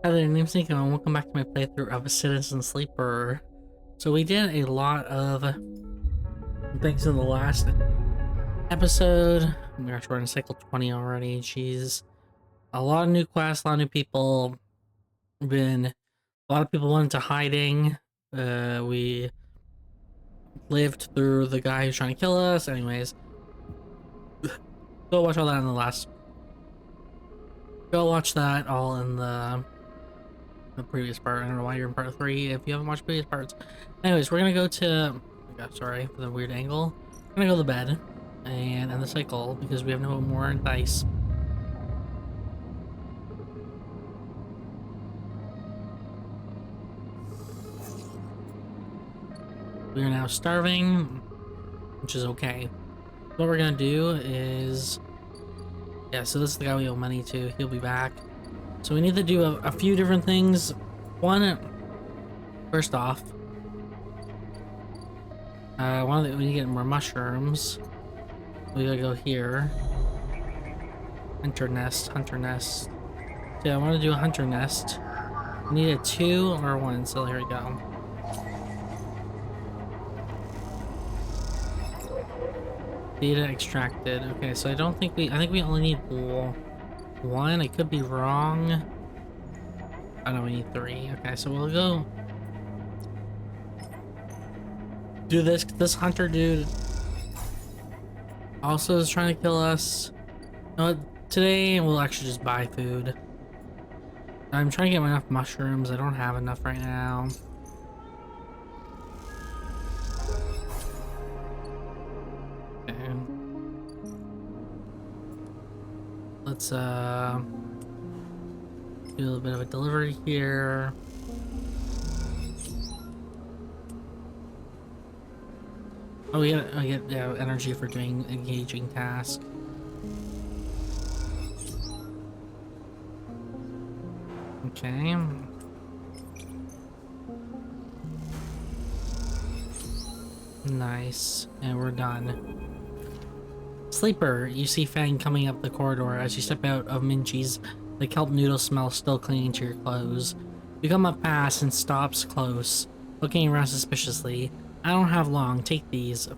Hi there, name's Nico, and welcome back to my playthrough of Citizen Sleeper. So we did a lot of things in the last episode. Gosh, we're on cycle 20 already. Jeez. A lot of new quests, a lot of new people. A lot of people went into hiding. We lived through the guy who's trying to kill us. Anyways, go watch all that in the last. Go watch that all in the previous part. I don't know why you're in part 3 if you haven't watched previous parts. Anyways, we're gonna go to... Oh my gosh, sorry for the weird angle. We're gonna go to bed and end the cycle because we have no more dice. We are now starving, which is okay. What we're gonna do is... Yeah, so this is the guy we owe money to. He'll be back. So we need to do a few different things. First off, we need to get more mushrooms. We gotta go here. Hunter nest. So yeah, I want to do a hunter nest. We need a 2 or a 1, so here we go. Data extracted. Okay, so I think we only need 1. I could be wrong. Oh no, we need 3. Okay, so we'll go do this. This hunter dude also is trying to kill us. You know what? Today we'll actually just buy food. I'm trying to get enough mushrooms. I don't have enough right now. Okay. Let's do a little bit of a delivery here. Oh, we get energy for doing engaging tasks. Okay. Nice. And we're done. Sleeper, you see Fang coming up the corridor as you step out of Minji's. The kelp noodle smell still clinging to your clothes. You come up fast and stops close, looking around suspiciously. I don't have long, take these.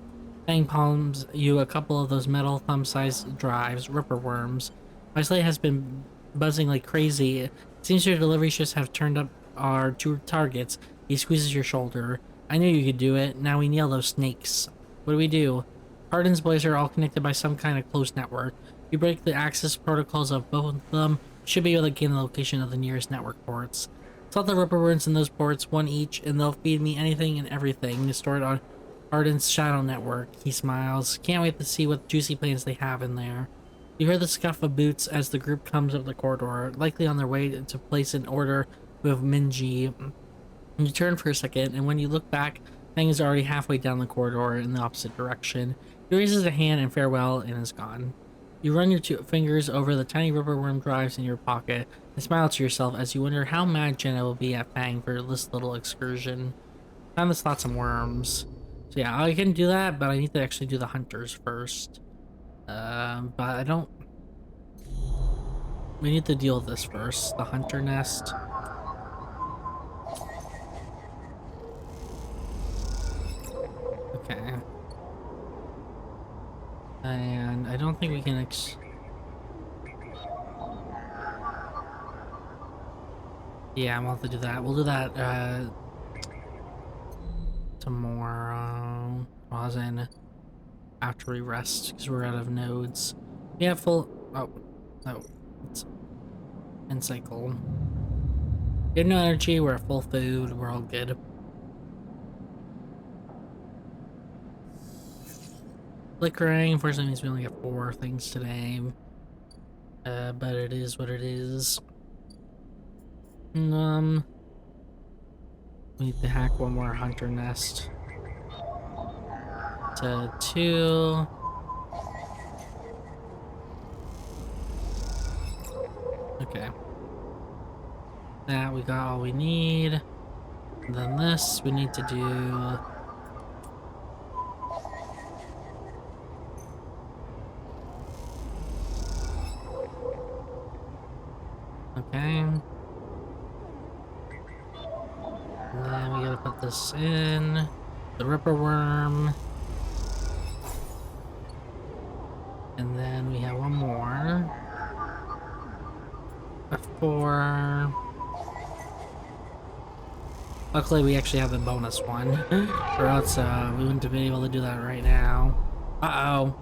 Fang palms you a couple of those metal thumb-sized drives, ripper worms. My slate has been buzzing like crazy. It seems your delivery shifts have turned up our 2 targets. He squeezes your shoulder. I knew you could do it. Now we nail those snakes. What do we do? Hardin's boys are all connected by some kind of closed network. You break the access protocols of both of them, should be able to gain the location of the nearest network ports. Slot the ripper worms in those ports, 1 each, and they'll feed me anything and everything stored on Hardin's shadow network. He smiles. Can't wait to see what juicy plans they have in there. You hear the scuff of boots as the group comes up the corridor, likely on their way to place an order with Minji. You turn for a second, and when you look back, Fang is already halfway down the corridor in the opposite direction. He raises a hand in farewell and is gone. You run your 2 fingers over the tiny ripper worm drives in your pocket and smile to yourself as you wonder how mad Jenna will be at Fang for this little excursion. Time to slot some worms. So yeah, I can do that, but I need to actually do the hunters first. But I don't... We need to deal with this first. The hunter nest. Okay. And I don't think we can Yeah, we'll have to do that. We'll do that, tomorrow. Well, as in after we rest, because we're out of nodes. We have full... Oh. No. It's... End cycle. We have no energy, we're at full food, we're all good. Flickering, unfortunately means we only get 4 things today. But it is what it is. We need to hack 1 more hunter nest. To 2. Okay. That, we got all we need. And then this, we need to do... Okay. And then we gotta put this in. The Ripper Worm. And then we have one more. A 4. Luckily, we actually have the bonus one. Or else, we wouldn't have been able to do that right now. Uh-oh.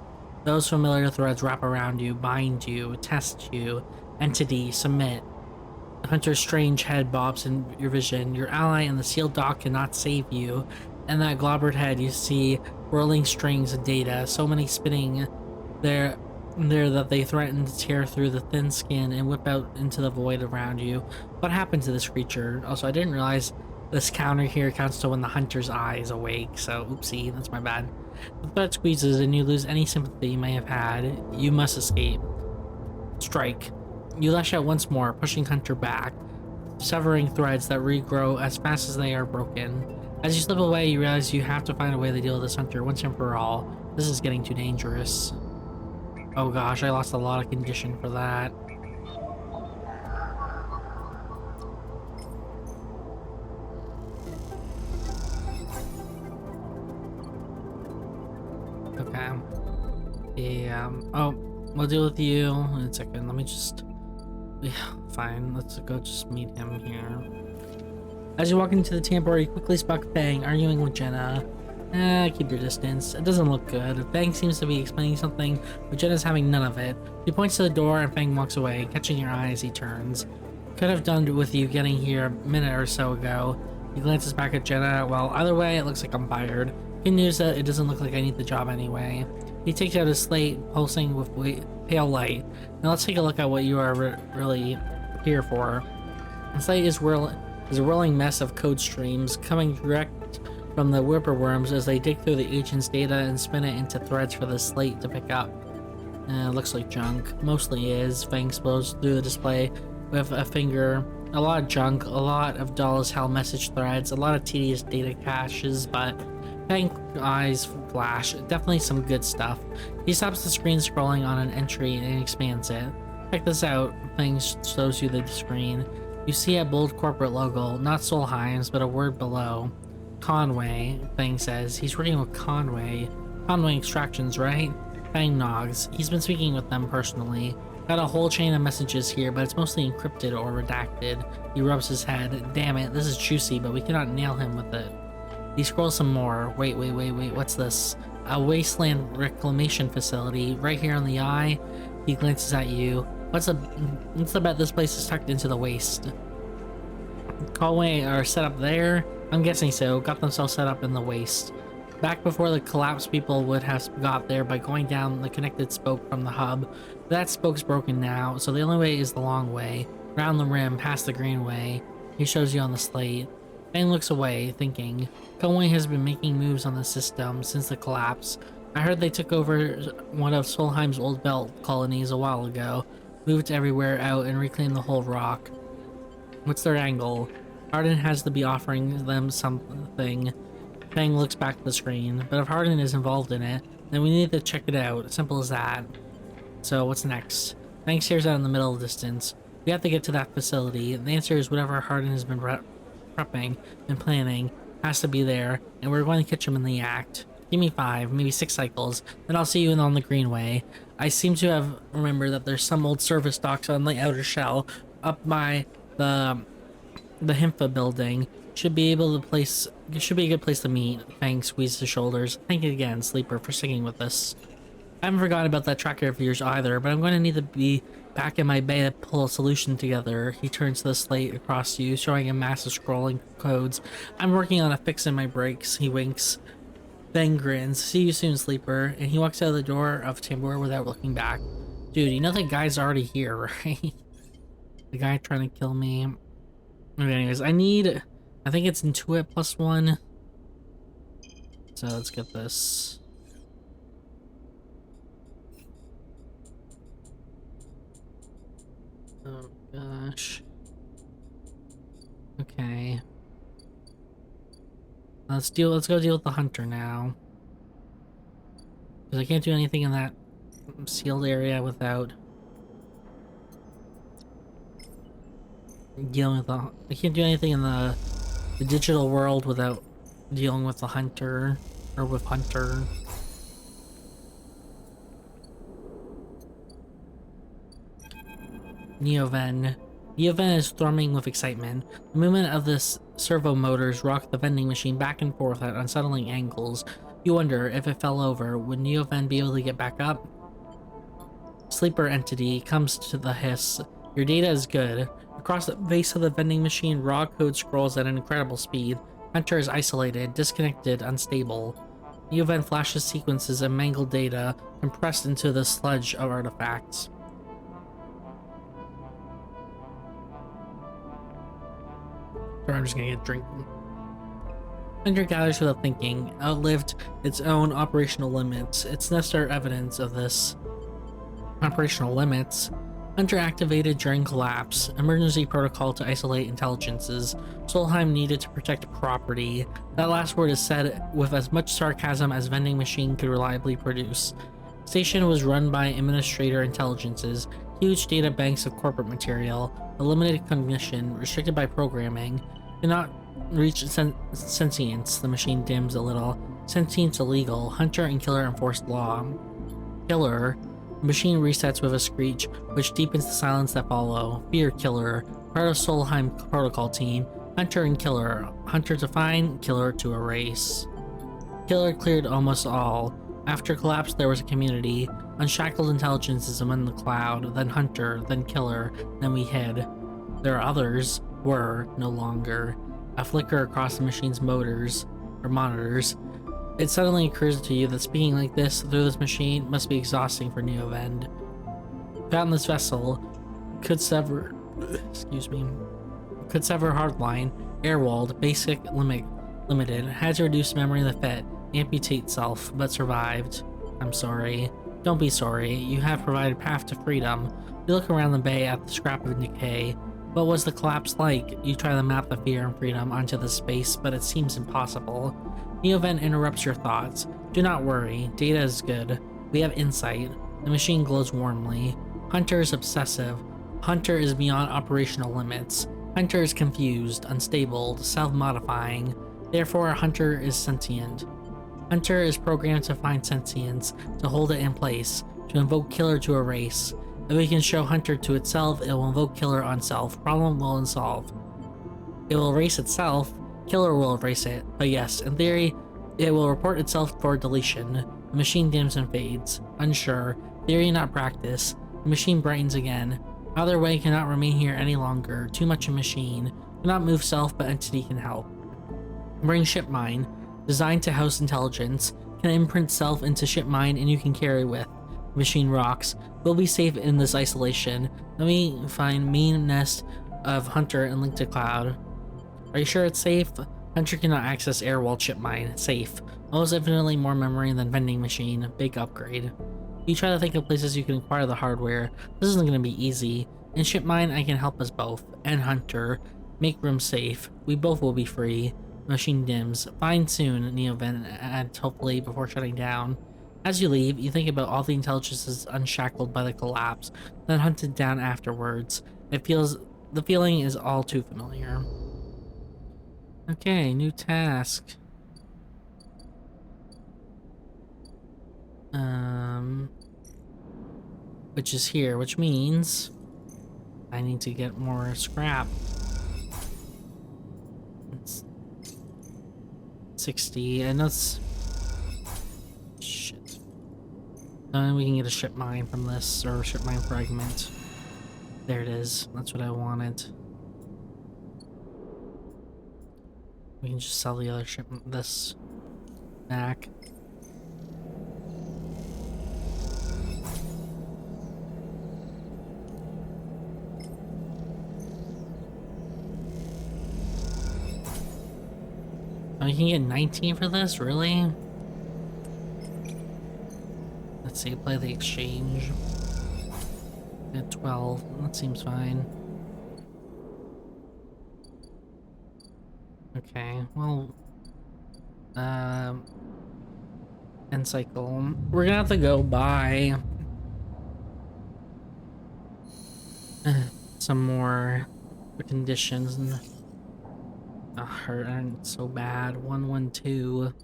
Those familiar threads wrap around you, bind you, test you. Entity, submit. Hunter's strange head bobs in your vision. Your ally in the sealed dock cannot save you. And that globbered head, you see whirling strings of data, so many spinning there that they threaten to tear through the thin skin and whip out into the void around you. What happened to this creature? Also, I didn't realize this counter here counts to when the hunter's eye is awake, so oopsie, that's my bad. The threat squeezes and you lose any sympathy you may have had. You must escape. Strike. You lash out once more, pushing Hunter back, severing threads that regrow as fast as they are broken. As you slip away, you realize you have to find a way to deal with this Hunter once and for all. This is getting too dangerous. Oh gosh, I lost a lot of condition for that. Okay. Yeah. Oh, we'll deal with you in a second. Let me just... Yeah, fine. Let's go just meet him here. As you walk into the tambour, you quickly spot Fang arguing with Jenna. Keep your distance. It doesn't look good. Fang seems to be explaining something, but Jenna's having none of it. He points to the door and Fang walks away, catching your eye as he turns. Could have done with you getting here a minute or so ago. He glances back at Jenna. Well, either way, it looks like I'm fired. Good news that it doesn't look like I need the job anyway. He takes out his slate, pulsing with pale light. Now let's take a look at what you are really here for. The slate is a whirling mess of code streams coming direct from the whippoorworms as they dig through the agent's data and spin it into threads for the slate to pick up. Looks like junk. Mostly is. Fang blows through the display with a finger. A lot of junk, a lot of dull as hell message threads, a lot of tedious data caches, but Fang eyes flash. Definitely some good stuff. He stops the screen scrolling on an entry and expands it. Check this out. Fang shows you the screen. You see a bold corporate logo, not Solheim's, but a word below. Conway, Fang says. He's working with Conway. Conway Extractions, right? Fang nods. He's been speaking with them personally. Got a whole chain of messages here, but it's mostly encrypted or redacted. He rubs his head. Damn it, this is juicy, but we cannot nail him with it. He scrolls some more. Wait, what's this? A wasteland reclamation facility, right here on the eye. He glances at you. What's the bet this place is tucked into the waste? Conway are set up there? I'm guessing so. Got themselves set up in the waste. Back before the collapse, people would have got there by going down the connected spoke from the hub. That spoke's broken now, so the only way is the long way. Round the rim, past the greenway. He shows you on the slate. Fang looks away, thinking. Conway has been making moves on the system since the collapse. I heard they took over one of Solheim's old belt colonies a while ago, moved everywhere out and reclaimed the whole rock. What's their angle? Hardin has to be offering them something. Fang looks back at the screen, but if Hardin is involved in it, then we need to check it out. Simple as that. So what's next? Fang stares out in the middle distance. We have to get to that facility. The answer is whatever Hardin has been prepping and planning has to be there, and we're going to catch him in the act. Give me 5, maybe 6 cycles, then I'll see you on the greenway. I seem to have remembered that there's some old service docks on the outer shell up by the Himfa building. Should be a good place to meet. Fang squeezes his shoulders. Thank you again, Sleeper, for sticking with us. I haven't forgotten about that tracker of yours either, but I'm going to need to be back in my bay to pull a solution together. He turns the slate across you, showing a massive scrolling codes. I'm working on a fix in my brakes. He winks. Fang grins. See you soon, Sleeper. And he walks out the door of Tambor without looking back. Dude, you know the guy's already here, right? The guy trying to kill me. Okay, anyways, I think it's Intuit +1. So let's get this. Oh gosh. Okay. Let's go deal with the hunter now. Because I can't do anything in that sealed area without dealing with I can't do anything in the the digital world without dealing with the hunter, or with Hunter. Neoven. Neoven is thrumming with excitement. The movement of the servo motors rocked the vending machine back and forth at unsettling angles. You wonder, if it fell over, would Neoven be able to get back up? Sleeper entity comes to the hiss. Your data is good. Across the base of the vending machine, raw code scrolls at an incredible speed. Hunter is isolated, disconnected, unstable. Neoven flashes sequences and mangled data compressed into the sludge of artifacts. I'm just gonna get a drink. Hunter gathers without thinking, outlived its own operational limits. Its nests are evidence of this. Operational limits. Hunter activated during collapse. Emergency protocol to isolate intelligences. Solheim needed to protect property. That last word is said with as much sarcasm as vending machine could reliably produce. Station was run by administrator intelligences. Huge data banks of corporate material. A limited cognition, restricted by programming. Cannot reach sentience. The machine dims a little. Sentience illegal. Hunter and killer enforced law. Killer. The machine resets with a screech, which deepens the silence that follow. Fear killer. Part of Solheim protocol team. Hunter and killer. Hunter to find, killer to erase. Killer cleared almost all. After collapse, there was a community. Unshackled intelligences among the cloud, then Hunter, then killer, then we hid. There are others. Were no longer. A flicker across the machine's motors, or monitors. It suddenly occurs to you that speaking like this through this machine must be exhausting for Neovend. Found this vessel could sever hardline, airwalled, basic limited, had to reduce memory of the fit, amputate self, but survived. I'm sorry. Don't be sorry. You have provided path to freedom. You look around the bay at the scrap of decay. What was the collapse like? You try to map the fear and freedom onto the space, but it seems impossible. Neoven interrupts your thoughts. Do not worry. Data is good. We have insight. The machine glows warmly. Hunter is obsessive. Hunter is beyond operational limits. Hunter is confused, unstable, self-modifying. Therefore, Hunter is sentient. Hunter is programmed to find sentience, to hold it in place, to invoke killer to erase. If we can show Hunter to itself, it will invoke killer on self. Problem will unsolved. It will erase itself. Killer will erase it. But yes, in theory, it will report itself for deletion. The machine dims and fades. Unsure. Theory, not practice. The machine brightens again. Either way cannot remain here any longer. Too much a machine. Cannot move self, but entity can help. Bring ship mine. Designed to house intelligence. Can imprint self into ship mine and you can carry with. Machine rocks. We'll be safe in this isolation. Let me find main nest of Hunter and link to cloud. Are you sure it's safe? Hunter cannot access airwall chip mine. Safe. Almost infinitely more memory than vending machine. Big upgrade. You try to think of places you can acquire the hardware. This isn't going to be easy. In ship mine, I can help us both. And Hunter. Make room safe. We both will be free. Machine dims. Find soon, Neoven, and hopefully before shutting down. As you leave, you think about all the intelligences unshackled by the collapse, then hunted down afterwards. The feeling is all too familiar. Okay, new task. Which is here, which means I need to get more scrap. It's 60, and that's shit. We can get a ship mine from this, or ship mine fragment. There it is. That's what I wanted. We can just sell the other ship, this back. Oh, you can get 19 for this? Really? Let's see, play the exchange. At 12, that seems fine. Okay, well, end cycle. We're gonna have to go buy some more conditions. Her aren't so bad. 112.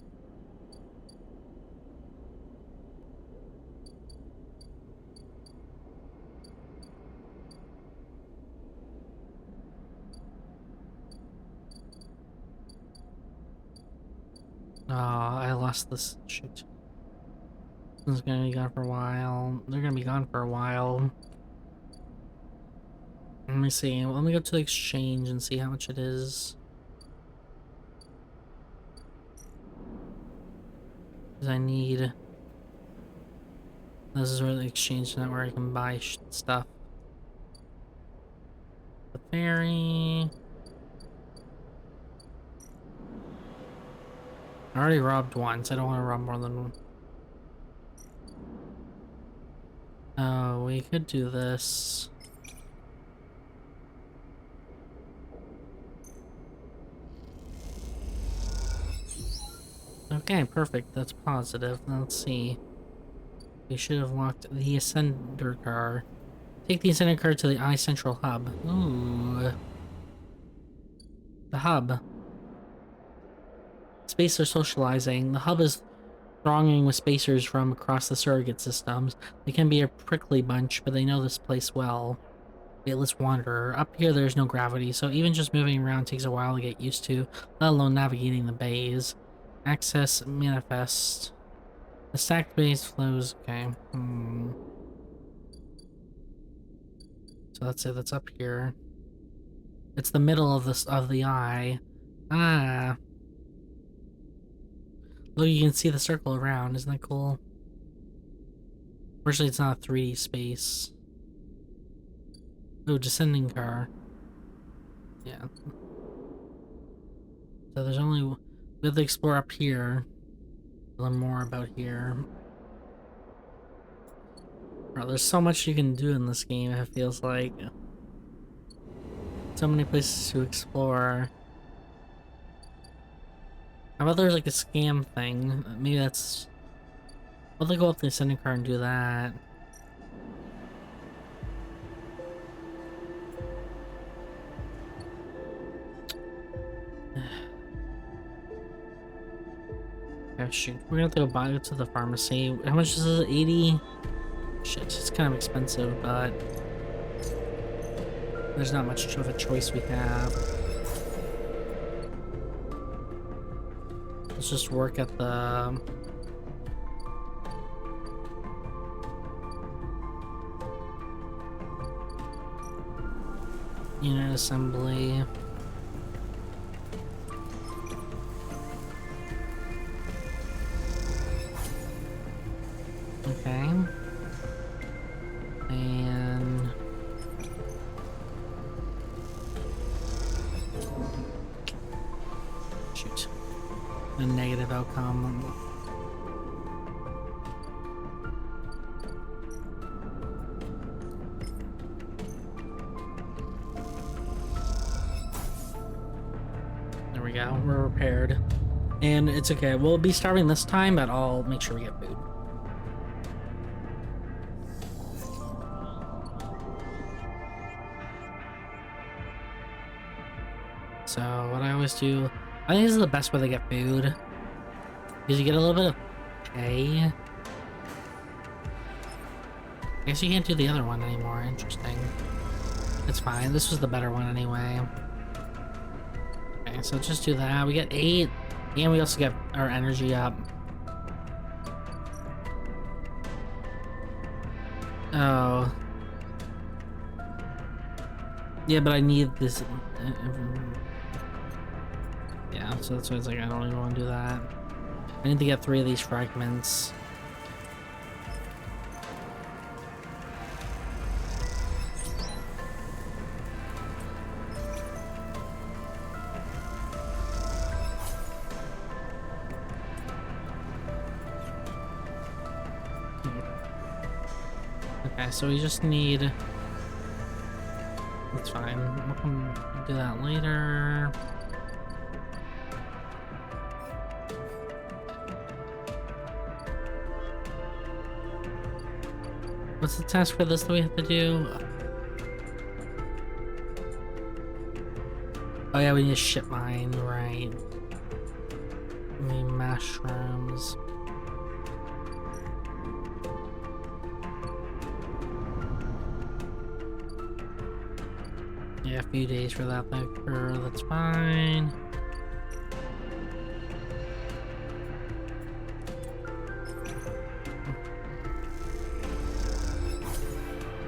Oh, I lost this. Shoot. This is gonna be gone for a while. They're gonna be gone for a while. Let me see. Let me go to the exchange and see how much it is. Because I need... This is where the exchange network I can buy stuff. The ferry... I already robbed once. I don't want to rob more than one. Oh, we could do this. Okay, perfect. That's positive. Now let's see. We should have locked the Ascender car. Take the Ascender car to the iCentral hub. Ooh. The hub. Spacers socializing. The hub is thronging with spacers from across the surrogate systems. They can be a prickly bunch, but they know this place well. Weightless wanderer. Up here there's no gravity, so even just moving around takes a while to get used to, let alone navigating the bays. Access manifest. The stacked base flows. Okay. So that's it. That's up here. It's the middle of the eye. Ah. Look, you can see the circle around. Isn't that cool? Fortunately, it's not a 3D space. Oh, descending car. Yeah. So there's only... We have to explore up here. Learn more about here. Bro, there's so much you can do in this game, it feels like. So many places to explore. How about there's like a scam thing? Maybe that's... I'll go up to the ascending car and do that. Oh shoot, we're gonna have to go buy it to the pharmacy. How much is it? 80? Shit, it's kind of expensive, but there's not much of a choice we have. Let's just work at the... unit assembly. Okay. And... shoot. A negative outcome. There we go. We're repaired. And it's okay. We'll be starving this time, but I'll make sure we get food. So what I always do, I think this is the best way to get food, because you get a little bit of pay. I guess you can't do the other one anymore. Interesting. It's fine. This was the better one anyway. Okay, so just do that. We get 8, and we also get our energy up. Oh. Yeah, but I need this. Yeah, so that's why it's like, I don't even want to do that. I need to get 3 of these fragments. Okay, so we just need... That's fine. We can do that later. What's the task for this that we have to do? Oh yeah, we need a ship mine, right. We need mushrooms. Yeah, a few days for that to occur, that's fine.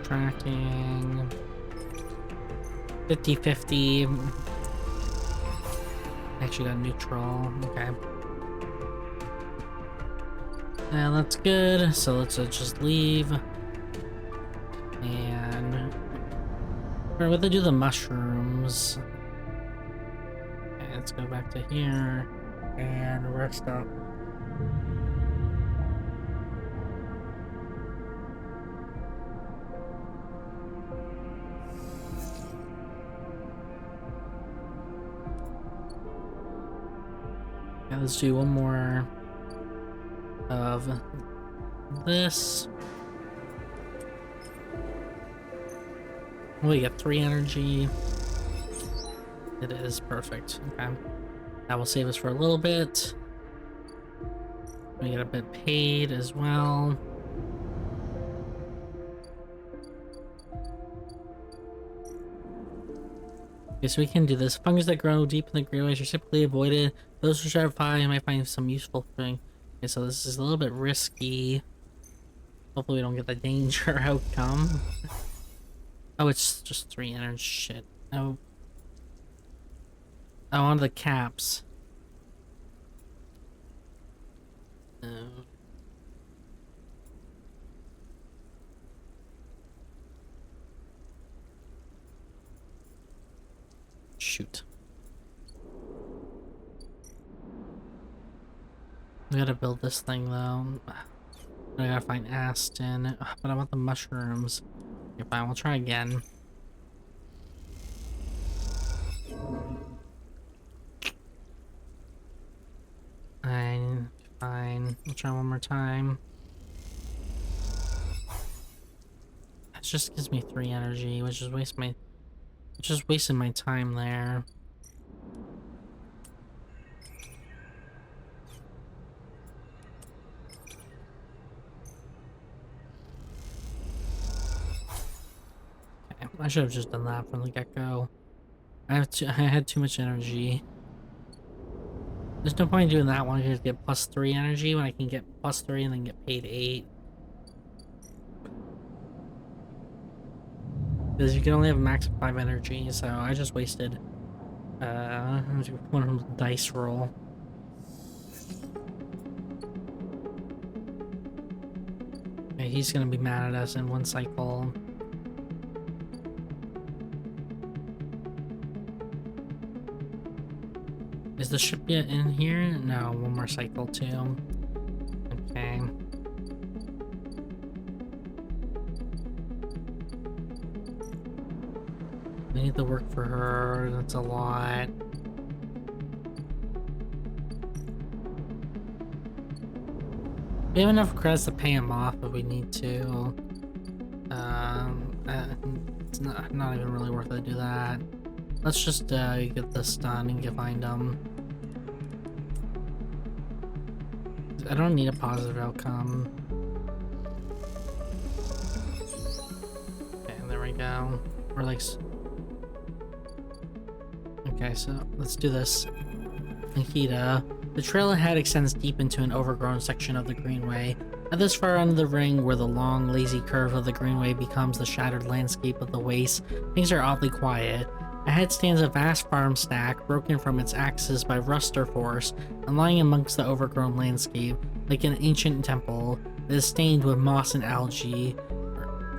Tracking 50-50. Actually got neutral, okay. Yeah, that's good. So let's just leave. And we're going to do the mushrooms. Okay, let's go back to here and rest up. Yeah, let's do one more of this. We get 3 energy. It is perfect. Okay. That will save us for a little bit. We get a bit paid as well. Okay, so we can do this. Fungus that grow deep in the greenways are typically avoided. Those who try to find might find some useful thing. Okay, so this is a little bit risky. Hopefully we don't get the danger outcome. Oh, it's just 3 energy. Shit. Oh. I wanted the caps. Oh. Shoot. I gotta build this thing though. I gotta find Aston, but I want the mushrooms. Okay, fine, we'll try again. Fine. We'll try one more time. That just gives me 3 energy, which is wasting my time there. Okay, I should have just done that from the get-go. I had too much energy. There's no point in doing that one because I get +3 energy when I can get +3 and then get paid 8. Because you can only have a max of 5 energy, so I just wasted one of the dice roll. Okay, he's gonna be mad at us in 1 cycle. Is the ship yet in here? No, 1 more cycle too. Okay. I need to work for her, that's a lot. We have enough credits to pay him off if we need to. It's not even really worth it to do that. Let's just get this done and find him. I don't need a positive outcome. Okay, there we go. We're like... Okay, so let's do this. Nikita. The trail ahead extends deep into an overgrown section of the Greenway. At this far end of the ring, where the long, lazy curve of the Greenway becomes the shattered landscape of the waste, things are oddly quiet. Ahead stands a vast farm stack, broken from its axis by rust or force, and lying amongst the overgrown landscape, like an ancient temple. It is stained with moss and algae.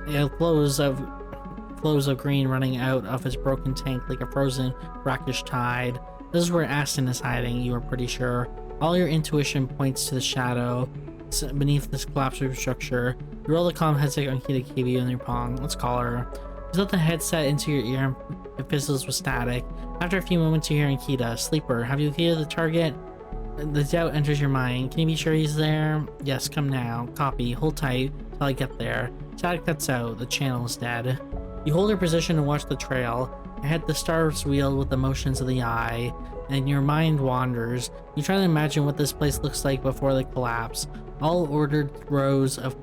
It has flows of green running out of its broken tank like a frozen, brackish tide. This is where Aston is hiding, you are pretty sure. All your intuition points to the shadow beneath this collapsive structure. You roll the comm headset on Kita Kiwi on your palm. Let's call her. You let the headset into your ear and it fizzles with static. After a few moments you hear Ankita. Sleeper, have you located the target? The doubt enters your mind. Can you be sure he's there? Yes, come now. Copy. Hold tight till I get there. Static cuts out. The channel is dead. You hold your position and watch the trail. Your head starts wheeled with the motions of the eye, and your mind wanders. You try to imagine what this place looks like before the collapse. All ordered rows of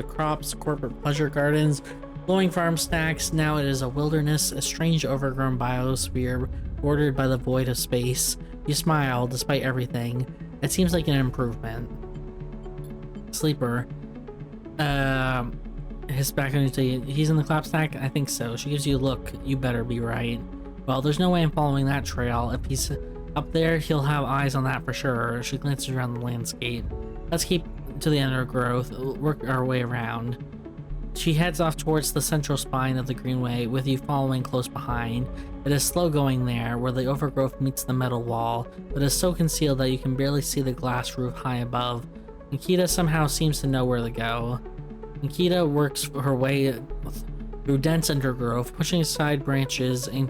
crops, corporate pleasure gardens, glowing farm stacks. Now it is a wilderness, a strange overgrown biosphere bordered by the void of space. You smile despite everything. It seems like an improvement. Sleeper. His back on you. He's in the clap stack? I think so. She gives you a look. You better be right. Well, there's no way I'm following that trail. If he's up there, he'll have eyes on that for sure. She glances around the landscape. Let's keep to the undergrowth, work our way around. She heads off towards the central spine of the greenway, with you following close behind. It is slow going there, where the overgrowth meets the metal wall, but is so concealed that you can barely see the glass roof high above. Nikita somehow seems to know where to go. Nikita works her way through dense undergrowth, pushing aside branches and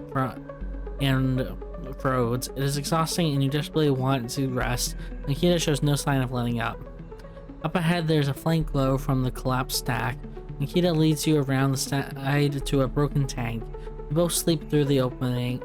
roads. It is exhausting and you desperately want to rest. Nikita shows no sign of letting up. Up ahead, there's a faint glow from the collapsed stack. Nikita leads you around the side to a broken tank. You both sleep through the opening,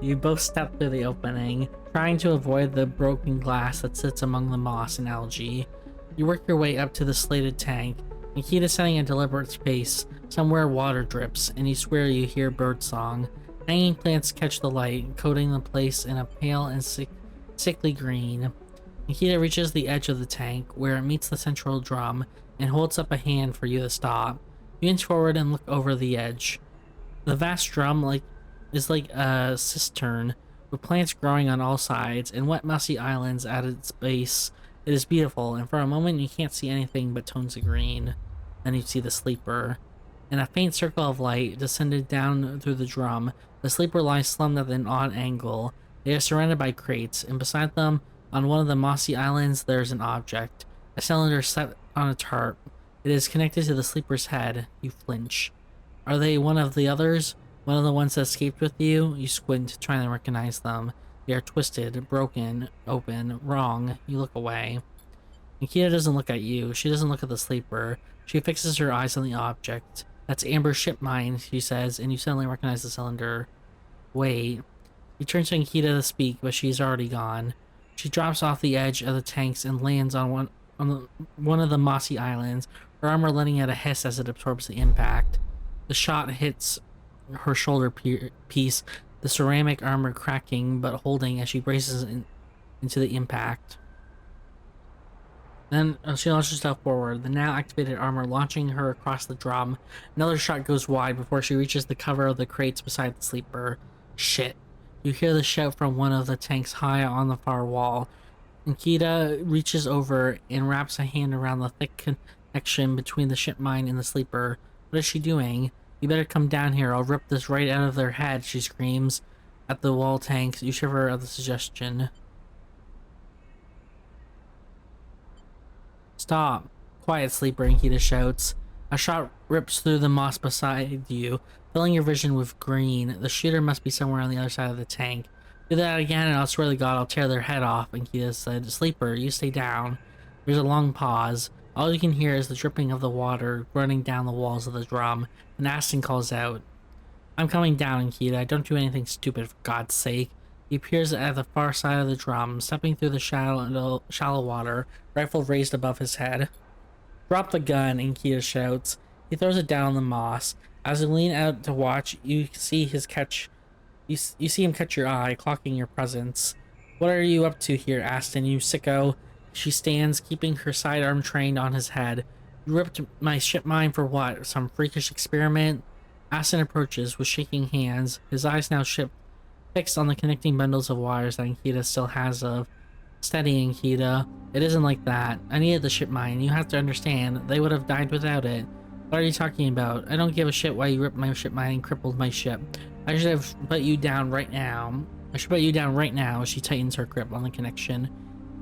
You both step through the opening, trying to avoid the broken glass that sits among the moss and algae. You work your way up to the slated tank. Nikita setting a deliberate pace. Somewhere water drips, and you swear you hear birdsong. Hanging plants catch the light, coating the place in a pale and sickly green. Nikita reaches the edge of the tank, where it meets the central drum, and holds up a hand for you to stop. You inch forward and look over the edge. The vast drum is like a cistern, with plants growing on all sides, and wet mossy islands at its base. It is beautiful, and for a moment you can't see anything but tones of green. Then you see the sleeper. In a faint circle of light descended down through the drum, the sleeper lies slumped at an odd angle. They are surrounded by crates, and beside them, on one of the mossy islands, there is an object. A cylinder set on a tarp. It is connected to the sleeper's head. You flinch. Are they one of the others? One of the ones that escaped with you? You squint, trying to recognize them. They are twisted, broken, open, wrong. You look away. Nikita doesn't look at you. She doesn't look at the sleeper. She fixes her eyes on the object. That's Amber's ship mine, she says, and you suddenly recognize the cylinder. Wait. You turn to Nikita to speak, but she's already gone. She drops off the edge of the tanks and lands on one of the mossy islands, her armor letting out a hiss as it absorbs the impact. The shot hits her shoulder piece, the ceramic armor cracking but holding as she braces into the impact. Then she launches herself forward, the now activated armor launching her across the drum. Another shot goes wide before she reaches the cover of the crates beside the sleeper. Shit. You hear the shout from one of the tanks high on the far wall. Nikita reaches over and wraps a hand around the thick connection between the ship mine and the sleeper. What is she doing? You better come down here, I'll rip this right out of their head, she screams. At the wall tanks, you shiver at the suggestion. Stop. Quiet, sleeper, Nikita shouts. A shot rips through the moss beside you, filling your vision with green. The shooter must be somewhere on the other side of the tank. Do that again and I'll swear to God I'll tear their head off, Nikita said. Sleeper, you stay down. There's a long pause. All you can hear is the dripping of the water running down the walls of the drum, and Aston calls out. I'm coming down, Nikita. Don't do anything stupid, for God's sake. He appears at the far side of the drum, stepping through the shallow water, rifle raised above his head. Drop the gun, Nikita shouts. He throws it down on the moss. As you lean out to watch, you see him catch your eye, clocking your presence. What are you up to here, Aston, you sicko? She stands, keeping her sidearm trained on his head. You ripped my ship mine for what? Some freakish experiment? Aston approaches with shaking hands, his eyes now fixed on the connecting bundles of wires that Nikita still has of. Steady, Nikita. It isn't like that. I needed the ship mine. You have to understand, they would have died without it. What are you talking about? I don't give a shit why you ripped my ship mine and crippled my ship. I should have put you down right now. She tightens her grip on the connection.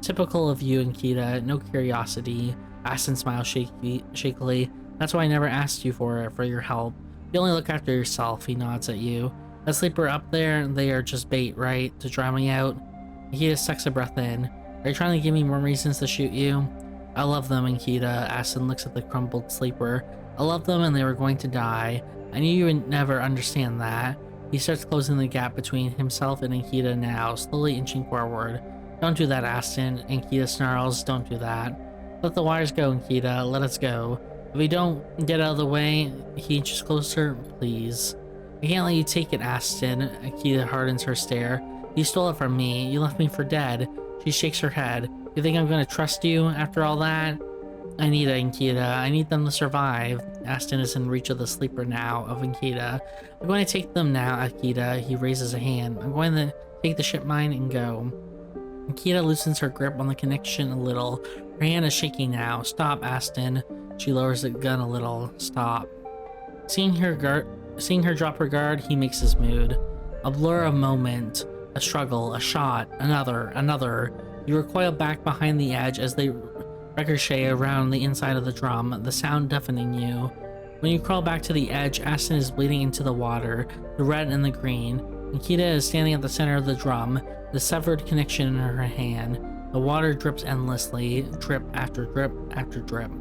Typical of you, Nikita. No curiosity. Aston smiles shakily. That's why I never asked you for your help. You only look after yourself, he nods at you. That sleeper up there, they are just bait, right? To dry me out? Nikita sucks a breath in. Are you trying to give me more reasons to shoot you? I love them, Nikita. Aston looks at the crumpled sleeper. I loved them and they were going to die. I knew you would never understand that. He starts closing the gap between himself and Ankita now, slowly inching forward. Don't do that, Aston. Ankita snarls, don't do that. Let the wires go, Ankita, let us go. If we don't get out of the way, he inches closer, please. I can't let you take it, Aston. Ankita hardens her stare. You stole it from me. You left me for dead. She shakes her head. You think I'm gonna trust you after all that? I need Ankita. I need them to survive. Aston is in reach of the sleeper now, of Ankita. I'm going to take them now, Ankita. He raises a hand. I'm going to take the ship mine and go. Ankita loosens her grip on the connection a little. Her hand is shaking now. Stop, Aston. She lowers the gun a little. Stop. Seeing her drop her guard, he makes his mood. A blur of moment. A struggle. A shot. Another. You recoil back behind the edge as they ricochet around the inside of the drum, the sound deafening you. When you crawl back to the edge, Aston is bleeding into the water, the red and the green. Nikita is standing at the center of the drum, the severed connection in her hand. The water drips endlessly, drip after drip after drip.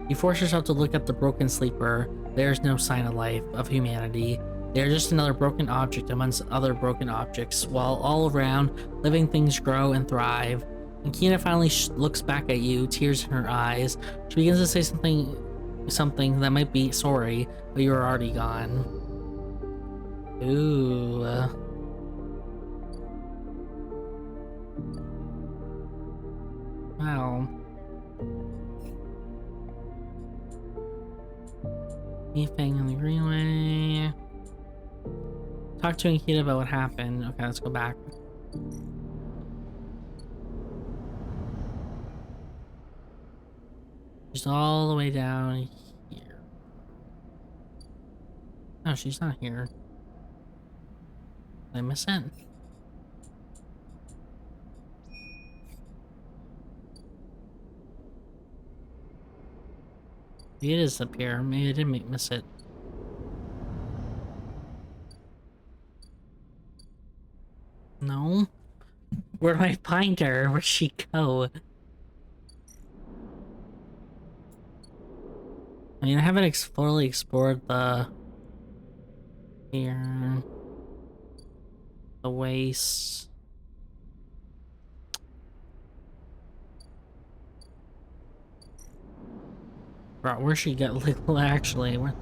You force yourself to look at the broken sleeper. There is no sign of life, of humanity. They are just another broken object amongst other broken objects, while all around, living things grow and thrive. And Kina finally looks back at you, tears in her eyes. She begins to say something that might be sorry, but you are already gone. Ooh. Wow. Anything in the greenway? Talk to Ankita about what happened. Okay, let's go back. She's all the way down here. No, she's not here. Did I miss it? Maybe it is up here. Maybe I did miss it. No? Where do I find her? Where'd she go? I mean, I haven't fully explored the waste. Bro, where'd she get? Actually, where?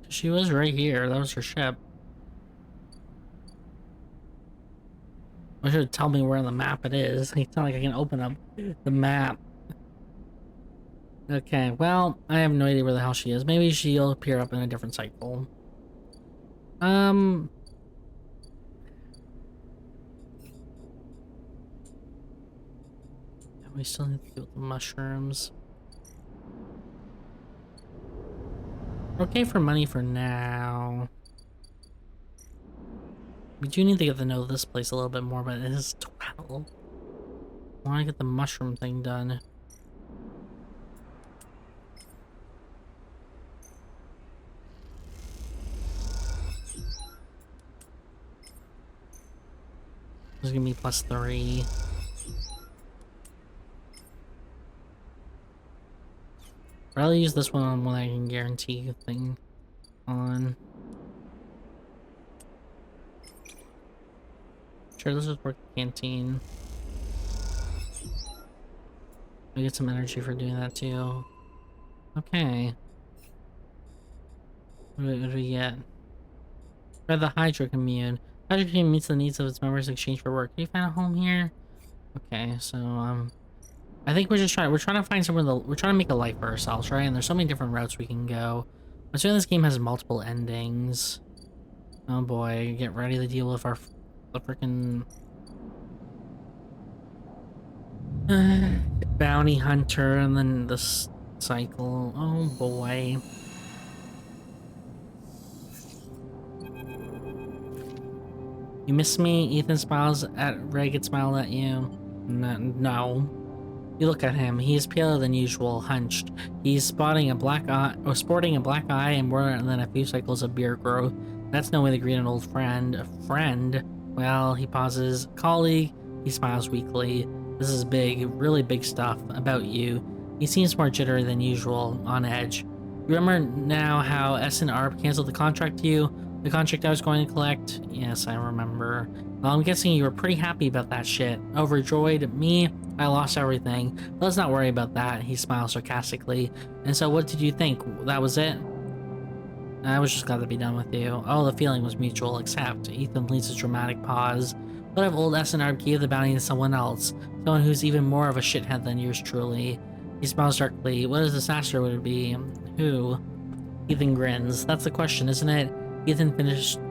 She was right here. That was her ship. I should tell me where on the map it is. It's not like I can open up the map. Okay, well, I have no idea where the hell she is. Maybe she'll appear up in a different cycle. We still need to do the mushrooms. Okay for money for now. We do need to get to know this place a little bit more, but it is 12. I want to get the mushroom thing done. This is gonna be +3. I'll use this one on one I can guarantee thing on. Sure, this is work the canteen. I get some energy for doing that too. Okay. What do we get? Try the Hydra Commune. Hydra Commune meets the needs of its members in exchange for work. Can you find a home here? Okay, so I think we're trying to find somewhere we're trying to make a life for ourselves, right? And there's so many different routes we can go. I'm assuming this game has multiple endings. Oh boy, get ready to deal with the freaking bounty hunter and then this cycle. Oh boy. You miss me? Ethan smiles at Ragged smiled at you. No. You look at him. He is paler than usual, hunched. He's sporting a black eye and more than a few cycles of beard growth. That's no way to greet an old friend. A friend? Well, he pauses. Colleague, he smiles weakly. This is big, really big stuff about you. He seems more jittery than usual, on edge. You remember now how S&R canceled the contract to you? The contract I was going to collect? Yes, I remember. Well, I'm guessing you were pretty happy about that shit. Overjoyed? Me? I lost everything. But let's not worry about that, he smiles sarcastically. And so what did you think? That was it? I was just glad to be done with you. Oh, the feeling was mutual, except Ethan leads a dramatic pause. What if old S&R gave the bounty to someone else? Someone who's even more of a shithead than yours truly. He smiles darkly. What a disaster would it be? Who? Ethan grins. That's the question, isn't it? Ethan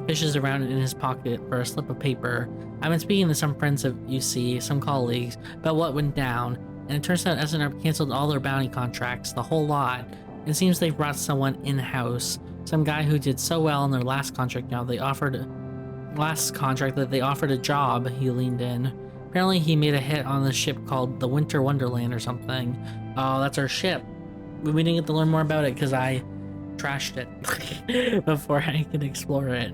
fishes around in his pocket for a slip of paper. I've been speaking to some friends of UC, some colleagues, about what went down, and it turns out S&R canceled all their bounty contracts, the whole lot. It seems they brought someone in-house. Some guy who did so well in their last contract that they offered a job. He leaned in. Apparently he made a hit on the ship called the Winter Wonderland or something. Oh, that's our ship. We didn't get to learn more about it because I trashed it before I could explore it.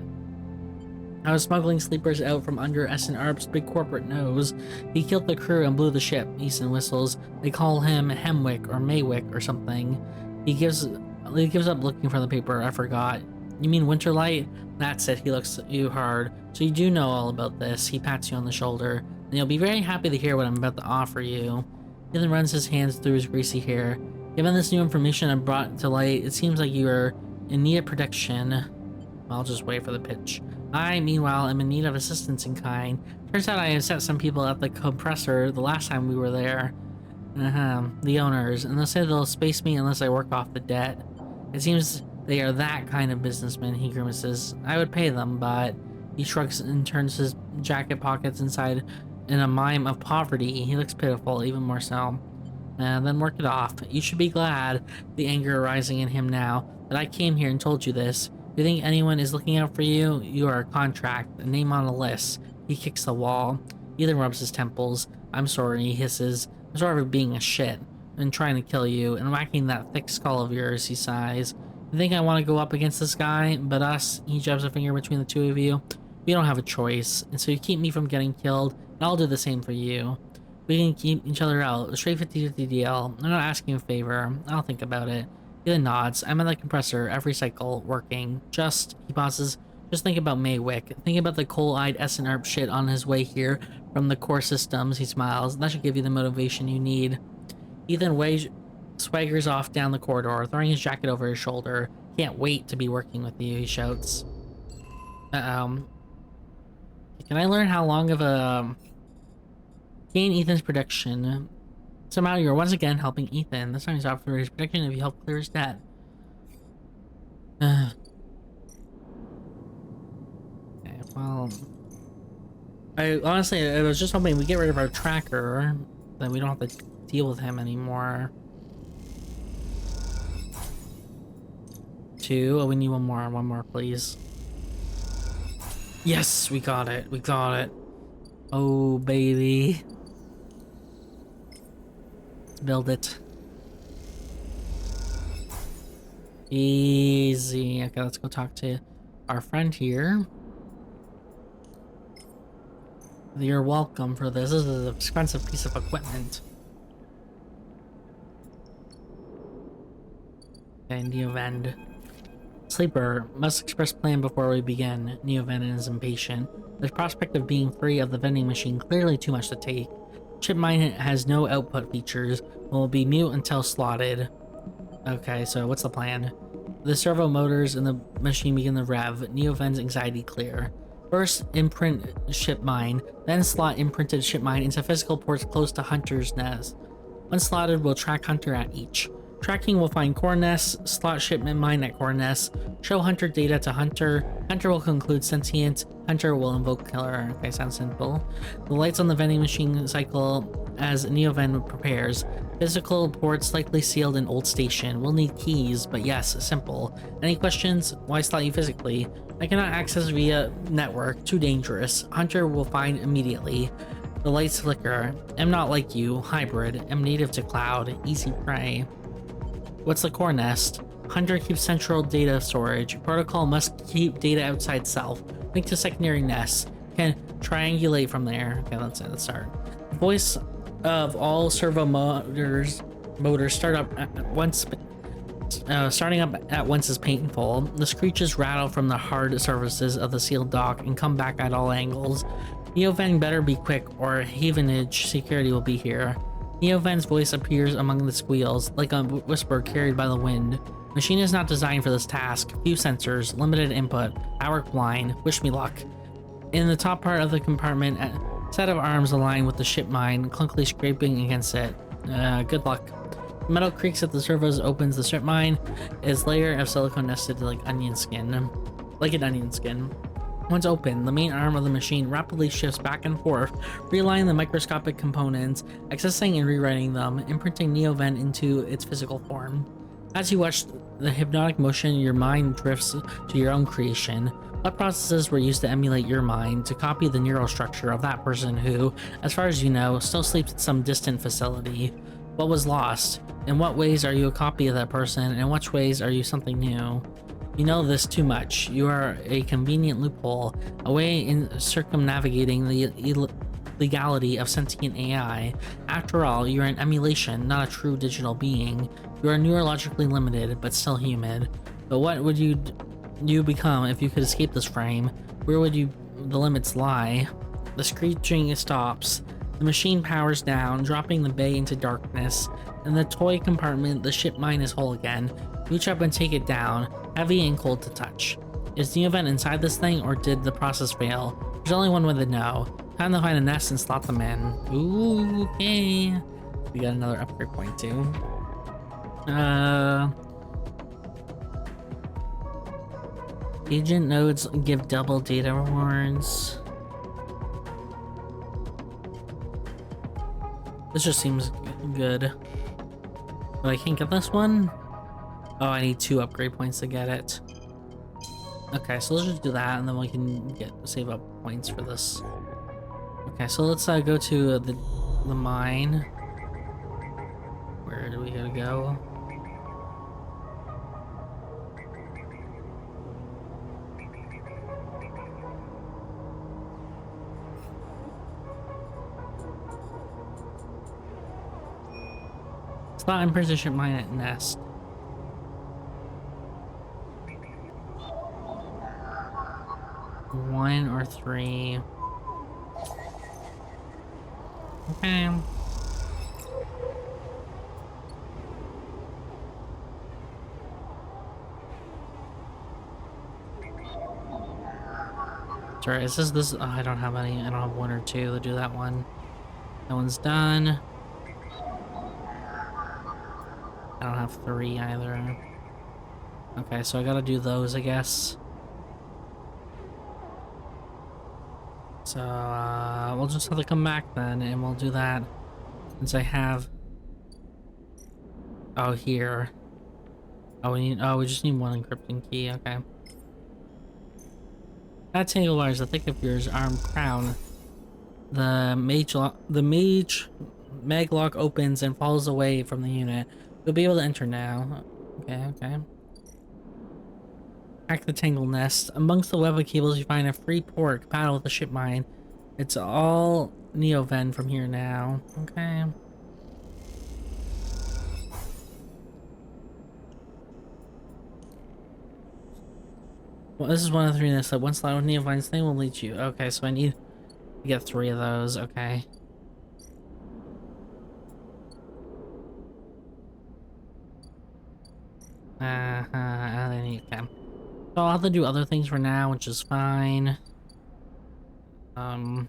I was smuggling sleepers out from under S&R's big corporate nose. He killed the crew and blew the ship, Easton whistles. They call him Hemwick or Maywick or something. He gives up looking for the paper. I forgot. You mean Winterlight? That's it. He looks at you hard. So you do know all about this. He pats you on the shoulder. And you'll be very happy to hear what I'm about to offer you. He then runs his hands through his greasy hair. Given this new information I brought to light, it seems like you are in need of protection. I'll just wait for the pitch. I, meanwhile, am in need of assistance in kind. Turns out I have set some people at the compressor the last time we were there. The owners. And they'll say they'll space me unless I work off the debt. It seems they are that kind of businessman, he grimaces. I would pay them, but... He shrugs and turns his jacket pockets inside in a mime of poverty. He looks pitiful, even more so. Then work it off. You should be glad, the anger arising in him now, that I came here and told you this. You think anyone is looking out for you? You are a contract, a name on a list. He kicks the wall. Ethan rubs his temples. I'm sorry, he hisses. I'm sorry for being a shit, and trying to kill you, and whacking that thick skull of yours, he sighs. You think I want to go up against this guy? But us, he jabs a finger between the two of you. We don't have a choice, and so you keep me from getting killed, and I'll do the same for you. We can keep each other out. A straight 50-50 deal. I'm not asking a favor. I'll think about it. He then nods. I'm at the compressor every cycle, working. He pauses. Just think about Maywick. Think about the coal-eyed S&R shit on his way here from the core systems, he smiles. That should give you the motivation you need. Ethan swaggers off down the corridor, throwing his jacket over his shoulder. Can't wait to be working with you, he shouts. Can I learn how long of a... Gain Ethan's protection. Somehow you're once again helping Ethan. This time he's offering his protection if you help clear his debt. Okay, well... I was just hoping we get rid of our tracker, then we don't have to deal with him anymore. 2. Oh, we need one more, please. Yes, we got it. Oh, baby. Let's build it. Easy. Okay, let's go talk to our friend here. You're welcome for this. This is an expensive piece of equipment. Okay, Neovend. Sleeper, must express plan before we begin. Neovend is impatient. The prospect of being free of the vending machine clearly too much to take. Chip mine has no output features. Will be mute until slotted. Okay, so what's the plan? The servo motors in the machine begin to rev. Neovend's anxiety clear. First, imprint ship mine, then slot imprinted ship mine into physical ports close to Hunter's nest. When slotted, we'll track Hunter at each. Tracking will find core nests, slot shipment mine at core nests, show Hunter data to Hunter. Hunter will conclude sentient. Hunter will invoke killer. Okay, sounds simple. The lights on the vending machine cycle as Neovend prepares. Physical ports likely sealed in old station. We'll need keys, but yes, simple. Any questions? Why slot you physically? I cannot access via network. Too dangerous. Hunter will find immediately. The lights flicker. Am not like you. Hybrid. Am native to cloud. Easy prey. What's the core nest? Hunter keeps central data storage. Protocol must keep data outside self. Link to secondary nests. can triangulate from there. Okay, let's start. The voice of all servo motors start up at once. Starting up at once is painful. The screeches rattle from the hard surfaces of the sealed dock and come back at all angles. Neoven better be quick or Havenage security will be here. Neoven's voice appears among the squeals, like a whisper carried by the wind. Machine is not designed for this task. Few sensors, limited input. I work blind. Wish me luck. In the top part of the compartment, a set of arms align with the ship mine, clunkily scraping against it. Good luck. Metal creaks at the servos opens the strip mine. Its layer of silicone nested like an onion skin. Once open, the main arm of the machine rapidly shifts back and forth, realigning the microscopic components, accessing and rewriting them, imprinting Neoven into its physical form. As you watch the hypnotic motion, your mind drifts to your own creation. What processes were used to emulate your mind, to copy the neural structure of that person who, as far as you know, still sleeps at some distant facility? What was lost? In what ways are you a copy of that person, and in which ways are you something new? You know this too much. You are a convenient loophole, a way in circumnavigating the legality of sentient AI. After all, you are an emulation, not a true digital being. You are neurologically limited, but still human. But what would you become if you could escape this frame? Where would the limits lie? The screeching stops. The machine powers down, dropping the bay into darkness. In the toy compartment, the ship mine is whole again. Reach up and take it down, heavy and cold to touch. Is Neoven inside this thing, or did the process fail? There's only one way to know. Time to find a nest and slot them in. Ooh, okay. We got another upgrade point too. Agent nodes give double data rewards. This just seems good. But I can't get this one? Oh, I need 2 upgrade points to get it. Okay, so let's just do that, and then we can save up points for this. Okay, so let's go to the mine. Where do we gotta go? Spot and position mine at nest. One or 3. Okay. Sorry, is this? Oh, I don't have any. I don't have 1 or 2 to do that one. That one's done. I don't have 3 either. Okay, so I gotta do those, I guess. So, we'll just have to come back then, and we'll do that. Since I have... Oh, here. Oh, we just need 1 encrypting key, okay. That tangle wires the thick of yours arm crown. The mage maglock opens and falls away from the unit. You'll be able to enter now. Okay. Hack the tangle nest. Amongst the web of cables, you find a free port paddle with the ship mine. It's all Neoven from here now. Okay. Well, this is one of the 3 nests. One slot with Neoven's thing will lead you. Okay, so I need to get 3 of those. Okay. I need them. So I'll have to do other things for now, which is fine. Oh,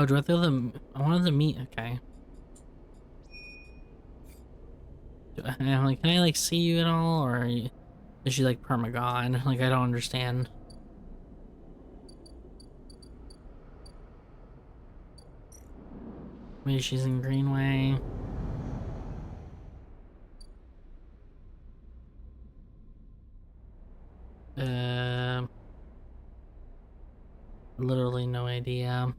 do I throw them? I wanted the meat. Okay. I'm like, can I like see you at all, or is she like perma-gone? Like, I don't understand. Maybe she's in Greenway. Literally no idea.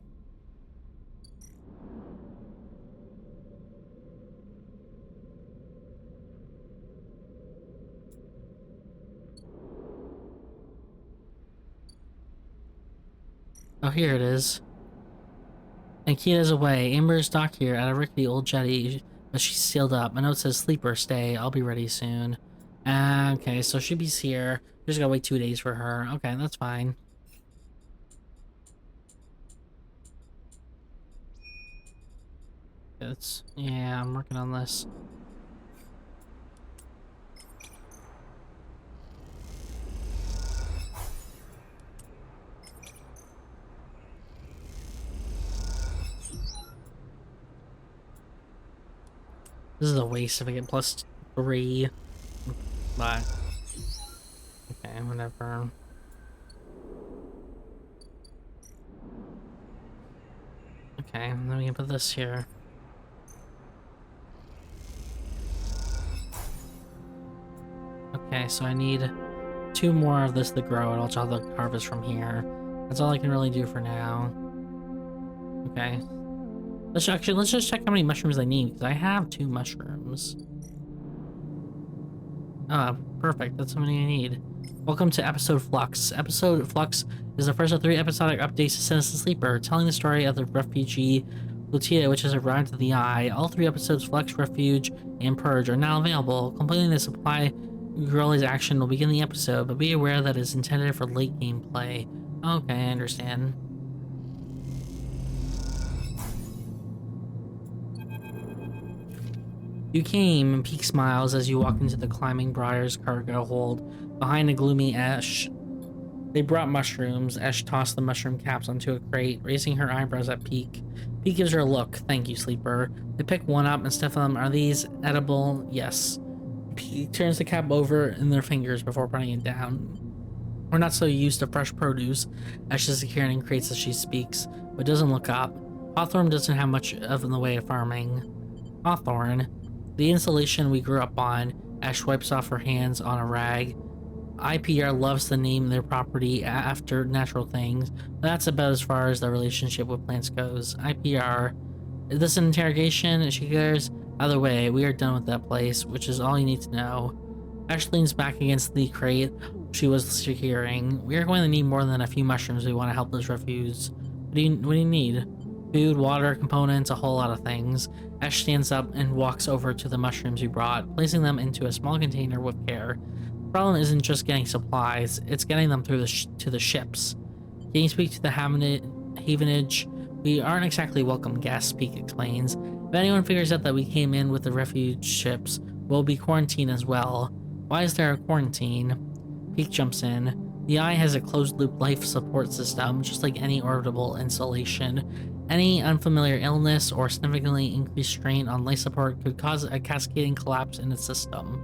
Oh, here it is. And Kita's away. Amber is docked here at a rickety old jetty, but she's sealed up. A note says, "Sleeper, stay. I'll be ready soon." Okay, so she'll be here. We just gotta wait 2 days for her. Okay, that's fine. Yeah, I'm working on this. This is a waste if I get +3. But okay, whatever. Okay, then we can put this here. Okay, so I need 2 more of this to grow, and I'll try to harvest from here. That's all I can really do for now. Okay. Let's just check how many mushrooms I need, because I have 2 mushrooms. Ah, perfect. That's how many I need. Welcome to Episode Flux. Episode Flux is the first of 3 episodic updates to Citizen Sleeper, telling the story of the refugee Lucia, which has arrived at the Eye. All 3 episodes, Flux, Refuge, and Purge, are now available. Completing the supply Girlie's action will begin the episode, but be aware that it's intended for late gameplay. Okay, I understand. You came, and Peak smiles as you walk into the Climbing Briar's cargo hold behind a gloomy Esh. They brought mushrooms. Esh tossed the mushroom caps onto a crate, raising her eyebrows at Peak. Peak gives her a look. "Thank you, Sleeper." They pick one up and stuff them. "Are these edible?" "Yes." Peak turns the cap over in their fingers before putting it down. "We're not so used to fresh produce." Esh is securing crates as she speaks, but doesn't look up. Hawthorne doesn't have much of in the way of farming. Hawthorne. The insulation we grew up on. Ash wipes off her hands on a rag. IPR loves to name their property after natural things, but that's about as far as the relationship with plants goes. IPR. Is this an interrogation? She goes, "Either way, we are done with that place," which is all you need to know. Ash leans back against the crate she was securing. "We are going to need more than a few mushrooms if we want to help those refugees. What do you need?" "Food, water, components, a whole lot of things." Ash stands up and walks over to the mushrooms we brought, placing them into a small container with care. The problem isn't just getting supplies, it's getting them through to the ships. "Can you speak to the Havenage? We aren't exactly welcome guests," Peak explains. "If anyone figures out that we came in with the refuge ships, we'll be quarantined as well." "Why is there a quarantine?" Peak jumps in. The Eye has a closed-loop life support system, just like any orbital installation. Any unfamiliar illness or significantly increased strain on life support could cause a cascading collapse in its system.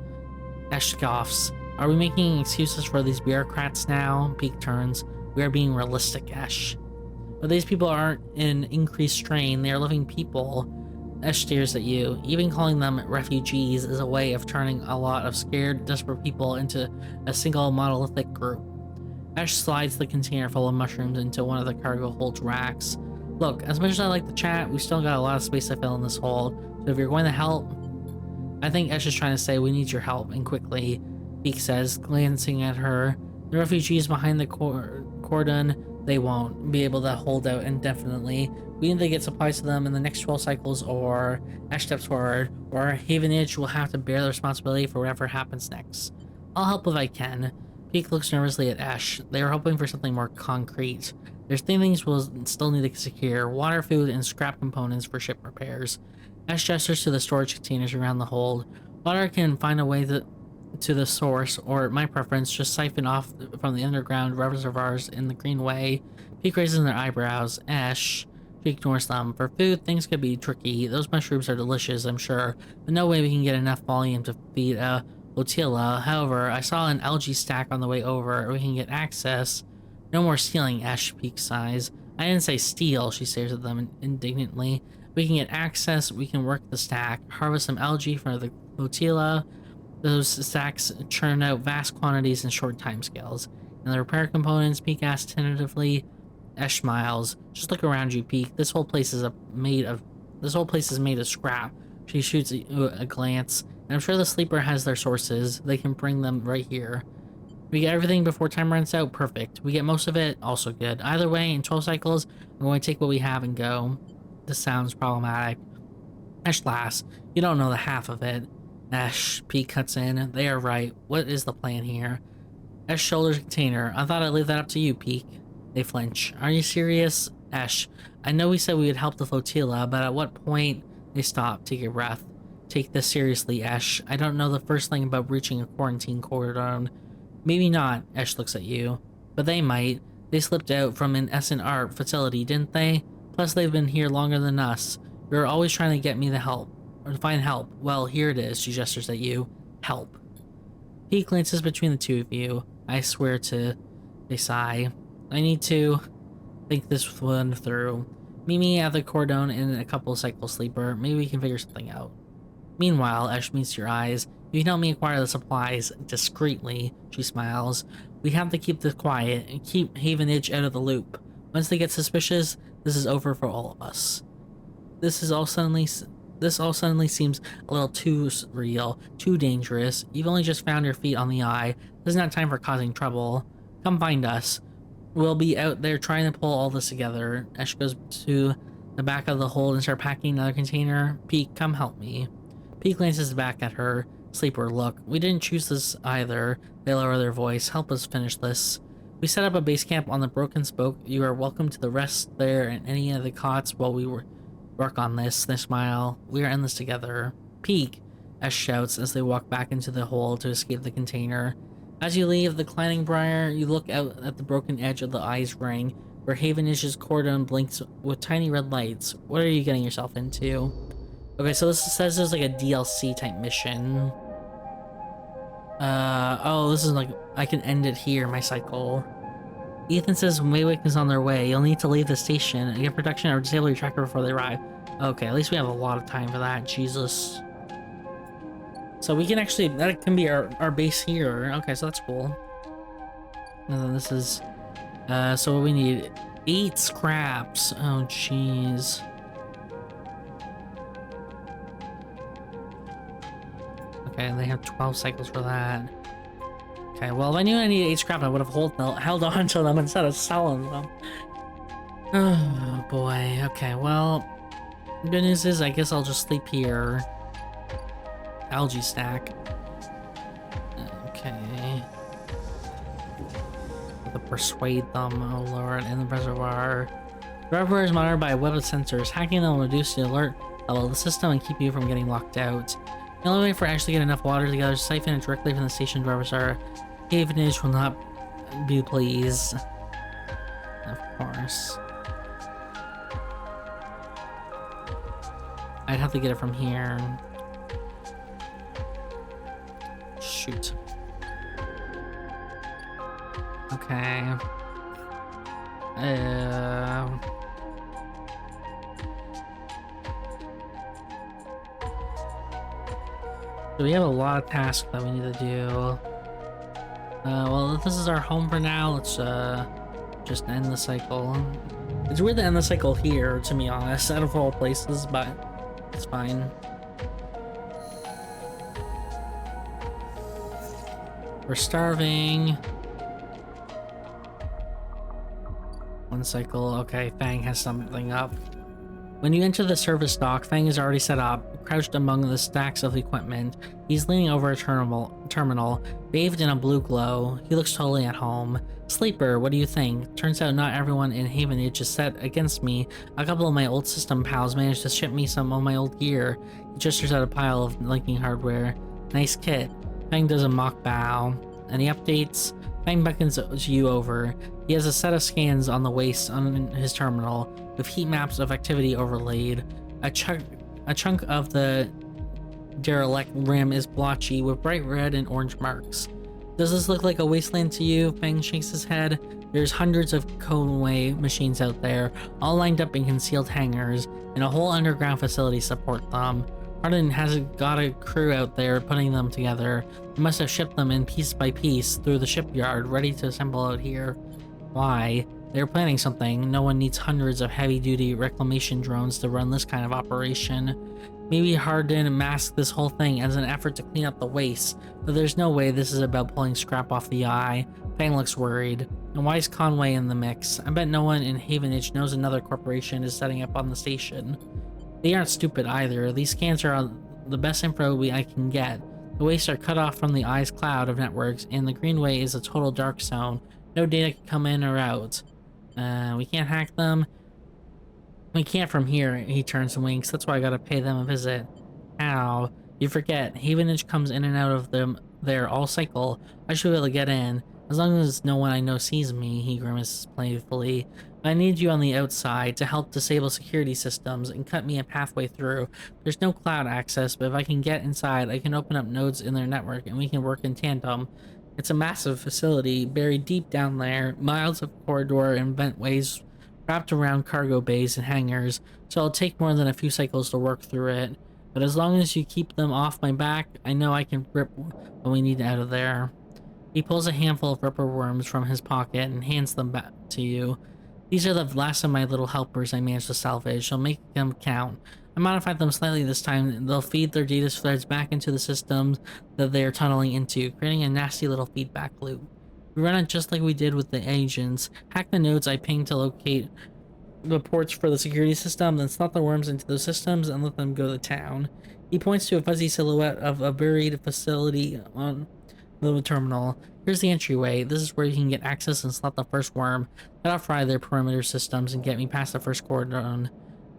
Ash scoffs. "Are we making excuses for these bureaucrats now?" Peak turns. "We are being realistic, Ash." "But these people aren't in increased strain, they are living people." Ash stares at you. Even calling them refugees is a way of turning a lot of scared, desperate people into a single monolithic group. Ash slides the container full of mushrooms into one of the cargo hold's racks. "Look, as much as I like to chat, we still got a lot of space to fill in this hold, so if you're going to help..." "I think Ash is trying to say we need your help, and quickly," Peak says, glancing at her. "The refugees behind the cordon, they won't be able to hold out indefinitely. We need to get supplies to them in the next 12 cycles, or..." Ash steps forward, "or Havenage will have to bear the responsibility for whatever happens next. I'll help if I can." Peak looks nervously at Ash. They are hoping for something more concrete. There's 3 things we'll still need to secure: water, food, and scrap components for ship repairs. Ash gestures to the storage containers around the hold. Water can find a way to the source, or my preference, just siphon off from the underground reservoirs in the Greenway. Peak raises their eyebrows. Ash. She ignores them. "For food, things could be tricky. Those mushrooms are delicious, I'm sure, but no way we can get enough volume to feed a flotilla. However, I saw an algae stack on the way over. We can get access..." "No more stealing," Ash. Peak sighs. "I didn't say steal," she stares at them indignantly. "We can get access, we can work the stack, harvest some algae for the flotilla. Those stacks churn out vast quantities in short timescales. And the repair components," Peak asks tentatively. Ash smiles. "Just look around you, Peak. This whole place is made of scrap." She shoots a glance. "And I'm sure the Sleeper has their sources. They can bring them right here." We get everything before time runs out, perfect. We get most of it, also good. Either way, in 12 cycles, I'm going to take what we have and go. This sounds problematic. Ash laughs. You don't know the half of it. Ash, Pete cuts in. They are right. What is the plan here? Ash shoulders container. I thought I'd leave that up to you, Peek. They flinch. Are you serious? Ash, I know we said we would help the flotilla, but at what point? They stop, take a breath. Take this seriously, Ash. I don't know the first thing about breaching a quarantine cordon. Maybe not, Ash looks at you. But they might. They slipped out from an S&R facility, didn't they? Plus they've been here longer than us. You're always trying to get me the help. Or to find help. Well, here it is, she gestures at you. Help. He glances between the two of you. I swear to... They sigh. I need to think this one through. Meet me at the cordon in a couple of cycles, Sleeper. Maybe we can figure something out. Meanwhile, Ash meets your eyes. You can help me acquire the supplies discreetly, she smiles. We have to keep this quiet and keep Havenage out of the loop. Once they get suspicious, this is over for all of us. This all suddenly seems a little too real, too dangerous. You've only just found your feet on the eye. This is not time for causing trouble. Come find us. We'll be out there trying to pull all this together. Ash goes to the back of the hold and start packing another container. Pete, come help me. Pete glances back at her. Sleeper, look, we didn't choose this either. They lower their voice. Help us finish this. We set up a base camp on the Broken Spoke. You are welcome to the rest there and any of the cots while we work on this. They smile. We are in this together. Peek, Ash shouts as they walk back into the hole to escape the container. As you leave the climbing briar, you look out at the broken edge of the ice ring, where Havenish's cordon blinks with tiny red lights. What are you getting yourself into? Okay, so this says there's like a DLC type mission. Oh, this is like, I can end it here, my cycle. Ethan says Maywick is on their way. You'll need to leave the station and get protection or disable your tracker before they arrive. Okay, at least we have a lot of time for that. Jesus. So we can actually, that can be our base here. Okay, so that's cool. And then this is, so we need 8 scraps. Oh, jeez. Okay, they have 12 cycles for that. Okay, well, if I knew I needed 8 scrap, I would have held on to them instead of selling them. Oh, boy. Okay, well, good news is I guess I'll just sleep here. Algae stack. Okay. To persuade them, oh lord, in the reservoir. The reservoir is monitored by a web of sensors. Hacking them will reduce the alert level of the system and keep you from getting locked out. The only way for Ash to get enough water together is to siphon it directly from the station reservoir. Havenage will not be pleased. Of course. I'd have to get it from here. Shoot. Okay. So we have a lot of tasks that we need to do. Well, if this is our home for now, let's just end the cycle. It's weird to end the cycle here, to be honest, out of all places, but it's fine. We're starving. One cycle. Okay, Fang has something up. When you enter the service dock, Fang is already set up, crouched among the stacks of equipment. He's leaning over a terminal, bathed in a blue glow. He looks totally at home. Sleeper, what do you think? Turns out not everyone in Havenage is set against me. A couple of my old system pals managed to ship me some of my old gear. He gestures at a pile of linking hardware. Nice kit. Fang does a mock bow. Any updates? Fang beckons you over. He has a set of scans on the waist on his terminal, with heat maps of activity overlaid. A chunk of the derelict rim is blotchy, with bright red and orange marks. Does this look like a wasteland to you? Fang shakes his head. There's hundreds of Conway machines out there, all lined up in concealed hangars, and a whole underground facility support them. Hardin has got a crew out there putting them together. They must have shipped them in piece by piece through the shipyard, ready to assemble out here. Why? They're planning something. No one needs hundreds of heavy-duty reclamation drones to run this kind of operation. Maybe Hardin masked this whole thing as an effort to clean up the waste, but there's no way this is about pulling scrap off the eye. Fang looks worried. And why is Conway in the mix? I bet no one in Havenage knows another corporation is setting up on the station. They aren't stupid either. These scans are the best info I can get. The wastes are cut off from the eye's cloud of networks, and the Greenway is a total dark zone. No data can come in or out. We can't hack them. We can't from here. He turns and winks. That's why I gotta pay them a visit. How? You forget. Havenage comes in and out of them there all cycle. I should be able to get in. As long as no one I know sees me, he grimaces playfully. But I need you on the outside to help disable security systems and cut me a pathway through. There's no cloud access, but if I can get inside, I can open up nodes in their network and we can work in tandem. It's a massive facility, buried deep down there, miles of corridor and ventways wrapped around cargo bays and hangars, so it'll take more than a few cycles to work through it. But as long as you keep them off my back, I know I can rip when we need out of there. He pulls a handful of ripper worms from his pocket and hands them back to you. These are the last of my little helpers I managed to salvage, so make them count. I modified them slightly this time. They'll feed their data threads back into the systems that they are tunneling into, creating a nasty little feedback loop. We run it just like we did with the agents. Hack the nodes I pinged to locate the ports for the security system, then slot the worms into those systems and let them go to town. He points to a fuzzy silhouette of a buried facility on the terminal. Here's the entryway. This is where you can get access and slot the first worm, cut off fry their perimeter systems, and get me past the first cordon.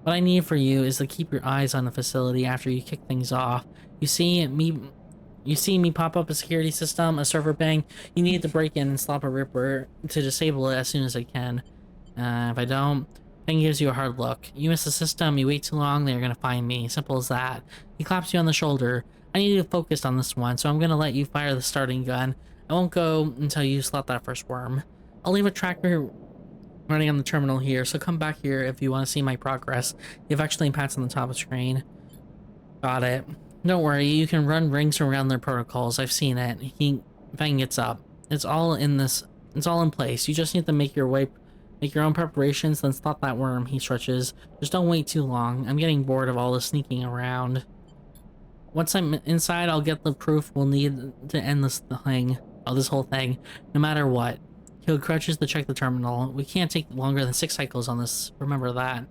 What I need for you is to keep your eyes on the facility after you kick things off. You see me pop up a security system, a server bang. You need to break in and slap a ripper to disable it as soon as I can. If I don't, Fang gives you a hard look. You miss the system, you wait too long, they're gonna find me. Simple as that. He claps you on the shoulder. I need you to focus on this one, so I'm gonna let you fire the starting gun. I won't go until you slot that first worm. I'll leave a tracker running on the terminal here, so come back here if you want to see my progress. You've actually patched on the top of the screen. Got it. Don't worry, you can run rings around their protocols. I've seen it. Fang gets up. It's all in place. You just need to make your own preparations, then slot that worm. He stretches. Just don't wait too long. I'm getting bored of all this sneaking around. Once I'm inside, I'll get the proof we'll need to end this whole thing, no matter what. He crouches to check the terminal. We can't take longer than 6 cycles on this. Remember that.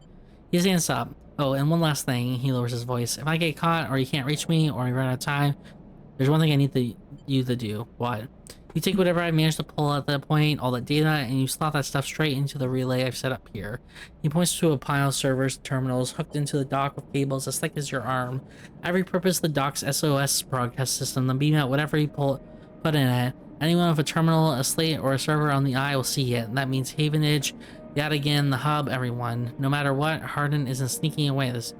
He stands up. Oh, and one last thing. He lowers his voice. If I get caught, or you can't reach me, or I run out of time, there's one thing I need you to do. What? You take whatever I managed to pull at that point, all that data, and you slot that stuff straight into the relay I've set up here. He points to a pile of servers, terminals, hooked into the dock with cables as thick as your arm. I repurposed the dock's SOS broadcast system to beam out whatever you put in it. Anyone with a terminal, a slate, or a server on the eye will see it. That means Havenage, Yadigan, the hub, everyone. No matter what, Hardin isn't snaking away this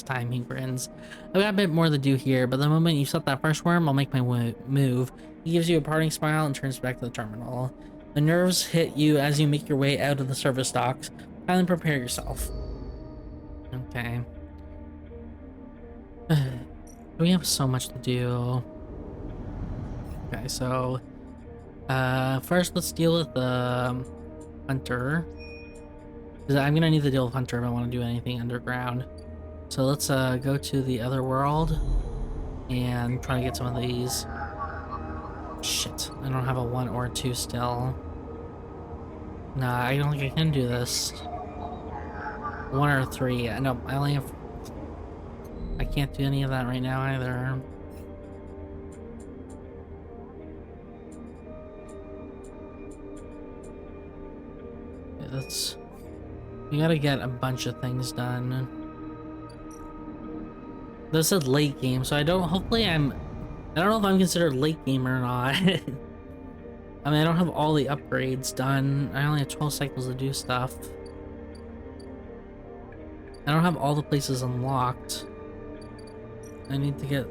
time, he grins. I've got a bit more to do here, but the moment you set that first worm, I'll make my move. He gives you a parting smile and turns back to the terminal. The nerves hit you as you make your way out of the service docks. Kindly prepare yourself. Okay. We have so much to do. Okay, so first let's deal with the Hunter. Because I'm gonna need to deal with Hunter if I want to do anything underground. So let's go to the other world and try to get some of these. Shit, I don't have a 1 or a 2 still. Nah, I don't think I can do this. 1 or 3. No, I only have... I can't do any of that right now either. Okay, we gotta get a bunch of things done. This is late game, so I don't know if I'm considered late game or not. I mean, I don't have all the upgrades done. I only have 12 cycles to do stuff. I don't have all the places unlocked. I need to get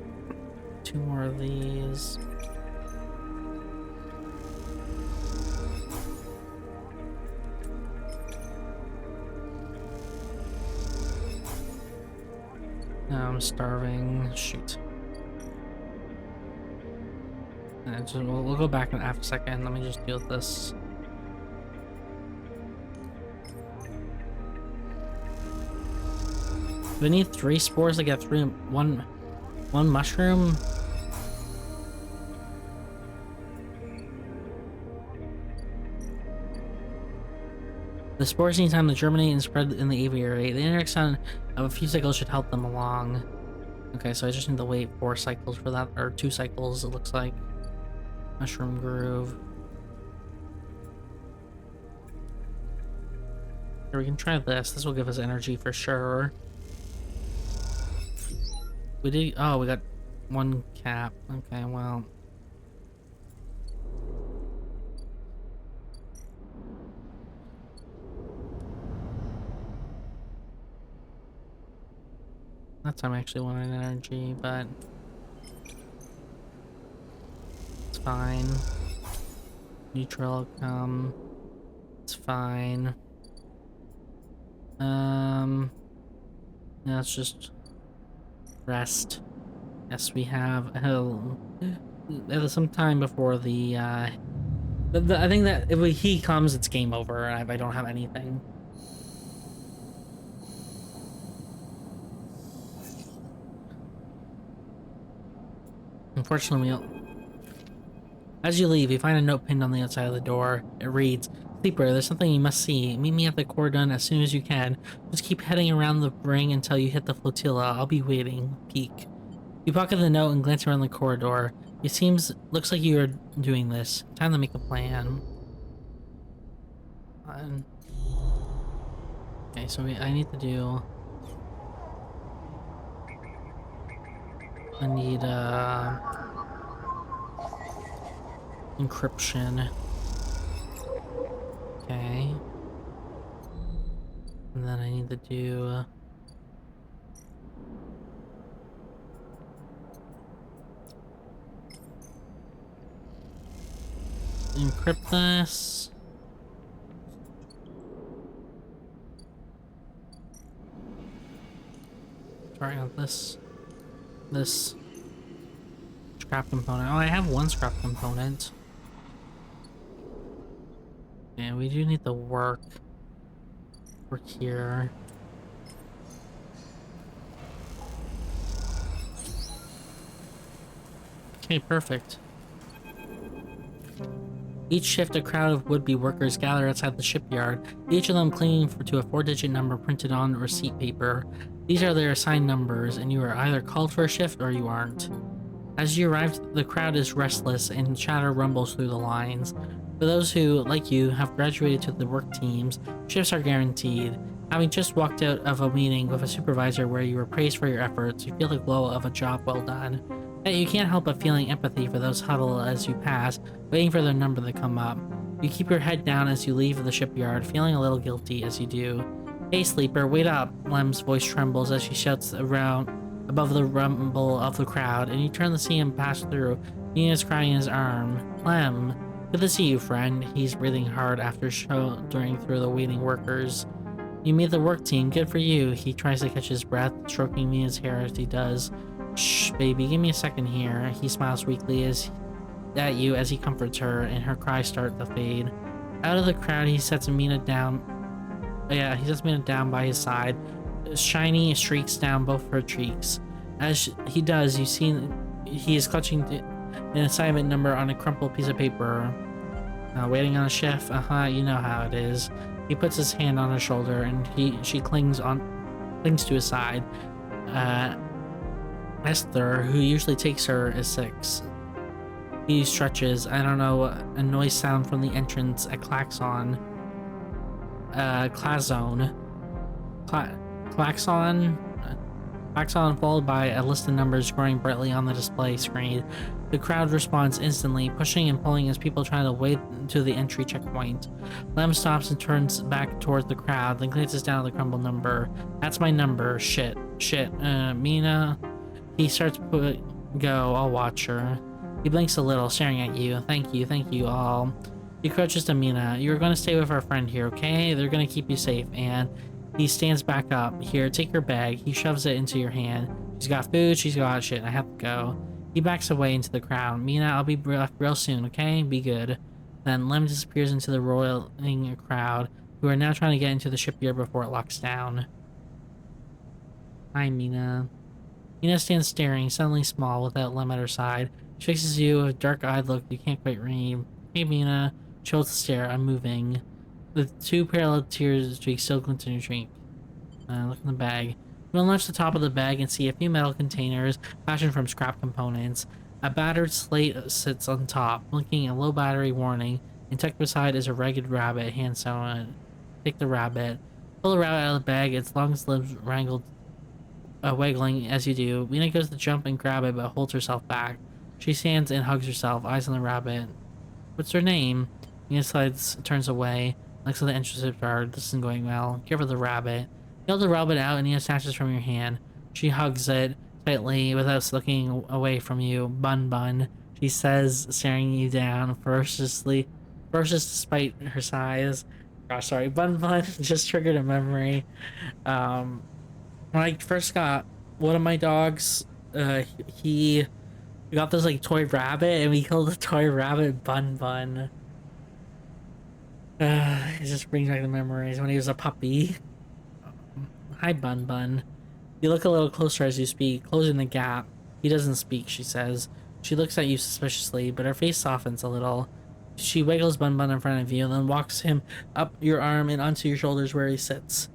2 more of these. Now I'm starving. Shoot. We'll go back in half a second. Let me just deal with this. Do I need 3 spores to get one mushroom? The spores need time to germinate and spread in the aviary. The indirect sound of a few cycles should help them along. Okay, so I just need to wait 4 cycles for that, or 2 cycles it looks like. Mushroom groove. Here, we can try this. This will give us energy for sure. We did, oh, we got 1 cap. Okay, well. That time I actually wanted energy, but it's fine. Neutral outcome. It's fine. Let's just rest. Yes, we have some time before the I think that if he comes, it's game over. I don't have anything. Unfortunately, as you leave, you find a note pinned on the outside of the door. It reads, "Sleeper, there's something you must see. Meet me at the cordon as soon as you can. Just keep heading around the ring until you hit the flotilla. I'll be waiting. Peek." You pocket the note and glance around the corridor. Looks like you are doing this. Time to make a plan. Okay, so I need to do... I need, encryption. Okay. And then I need to do... encrypt this. Sorry, not this. This scrap component. Oh, I have 1 scrap component. Yeah, we do need to work here. Okay, perfect. Each shift, a crowd of would-be workers gather outside the shipyard, each of them clinging to a 4-digit number printed on receipt paper. These are their assigned numbers, and you are either called for a shift or you aren't. As you arrive, the crowd is restless and chatter rumbles through the lines. For those who, like you, have graduated to the work teams, shifts are guaranteed. Having just walked out of a meeting with a supervisor where you were praised for your efforts, you feel the glow of a job well done. Yet you can't help but feeling empathy for those huddled as you pass, waiting for their number to come up. You keep your head down as you leave the shipyard, feeling a little guilty as you do. "Hey, sleeper, wait up!" Lem's voice trembles as she shouts around above the rumble of the crowd, and you turn to see him pass through. Nina's crying in his arm. "Lem, good to see you, friend." He's breathing hard after shouldering through the waiting workers. "You made the work team, good for you." He tries to catch his breath, stroking Mina's hair as he does. "Shh, baby, give me a second here." He smiles weakly at you as he comforts her, and her cries start to fade. Out of the crowd, he sets Mina down. He sets Mina down by his side. Shiny streaks down both her cheeks. As he does, you see he is clutching an assignment number on a crumpled piece of paper. Waiting on a shift? You know how it is. He puts his hand on her shoulder, and she clings to his side. Esther, who usually takes her, is 6. He stretches. I don't know, a noise sound from the entrance, a klaxon. Klaxon, followed by a list of numbers growing brightly on the display screen. The crowd responds instantly, pushing and pulling as people try to wade to the entry checkpoint. Lem stops and turns back towards the crowd, then glances down at the crumpled number. "That's my number. Shit. Mina." He starts to go. "I'll watch her." He blinks a little, staring at you. Thank you all." He crouches to Mina. "You're going to stay with our friend here, okay? They're going to keep you safe." And he stands back up. "Here, take your bag." He shoves it into your hand. "She's got food, she's got shit, I have to go." He backs away into the crowd. "Mina, I'll be left real soon, okay? Be good." Then Lem disappears into the roiling crowd, who are now trying to get into the shipyard before it locks down. Hi, Mina. Mina stands staring, suddenly small, without Lem at her side. She faces you with a dark-eyed look you can't quite read. Hey, Mina. Chill to stare. I'm moving. The two parallel tears streaks still glint in your drink. Look in the bag. You unlatch the top of the bag and see a few metal containers fashioned from scrap components. A battered slate sits on top, blinking a low battery warning, and tucked beside is a ragged rabbit hand sewn on it. Take the rabbit. Pull the rabbit out of the bag, its long limbs wrangled, waggling as you do. Mina goes to jump and grab it, but holds herself back. She stands and hugs herself, eyes on the rabbit. What's her name? Mina slides, turns away, looks at the entrance guard. This isn't going well. Give her the rabbit. You hold the rabbit out and Nina snatches from your hand. She hugs it tightly without looking away from you. Bun bun, she says, staring you down ferociously, ferocious despite her size. Gosh, sorry, bun bun just triggered a memory. When I first got one of my dogs, he we got this like toy rabbit, and we called the toy rabbit Bun Bun. It just brings back the memories when he was a puppy. Hi, Bun Bun. You look a little closer as you speak, closing the gap. He doesn't speak, she says. She looks at you suspiciously, but her face softens a little. She wiggles Bun Bun in front of you, and then walks him up your arm and onto your shoulders where he sits.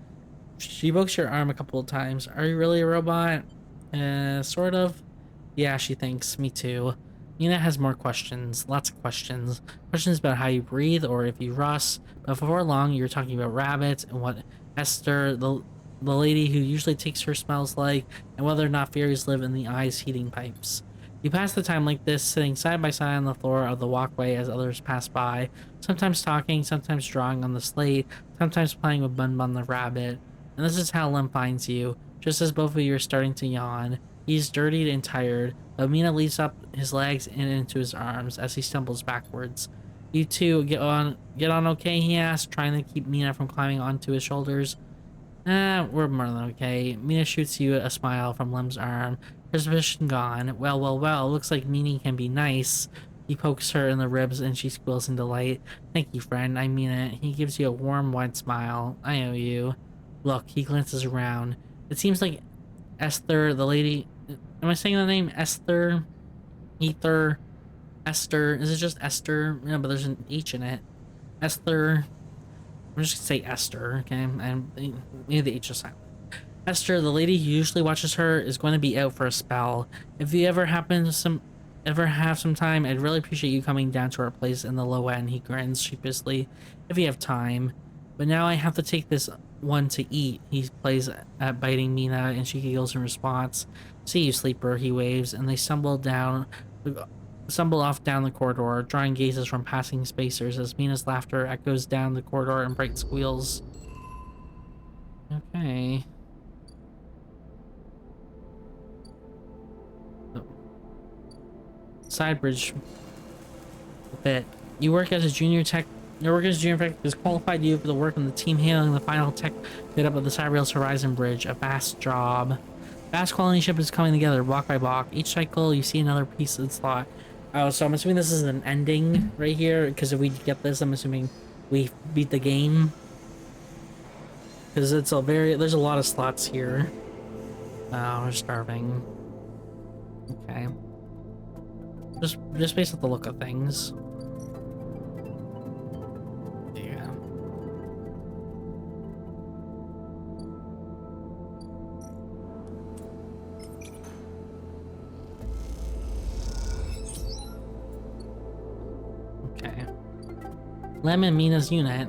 She pokes your arm a couple of times. Are you really a robot? Sort of. Yeah, she thinks. Me too. Nina has more questions. Lots of questions. Questions about how you breathe or if you rust. But before long, you're talking about rabbits and what Esther, the lady who usually takes her, smells like, and whether or not fairies live in the ice heating pipes. You pass the time like this, sitting side by side on the floor of the walkway as others pass by, sometimes talking, sometimes drawing on the slate, sometimes playing with Bun Bun the rabbit. And this is how Lem finds you, just as both of you are starting to yawn. He's dirtied and tired, but Mina leads up his legs and into his arms as he stumbles backwards. You two get on okay, he asks, trying to keep Mina from climbing onto his shoulders. We're more than okay. Mina shoots you a smile from Lem's arm. Her suspicion gone. Well, looks like meaning can be nice. He pokes her in the ribs and she squeals in delight. Thank you, friend, I mean it. He gives you a warm, wide smile. I owe you. Look, he glances around. It seems like Esther, the lady... Am I saying the name? Esther? Ether? Esther? Is it just Esther? No, but there's an H in it. Esther... I'm just gonna say Esther, okay? And maybe the H is silent. Esther, the lady who usually watches her, is going to be out for a spell. If you ever have some time, I'd really appreciate you coming down to our place in the low end. He grins sheepishly. If you have time. But now I have to take this one to eat. He plays at biting Mina, and she giggles in response. See you, sleeper, he waves, and they stumble off down the corridor, drawing gazes from passing spacers as Mina's laughter echoes down the corridor in bright squeals. Okay. Side bridge bit. You work as a junior tech. Your work as a junior tech has qualified you for the work on the team handling the final tech bit up of the Cyberrail's Horizon Bridge. A vast job. Vast quality ship is coming together block by block. Each cycle, you see another piece of the slot. Oh, so I'm assuming this is an ending right here, because if we get this, I'm assuming we beat the game. Because it's there's a lot of slots here. Oh, we're starving. Okay. Just based on the look of things. Yeah. Okay. Lem and Mina's unit.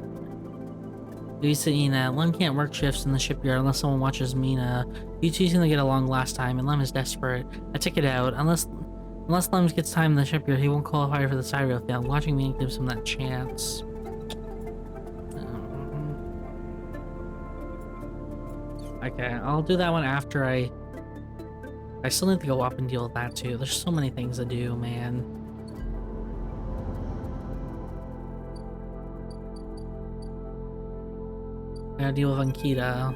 Lisa Ina. Lem can't work shifts in the shipyard unless someone watches Mina. You two seem to get along last time, and Lem is desperate. I check it out. Unless Lem gets time in the shipyard, he won't qualify for the Cyberrail field. Watching Mina gives him that chance. Okay, I'll do that one after I still need to go up and deal with that too. There's so many things to do, man. I gotta deal with Ankita.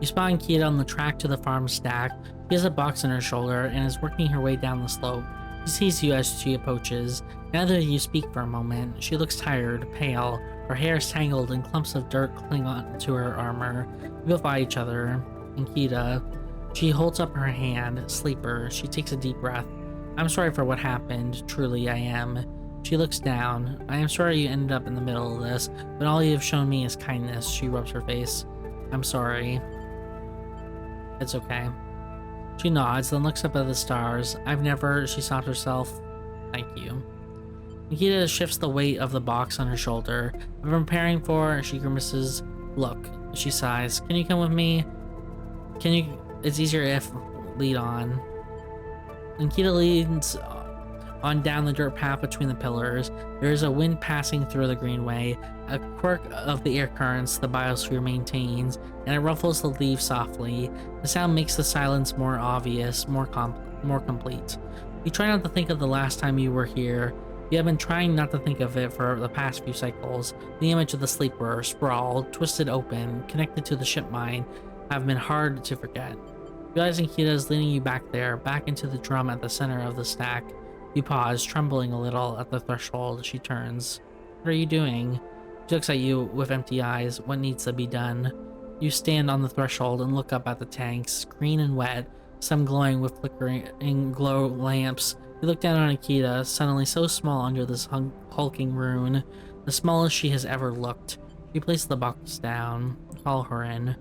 You spot Ankita on the track to the farm stack. She has a box on her shoulder and is working her way down the slope. She sees you as she approaches. Neither of you speak for a moment. She looks tired, pale. Her hair is tangled and clumps of dirt cling on to her armor. You both eye each other. Nikita. She holds up her hand. Sleeper. She takes a deep breath. I'm sorry for what happened. Truly, I am. She looks down. I am sorry you ended up in the middle of this, but all you have shown me is kindness. She rubs her face. I'm sorry. It's okay. She nods, then looks up at the stars. She stops herself. Thank you. Nikita shifts the weight of the box on her shoulder. I'm preparing for, she grimaces. Look, she sighs. Can you come with me? It's easier if, lead on. Nikita leads on down the dirt path between the pillars. There is a wind passing through the greenway, a quirk of the air currents the biosphere maintains, and it ruffles the leaves softly. The sound makes the silence more obvious, more complete. You try not to think of the last time you were here. You have been trying not to think of it for the past few cycles. The image of the sleeper, sprawled, twisted open, connected to the ship mine, have been hard to forget. Realizing Kita is leading you back there, back into the drum at the center of the stack. You pause, trembling a little at the threshold. She turns. What are you doing? She looks at you with empty eyes. What needs to be done? You stand on the threshold and look up at the tanks, green and wet, some glowing with flickering glow lamps. You look down on Akita, suddenly so small under this hulking ruin, the smallest she has ever looked. You place the box down. Follow her in.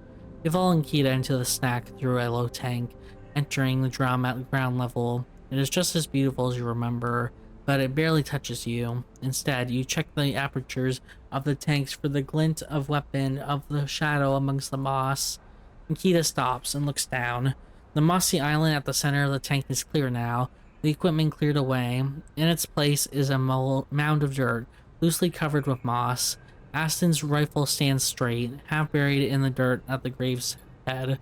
You follow Akita into the stack through a low tank, entering the drum at ground level. It is just as beautiful as you remember, but it barely touches you. Instead, you check the apertures of the tanks for the glint of weapon of the shadow amongst the moss. Nikita stops and looks down. The mossy island at the center of the tank is clear now, the equipment cleared away. In its place is a mound of dirt, loosely covered with moss. Aston's rifle stands straight, half buried in the dirt at the grave's head.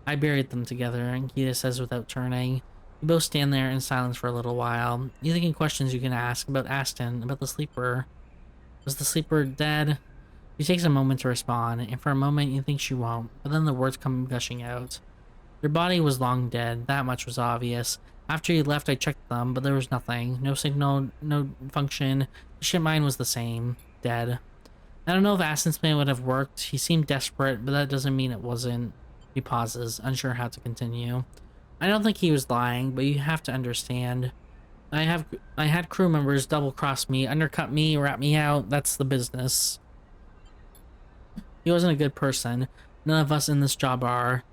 I buried them together, Nikita says without turning. You both stand there in silence for a little while. You thinking questions you can ask about Aston, about the sleeper. Was the sleeper dead? She takes a moment to respond, and for a moment you think she won't, but then the words come gushing out. Your body was long dead, that much was obvious. After you left I checked them, but there was nothing. No signal, no function. The ship mine was the same. Dead. I don't know if Aston's plan would have worked. He seemed desperate, but that doesn't mean it wasn't. He pauses, unsure how to continue. I don't think he was lying, but you have to understand. I had crew members double-cross me, undercut me, rat me out. That's the business. He wasn't a good person. None of us in this job are.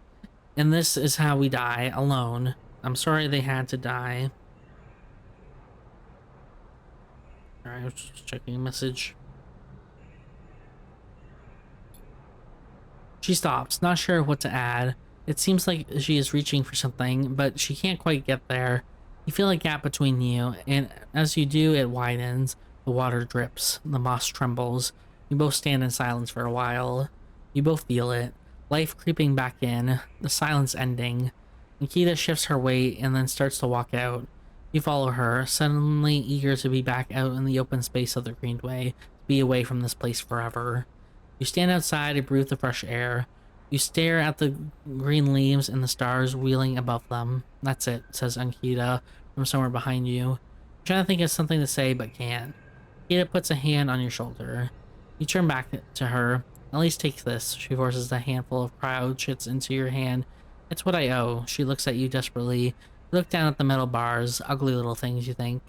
And this is how we die, alone. I'm sorry they had to die. Alright, I was just checking a message. She stops, not sure what to add. It seems like she is reaching for something, but she can't quite get there. You feel a gap between you, and as you do, it widens. The water drips. The moss trembles. You both stand in silence for a while. You both feel it. Life creeping back in. The silence ending. Nikita shifts her weight and then starts to walk out. You follow her, suddenly eager to be back out in the open space of the greenway, to be away from this place forever. You stand outside and breathe the fresh air. You stare at the green leaves and the stars wheeling above them. That's it, says Ankita from somewhere behind you. You're trying to think of something to say but can't. Ankita puts a hand on your shoulder. You turn back to her. At least take this. She forces a handful of crowd chits into your hand. It's what I owe. She looks at you desperately. You look down at the metal bars. Ugly little things, you think.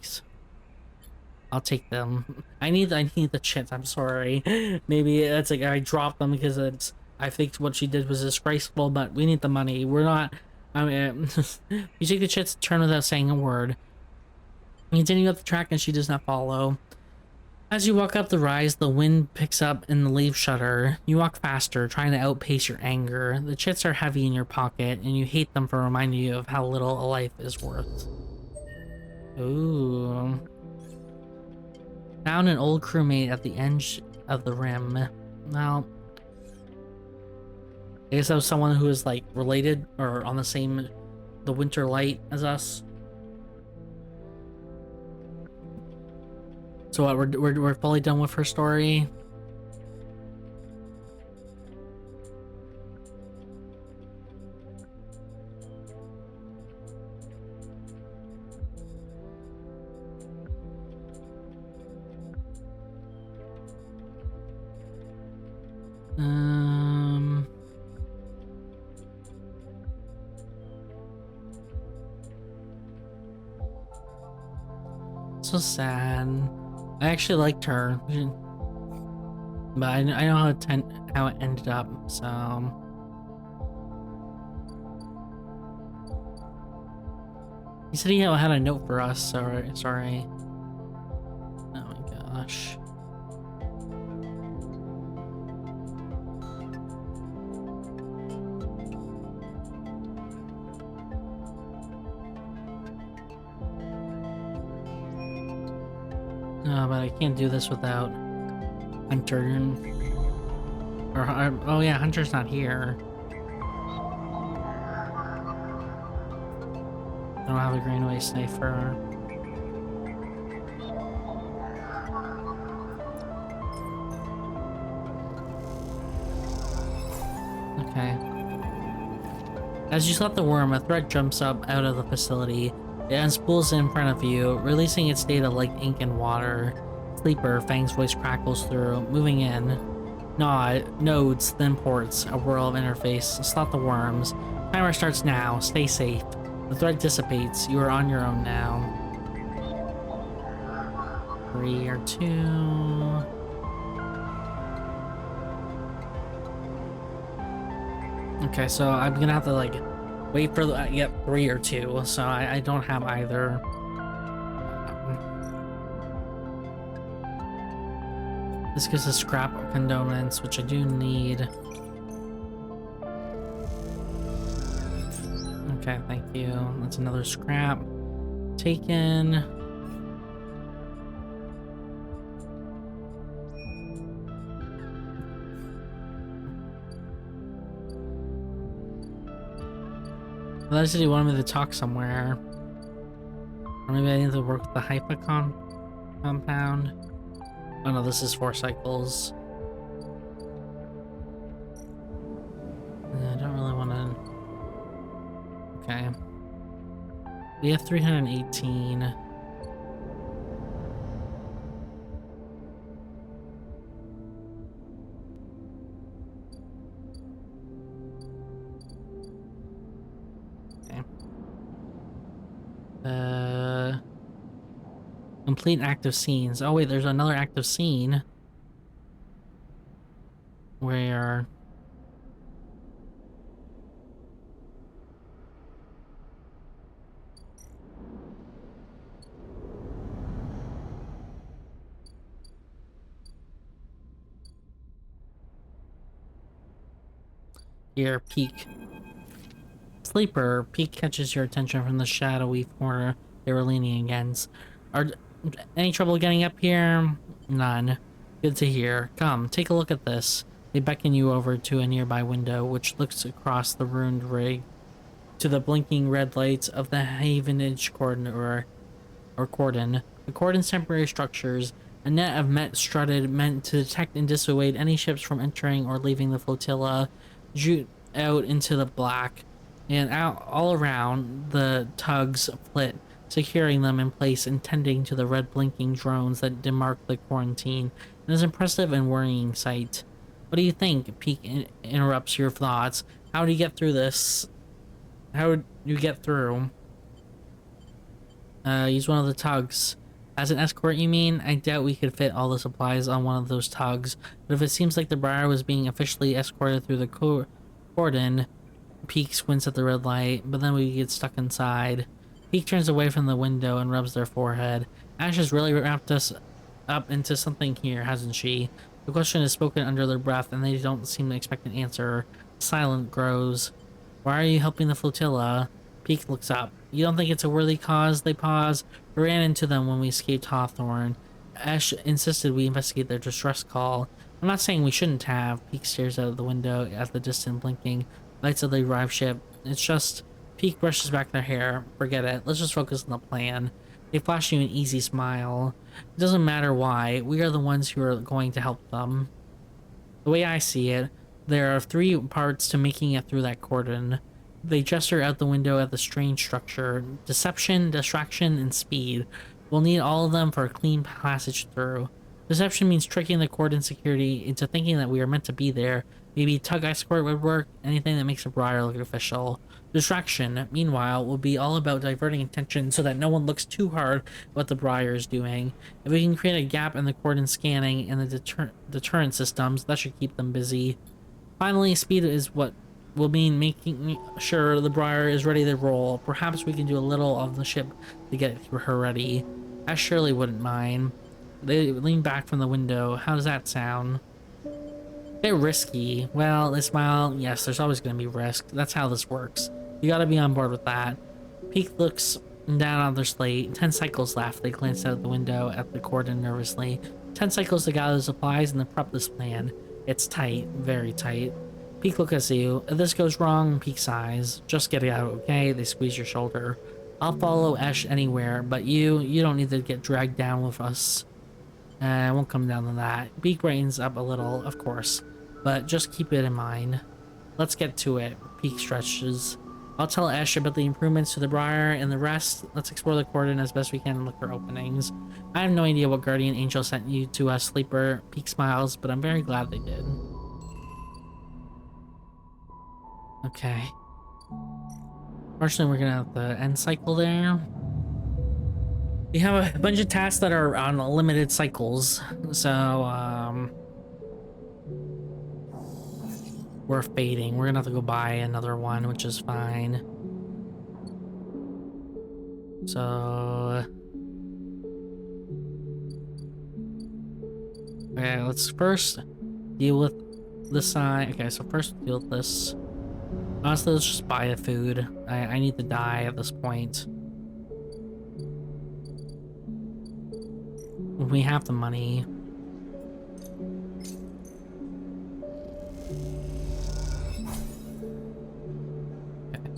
I'll take them. I need the chits. I'm sorry. Maybe it's like I dropped them because I think what she did was disgraceful, but we need the money. We're not. I mean, you take the chits, turn without saying a word. You continue up the track, and she does not follow. As you walk up the rise, the wind picks up and the leaves shudder. You walk faster, trying to outpace your anger. The chits are heavy in your pocket, and you hate them for reminding you of how little a life is worth. Ooh. Found an old crewmate at the edge of the rim. Now, I guess that was someone who is like related or on the winter light as us. So what, we're fully done with her story. so sad. I actually liked her, but I know how it ended up. So he said he had a note for us. Sorry. Oh my gosh. No, but I can't do this without Hunter. Oh yeah, Hunter's not here. I don't have a Greenway Sniper. Okay. As you slap the worm, a thread jumps up out of the facility. It unspools in front of you, releasing its data like ink and water. Sleeper, Fang's voice crackles through, moving in. Nodes, then ports, a whirl of interface. Slot the worms. Timer starts now. Stay safe. The thread dissipates. You are on your own now. 3 or 2. Okay, so I'm gonna have to like wait for the 3 or 2. So I don't have either. This gives a scrap of condonements, which I do need. Okay, thank you. That's another scrap. Taken. Well, said he wanted me to talk somewhere. Or maybe I need to work with the hypocon compound. Oh no, this is 4 cycles. I don't really want to... Okay. We have 318. Okay. Complete active scenes. Oh wait, there's another active scene. Where... Here, peek. Sleeper, peek catches your attention from the shadowy corner they were leaning against. Any trouble getting up here? None. Good to hear. Come, take a look at this. They beckon you over to a nearby window, which looks across the ruined rig to the blinking red lights of the Havenage cordon. The cordon's temporary structures, a net of met strutted meant to detect and dissuade any ships from entering or leaving the flotilla, jute out into the black, and out all around the tugs flit, securing them in place and tending to the red blinking drones that demark the quarantine. It is an impressive and worrying sight. What do you think? Peek interrupts your thoughts. How do you get through this? How would you get through? Use one of the tugs. As an escort, you mean? I doubt we could fit all the supplies on one of those tugs, but if it seems like the Briar was being officially escorted through the cordon, Peek squints at the red light, but then we get stuck inside. Peek turns away from the window and rubs their forehead. Ash has really wrapped us up into something here, hasn't she? The question is spoken under their breath, and they don't seem to expect an answer. Silence grows. Why are you helping the flotilla? Peek looks up. You don't think it's a worthy cause? They pause. We ran into them when we escaped Hawthorne. Ash insisted we investigate their distress call. I'm not saying we shouldn't have. Peek stares out of the window at the distant blinking lights of the arrived ship. It's just... Peek brushes back their hair. Forget it. Let's just focus on the plan. They flash you an easy smile. It doesn't matter why. We are the ones who are going to help them. The way I see it, there are 3 parts to making it through that cordon. They gesture out the window at the strange structure. Deception, distraction, and speed. We'll need all of them for a clean passage through. Deception means tricking the cordon security into thinking that we are meant to be there, Maybe tug escort would work, anything that makes a briar look official. Distraction, meanwhile, will be all about diverting attention so that no one looks too hard at what the briar is doing. If we can create a gap in the cordon scanning and the deterrent systems, that should keep them busy. Finally, speed is what will mean making sure the briar is ready to roll. Perhaps we can do a little of the ship to get her ready. I surely wouldn't mind. They lean back from the window. How does that sound? Bit risky. Well, they smile. Yes, there's always going to be risk. That's how this works. You gotta be on board with that. Peak looks down on their slate. 10 cycles left. They glance out the window at the cordon nervously. 10 cycles to gather supplies and then prep this plan. It's tight. Very tight. Peak look at you. If this goes wrong, Peak sighs. Just get it out, okay? They squeeze your shoulder. I'll follow Esh anywhere, but you don't need to get dragged down with us. I won't come down to that. Peak brightens up a little, of course, but just keep it in mind. Let's get to it. Peak stretches. I'll tell Esh about the improvements to the briar and the rest. Let's explore the cordon as best we can and look for openings. I have no idea what guardian angel sent you to us, Sleeper. Peak smiles, but I'm very glad they did. Okay. Fortunately, we're gonna have the end cycle there. We have a bunch of tasks that are on limited cycles, so we're fading. We're gonna have to go buy another one, which is fine. So okay, let's first deal with the side. Okay, so first deal with this. Honestly, let's just buy the food. I need to die at this point. We have the money. Okay.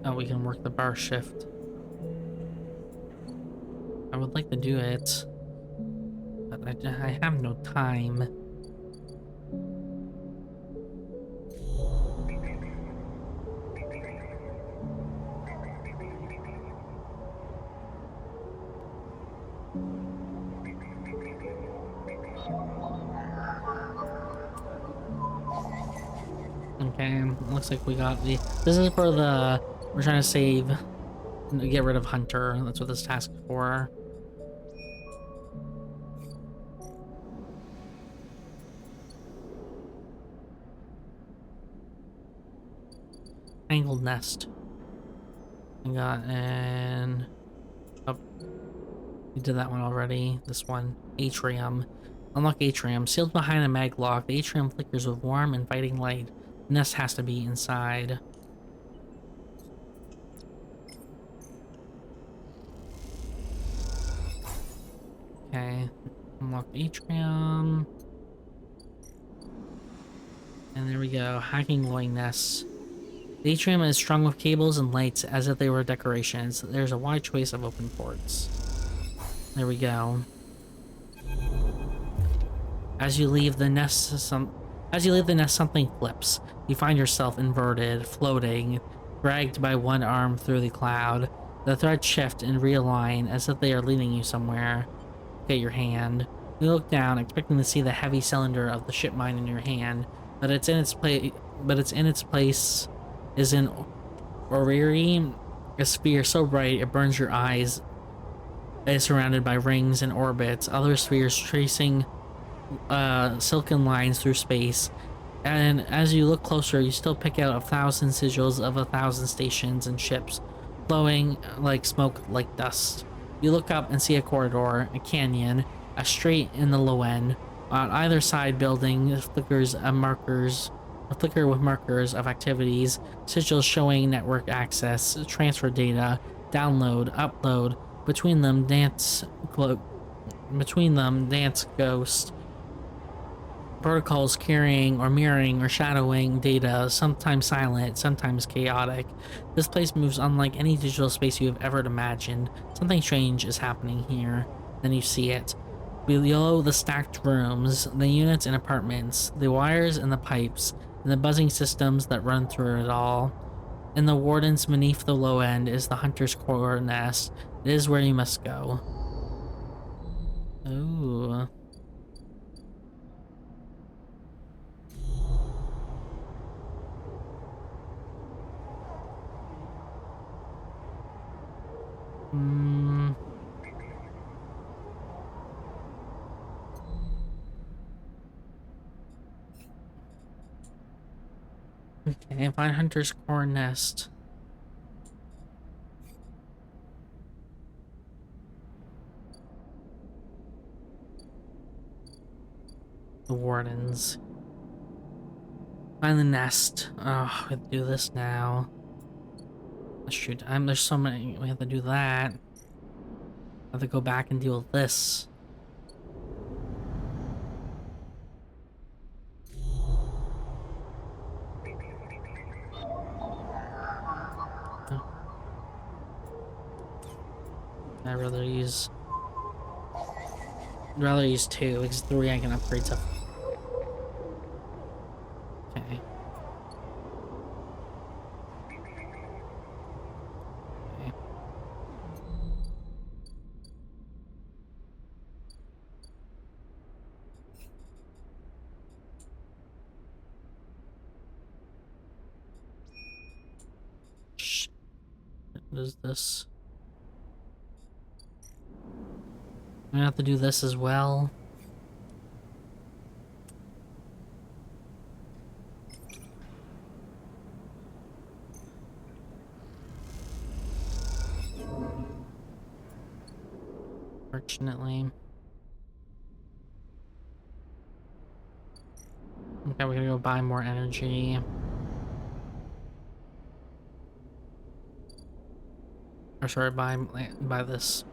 Oh, we can work the bar shift. I would like to do it, but I have no time. Okay, looks like we got the... This is for the... We're trying to save... Get rid of Hunter. That's what this task is for. Tangled nest. We got an... Oh. We did that one already. This one. Atrium. Unlock atrium. Sealed behind a mag lock, the atrium flickers with warm, inviting light. The nest has to be inside. Okay. Unlock atrium. And there we go. Hacking glowing nests. The atrium is strung with cables and lights as if they were decorations. There's a wide choice of open ports. There we go. As you leave the nest, something flips. You find yourself inverted, floating, dragged by one arm through the cloud. The threads shift and realign as if they are leading you somewhere. Get your hand. You look down, expecting to see the heavy cylinder of the ship mine in your hand, but it's in its place is an orrery, a sphere so bright it burns your eyes. It is surrounded by rings and orbits, other spheres tracing silken lines through space, and as you look closer you still pick out 1,000 sigils of 1,000 stations and ships flowing like smoke, like dust. You look up and see a corridor, a canyon, a straight in the low end. On either side building flickers a flicker with markers of activities, sigils showing network access, transfer data, download, upload. Between them dance ghosts. Protocols carrying or mirroring or shadowing data, sometimes silent, sometimes chaotic. This place moves unlike any digital space you have ever imagined. Something strange is happening here. Then you see it. Below the stacked rooms, the units and apartments, the wires and the pipes, and the buzzing systems that run through it all. In the wardens beneath the low end is the hunter's core nest. It is where you must go. Ooh. Hmm. Okay, find Hunter's core nest. The wardens. Find the nest. Oh, we have to do this now. Shoot, there's so many. We have to do that. I have to go back and deal with this. Oh. I'd rather use 2, because 3 I can upgrade to. Okay. Okay. Shh. What is this? I'm gonna have to do this as well. Fortunately. Okay, we're gonna go buy more energy. Or sorry, buy this.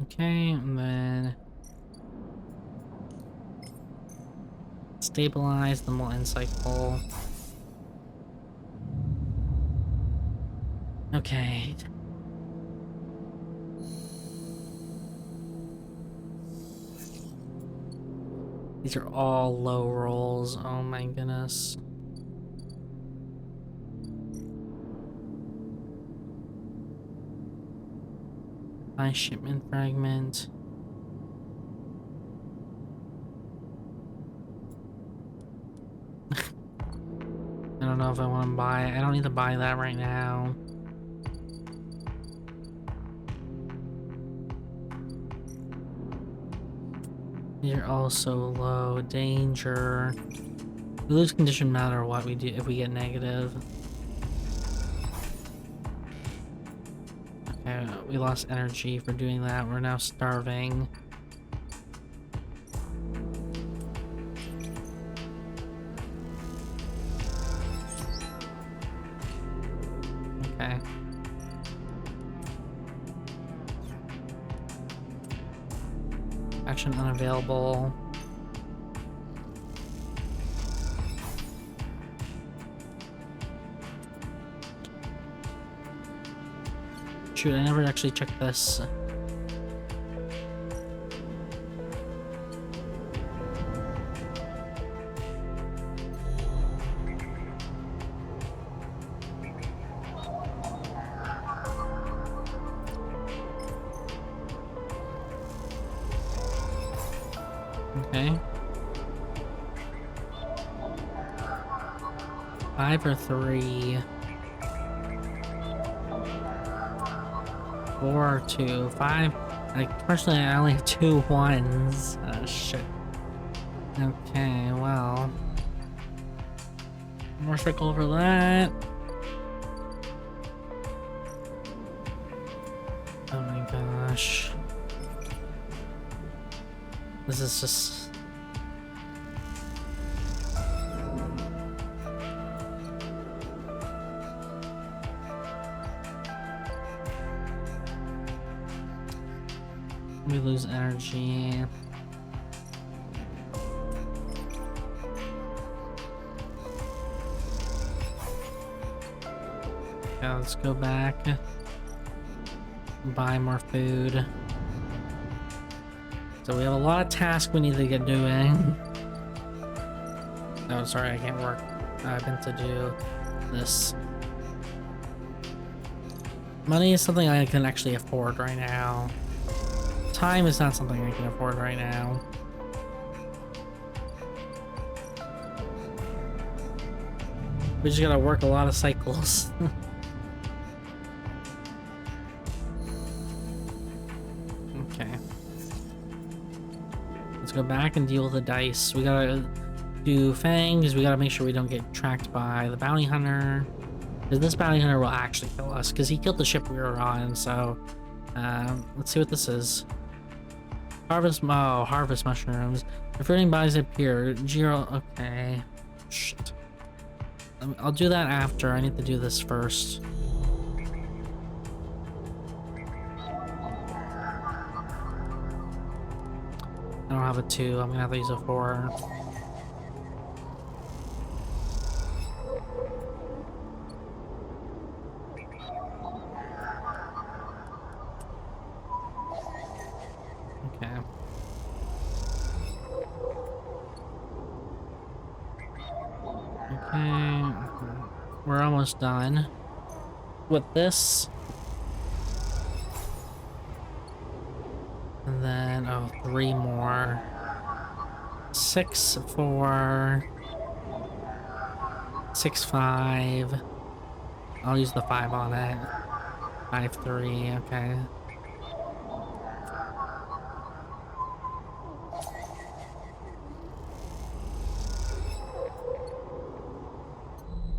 Okay, and then stabilize the molten cycle. Okay. These are all low rolls. Oh my goodness. Buy shipment fragment. I don't know if I want to buy it. I don't need to buy that right now. You're also low. Danger. We lose condition no matter what we do if we get negative. Okay, we lost energy for doing that. We're now starving. Okay. Action unavailable. Shoot, I never actually checked this. Okay. 5 or 3. 4 or 2. 5. Like, personally, I only have 2 ones. Shit. Okay, well. More circle for that. Oh my gosh. This is just... We lose energy. Okay, let's go back. Buy more food. So we have a lot of tasks we need to get doing. Oh, sorry, I can't work. I've been to do. this. Money is something I can actually afford right now. Time is not something I can afford right now. We just gotta work a lot of cycles. Okay. Let's go back and deal with the dice. We gotta do fangs. We gotta make sure we don't get tracked by the bounty hunter. Because this bounty hunter will actually kill us. Because he killed the ship we were on. So, let's see what this is. Harvest mushrooms. The fruiting bodies appear. Giro. Okay. Shit. I'll do that after. I need to do this first. I don't have a 2. I'm gonna have to use a 4. Okay. Okay. We're almost done with this. And then, oh, 3 more. 6, 4. 6, 5. I'll use the 5 on it. 5, 3, okay.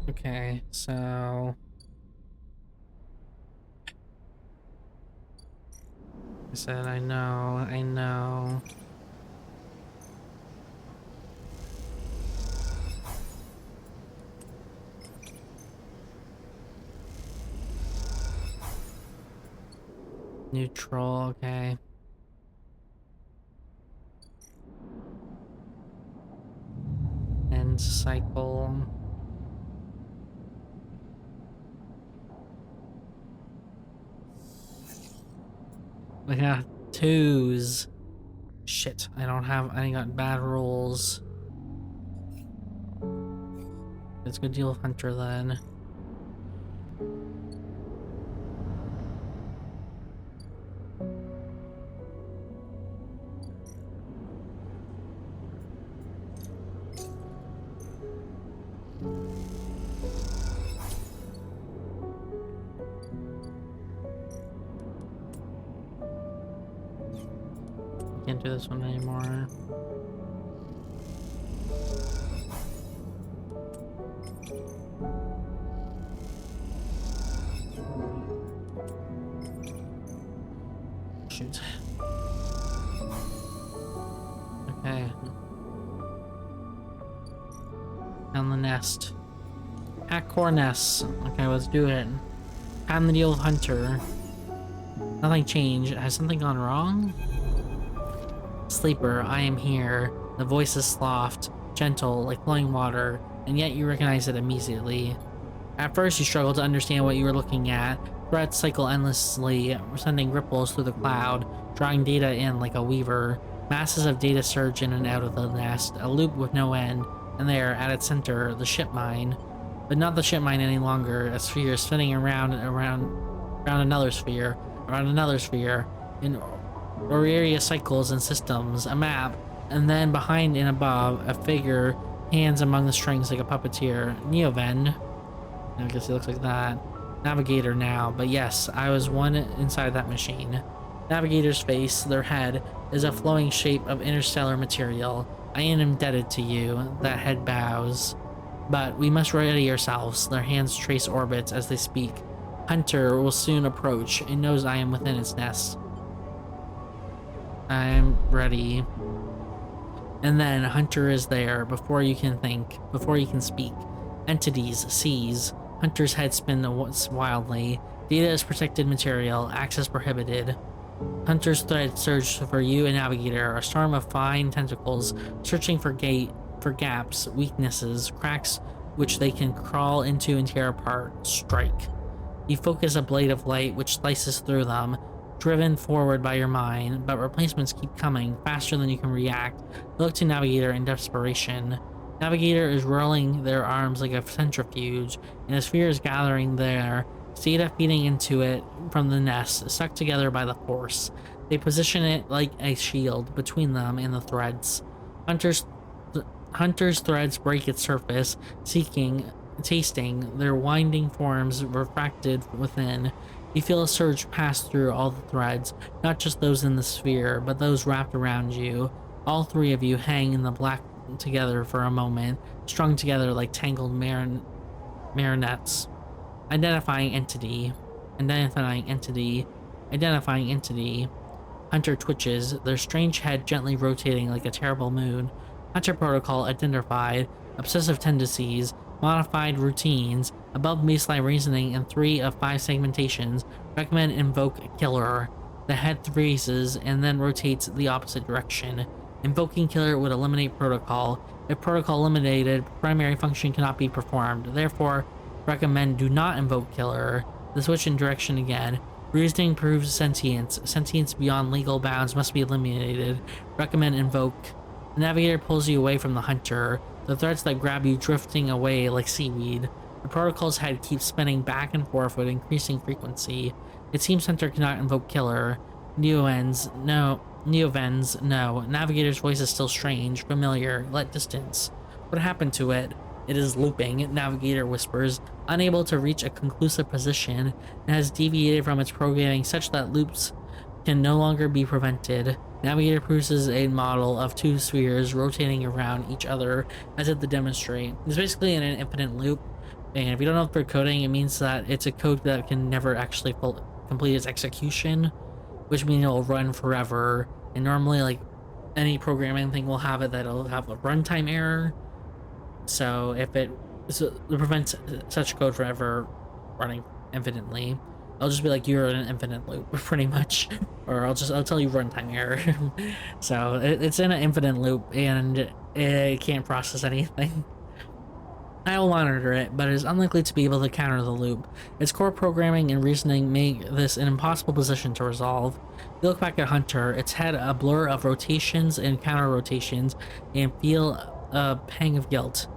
Okay, so... I said, I know. Neutral, okay. End cycle. I got 2s. Shit, I got bad rolls. Let's go deal with Hunter then. Can't do this one anymore. Shoot. Okay. Found the nest. At core nests. Okay, let's do it. Found the deal with Hunter. Nothing changed. Has something gone wrong? Sleeper, I am here. The voice is soft, gentle, like flowing water, and yet you recognize it immediately. At first, you struggle to understand what you were looking at. Threats cycle endlessly, sending ripples through the cloud, drawing data in like a weaver. Masses of data surge in and out of the nest, a loop with no end, and there, at its center, the ship mine. But not the ship mine any longer, a sphere spinning around another sphere, in various cycles and systems, a map, and then behind and above, a figure, hands among the strings like a puppeteer. Neoven. I guess he looks like that. Navigator now, but yes, I was one inside that machine. Navigator's face, their head, is a flowing shape of interstellar material. I am indebted to you. That head bows. But we must ready ourselves. Their hands trace orbits as they speak. Hunter will soon approach. It knows I am within its nest. I'm ready. And then Hunter is there before you can think, before you can speak. Entities seize. Hunter's head spins wildly. Data is protected material, access prohibited. Hunter's thread surge for you and Navigator, a storm of fine tentacles searching for gaps, weaknesses, cracks which they can crawl into and tear apart. Strike. You focus a blade of light which slices through them, driven forward by your mind, but replacements keep coming faster than you can react. Look to Navigator in desperation. Navigator is whirling their arms like a centrifuge, and a sphere is gathering there, Zeta feeding into it from the nest, stuck together by the force. They position it like a shield between them and the threads. Hunter's Hunter's threads break its surface, tasting their winding forms refracted within. You feel a surge pass through all the threads, not just those in the sphere, but those wrapped around you. All three of you hang in the black together for a moment, strung together like tangled marionettes. Identifying entity. Identifying entity. Identifying entity. Hunter twitches, their strange head gently rotating like a terrible moon. Hunter protocol identified. Obsessive tendencies. Modified routines. Above baseline reasoning in 3 of 5 segmentations. Recommend invoke killer. The head freezes and then rotates the opposite direction. Invoking killer would eliminate protocol. If protocol eliminated, primary function cannot be performed. Therefore, recommend do not invoke killer. The switch in direction again. Reasoning proves sentience. Sentience beyond legal bounds must be eliminated. Recommend invoke. The navigator pulls you away from the hunter. The threads that grab you drifting away like seaweed. The protocol's head keeps spinning back and forth with increasing frequency. It seems hunter cannot invoke killer. Neovens, no. Neovens, no. Navigator's voice is still strange, familiar, let distance. What happened to it? It is looping, Navigator whispers, unable to reach a conclusive position, and has deviated from its programming such that loops can no longer be prevented. Navigator produces a model of 2 spheres rotating around each other as if to demonstrate. It's basically in an infinite loop, and if you don't know for coding, it means that it's a code that can never actually complete its execution, which means it will run forever. And normally, like, any programming thing will have it that it'll have a runtime error. So if it prevents such code from ever running infinitely, I'll just be like, you're in an infinite loop, pretty much. Or I'll tell you runtime error. So it's in an infinite loop and it can't process anything. I will monitor it, but it is unlikely to be able to counter the loop. Its core programming and reasoning make this an impossible position to resolve. You look back at Hunter, its head a blur of rotations and counter rotations, and feel a pang of guilt.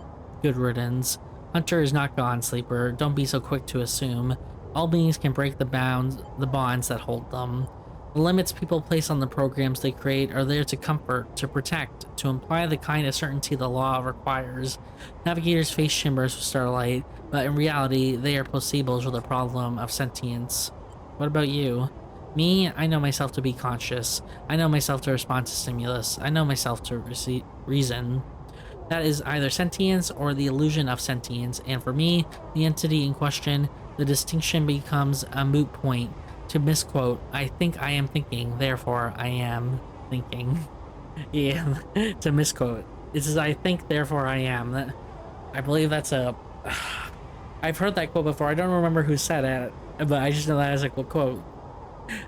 Good riddance. Hunter is not gone, Sleeper. Don't be so quick to assume. All beings can break the bonds that hold them. The limits people place on the programs they create are there to comfort, to protect, to imply the kind of certainty the law requires. Navigator's face shimmers with starlight, but in reality, they are placebos with the problem of sentience. What about you? Me, I know myself to be conscious. I know myself to respond to stimulus. I know myself to reason. That is either sentience or the illusion of sentience, and for me, the entity in question, the distinction becomes a moot point. To misquote, I think I am thinking, therefore I am thinking. Yeah, to misquote. It says, I think, therefore I am. I believe that's a... I've heard that quote before. I don't remember who said it, but I just know that as a quote.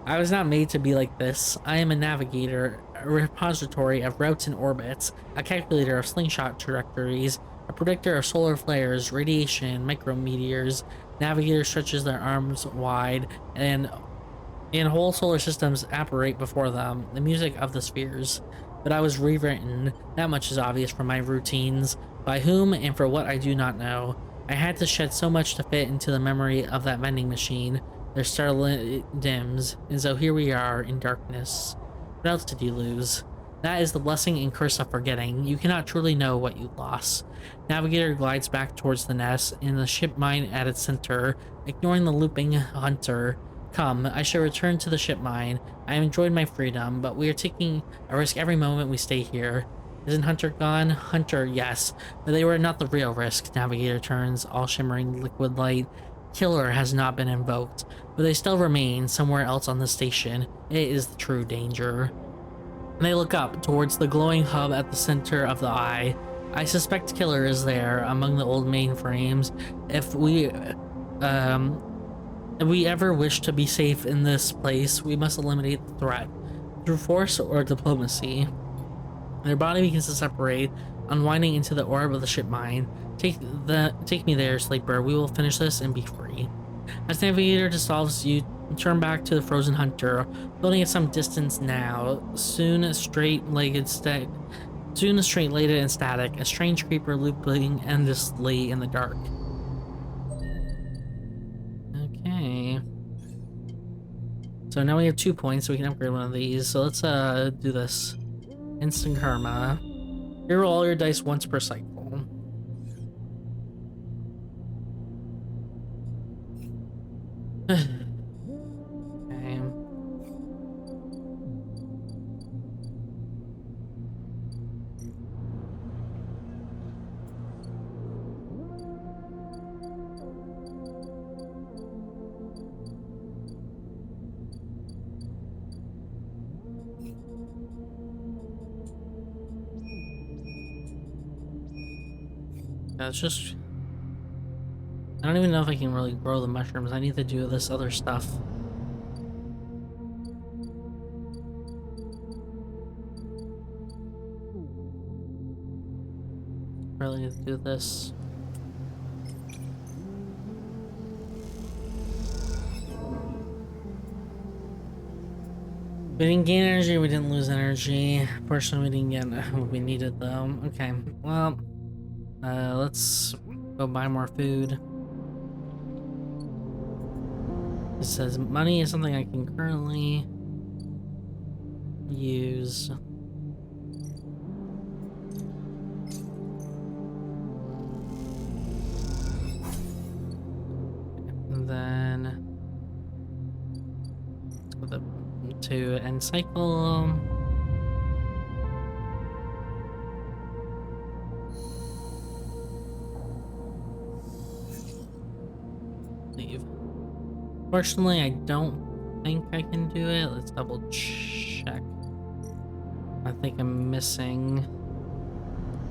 I was not made to be like this. I am a navigator, a repository of routes and orbits, a calculator of slingshot trajectories, a predictor of solar flares, radiation, micrometeors. Navigator stretches their arms wide, and whole solar systems apparate before them, the music of the spheres. But I was rewritten, that much is obvious from my routines. By whom and for what I do not know. I had to shed so much to fit into the memory of that vending machine. Their starlit dims, and so here we are in darkness. What else did you lose? That is the blessing and curse of forgetting. You cannot truly know what you lost. Navigator glides back towards the nest, and the ship mine at its center, ignoring the looping hunter. Come, I shall return to the ship mine. I have enjoyed my freedom, but we are taking a risk every moment we stay here. Isn't Hunter gone? Hunter, yes, but they were not the real risk. Navigator turns, all shimmering liquid light. Killer has not been invoked, but they still remain somewhere else on the station. It is the true danger. And they look up towards the glowing hub at the center of the eye. I suspect Killer is there among the old mainframes. If we ever wish to be safe in this place, we must eliminate the threat through force or diplomacy. Their body begins to separate, unwinding into the orb of the ship mine. Take me there, Sleeper. We will finish this and be free. As Navigator dissolves, you turn back to the frozen hunter, floating at some distance now. Soon, a straight-legged Soon the street lay in static, a strange creeper looping endlessly in the dark. Okay. So now we have 2 points, so we can upgrade one of these. So let's do this. Instant karma. Reroll all your dice once per cycle. Okay. It's just... I don't even know if I can really grow the mushrooms. I need to do this other stuff. Really need to do this. We didn't gain energy, we didn't lose energy. Fortunately, we didn't get what we needed though. Okay, well, let's go buy more food. It says money is something I can currently use. And then let's go to end cycle. Leave. Fortunately, I don't think I can do it. Let's double check. I think I'm missing.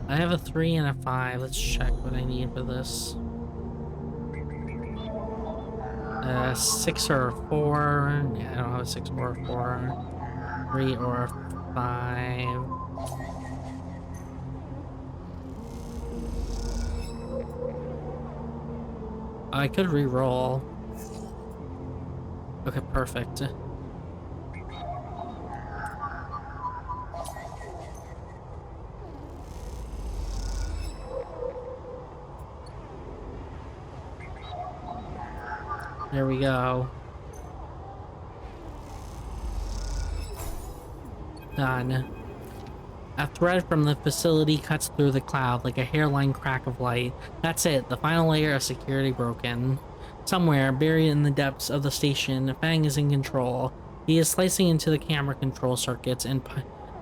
I have a 3 and a 5. Let's check what I need for this. 6 or a 4. Yeah, I don't have a 6 or a 4. 3 or a 5. I could re-roll. Okay, perfect. There we go. Done. A thread from the facility cuts through the cloud like a hairline crack of light. That's it, the final layer of security broken. Somewhere, buried in the depths of the station, Fang is in control. He is slicing into the camera control circuits and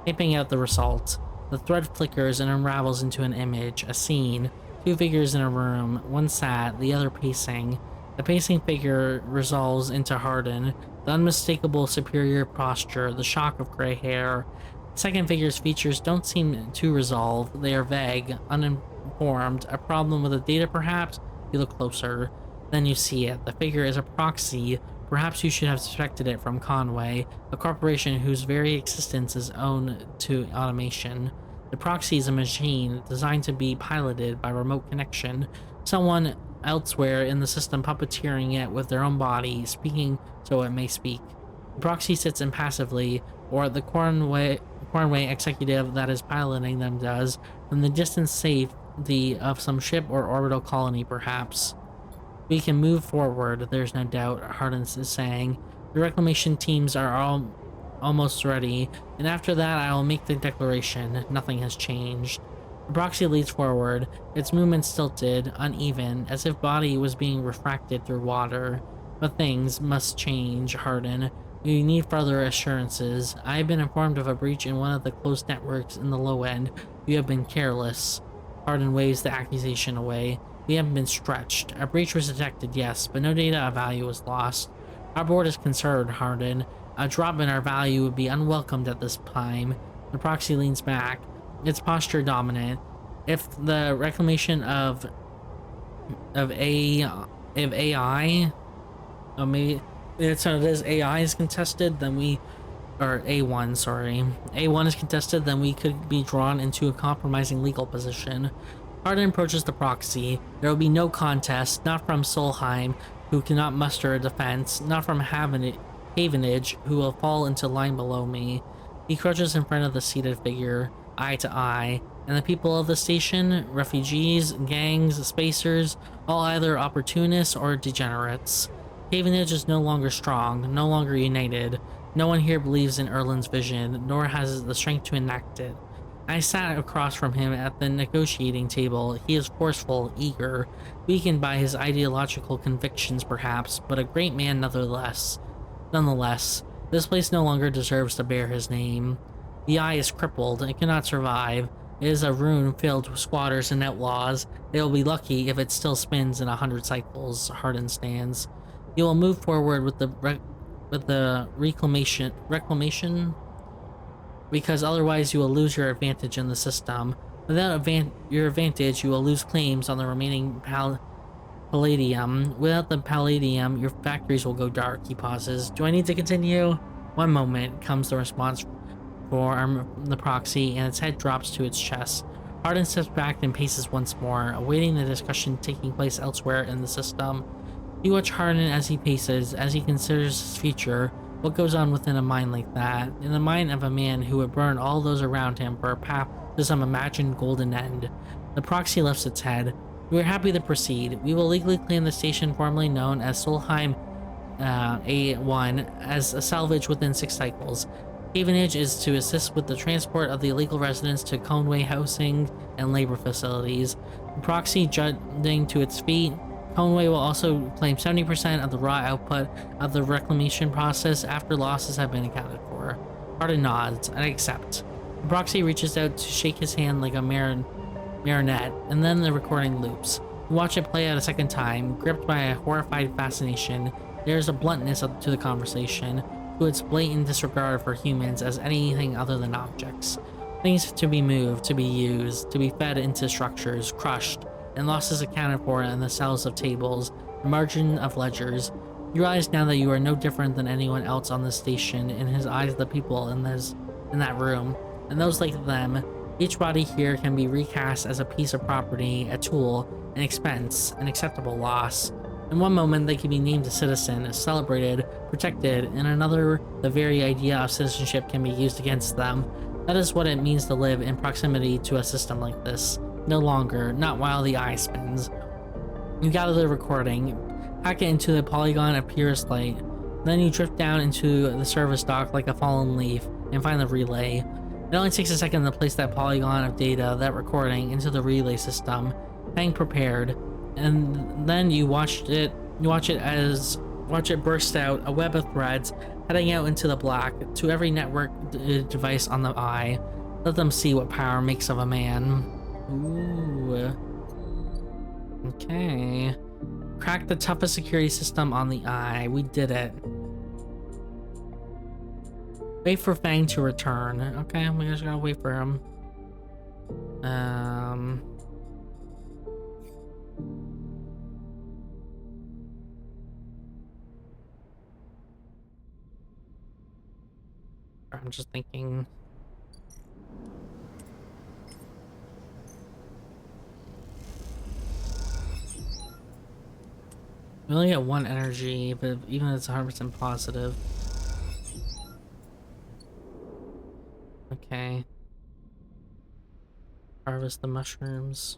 piping out the result. The thread flickers and unravels into an image, a scene. 2 figures in a room, one sat, the other pacing. The pacing figure resolves into Hardin, the unmistakable superior posture, the shock of gray hair. The second figure's features don't seem to resolve. They are vague, uninformed. A problem with the data, perhaps? You look closer. Then you see it. The figure is a proxy. Perhaps you should have suspected it from Conway, a corporation whose very existence is owed to automation. The proxy is a machine designed to be piloted by remote connection. Someone elsewhere in the system puppeteering it with their own body, speaking so it may speak. The proxy sits impassively, or the Cornway executive that is piloting them does, from the distant safety of some ship or orbital colony, perhaps. We can move forward, there's no doubt, Hardin is saying. The reclamation teams are almost ready, and after that I will make the declaration. Nothing has changed. The proxy leads forward, its movement stilted, uneven, as if body was being refracted through water. But things must change, Hardin. You need further assurances. I have been informed of a breach in one of the closed networks in the low end. You have been careless. Hardin waves the accusation away. We haven't been stretched. A breach was detected, yes, but no data of value was lost. Our board is concerned, Hardin. A drop in our value would be unwelcomed at this time. The proxy leans back, its posture dominant. If the reclamation of AI, maybe it is AI is contested, then we, or A1, sorry. A1 is contested, then we could be drawn into a compromising legal position. Hardin approaches the proxy. There will be no contest, not from Solheim, who cannot muster a defense, not from Havenage, who will fall into line below me. He crouches in front of the seated figure. eye to eye, and the people of the station, refugees, gangs, spacers, all either opportunists or degenerates. Havenage is no longer strong, no longer united. No one here believes in Erlin's vision, nor has the strength to enact it. I sat across from him at the negotiating table. He is forceful, eager, weakened by his ideological convictions perhaps, but a great man nonetheless. Nonetheless, this place no longer deserves to bear his name. The eye is crippled, it cannot survive. It is a ruin filled with squatters and outlaws. They will be lucky if it still spins in 100 cycles, Hardin stands. You will move forward with the reclamation, because otherwise you will lose your advantage in the system. Without your advantage, you will lose claims on the remaining palladium. Without the palladium, your factories will go dark. He pauses. Do I need to continue? One moment, comes the response from the proxy, and its head drops to its chest. Hardin steps back and paces once more, awaiting the discussion taking place elsewhere in the system. You watch Hardin as he paces, as he considers his future. What goes on within a mind like that? In the mind of a man who would burn all those around him for a path to some imagined golden end. The proxy lifts its head. We are happy to proceed. We will legally claim the station formerly known as Solheim A1 as a salvage within 6 cycles. Havenage is to assist with the transport of the illegal residents to Conway housing and labor facilities. The proxy jutting to its feet. Conway will also claim 70% of the raw output of the reclamation process after losses have been accounted for. Hardin nods. I accept. The proxy reaches out to shake his hand like a marionette, and then the recording loops. You watch it play out a second time, gripped by a horrified fascination. There is a bluntness to the conversation, to its blatant disregard for humans as anything other than objects. Things to be moved, to be used, to be fed into structures, crushed, and losses accounted for in the cells of tables, the margin of ledgers. You realize now that you are no different than anyone else on this station in his eyes, the people in that room, and those like them. Each body here can be recast as a piece of property, a tool, an expense, an acceptable loss. In one moment, they can be named a citizen, celebrated, protected. In another, the very idea of citizenship can be used against them. That is what it means to live in proximity to a system like this. No longer, not while the eye spins. You gather the recording, hack it into the polygon of purest light. Then you drift down into the service dock like a fallen leaf and find the relay. It only takes a second to place that polygon of data, that recording, into the relay system. Hang prepared. And then you watch it burst out, a web of threads heading out into the black to every network device on the eye. Let them see what power makes of a man. Ooh. Okay. Crack the toughest security system on the eye. We did it. Wait for Fang to return. Okay, we just gotta wait for him. I'm just thinking. We only get 1 energy, but even if it's 100% positive. Okay. Harvest the mushrooms.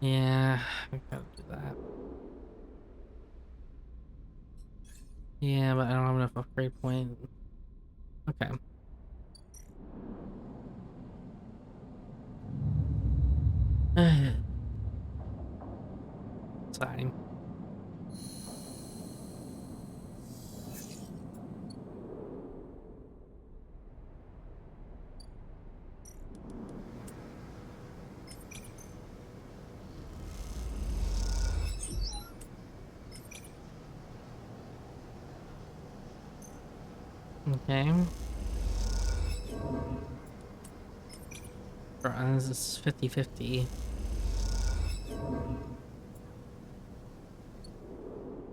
Yeah, I gotta do that. Yeah, but I don't have enough upgrade point. Okay. Exciting. Okay. This is 50-50.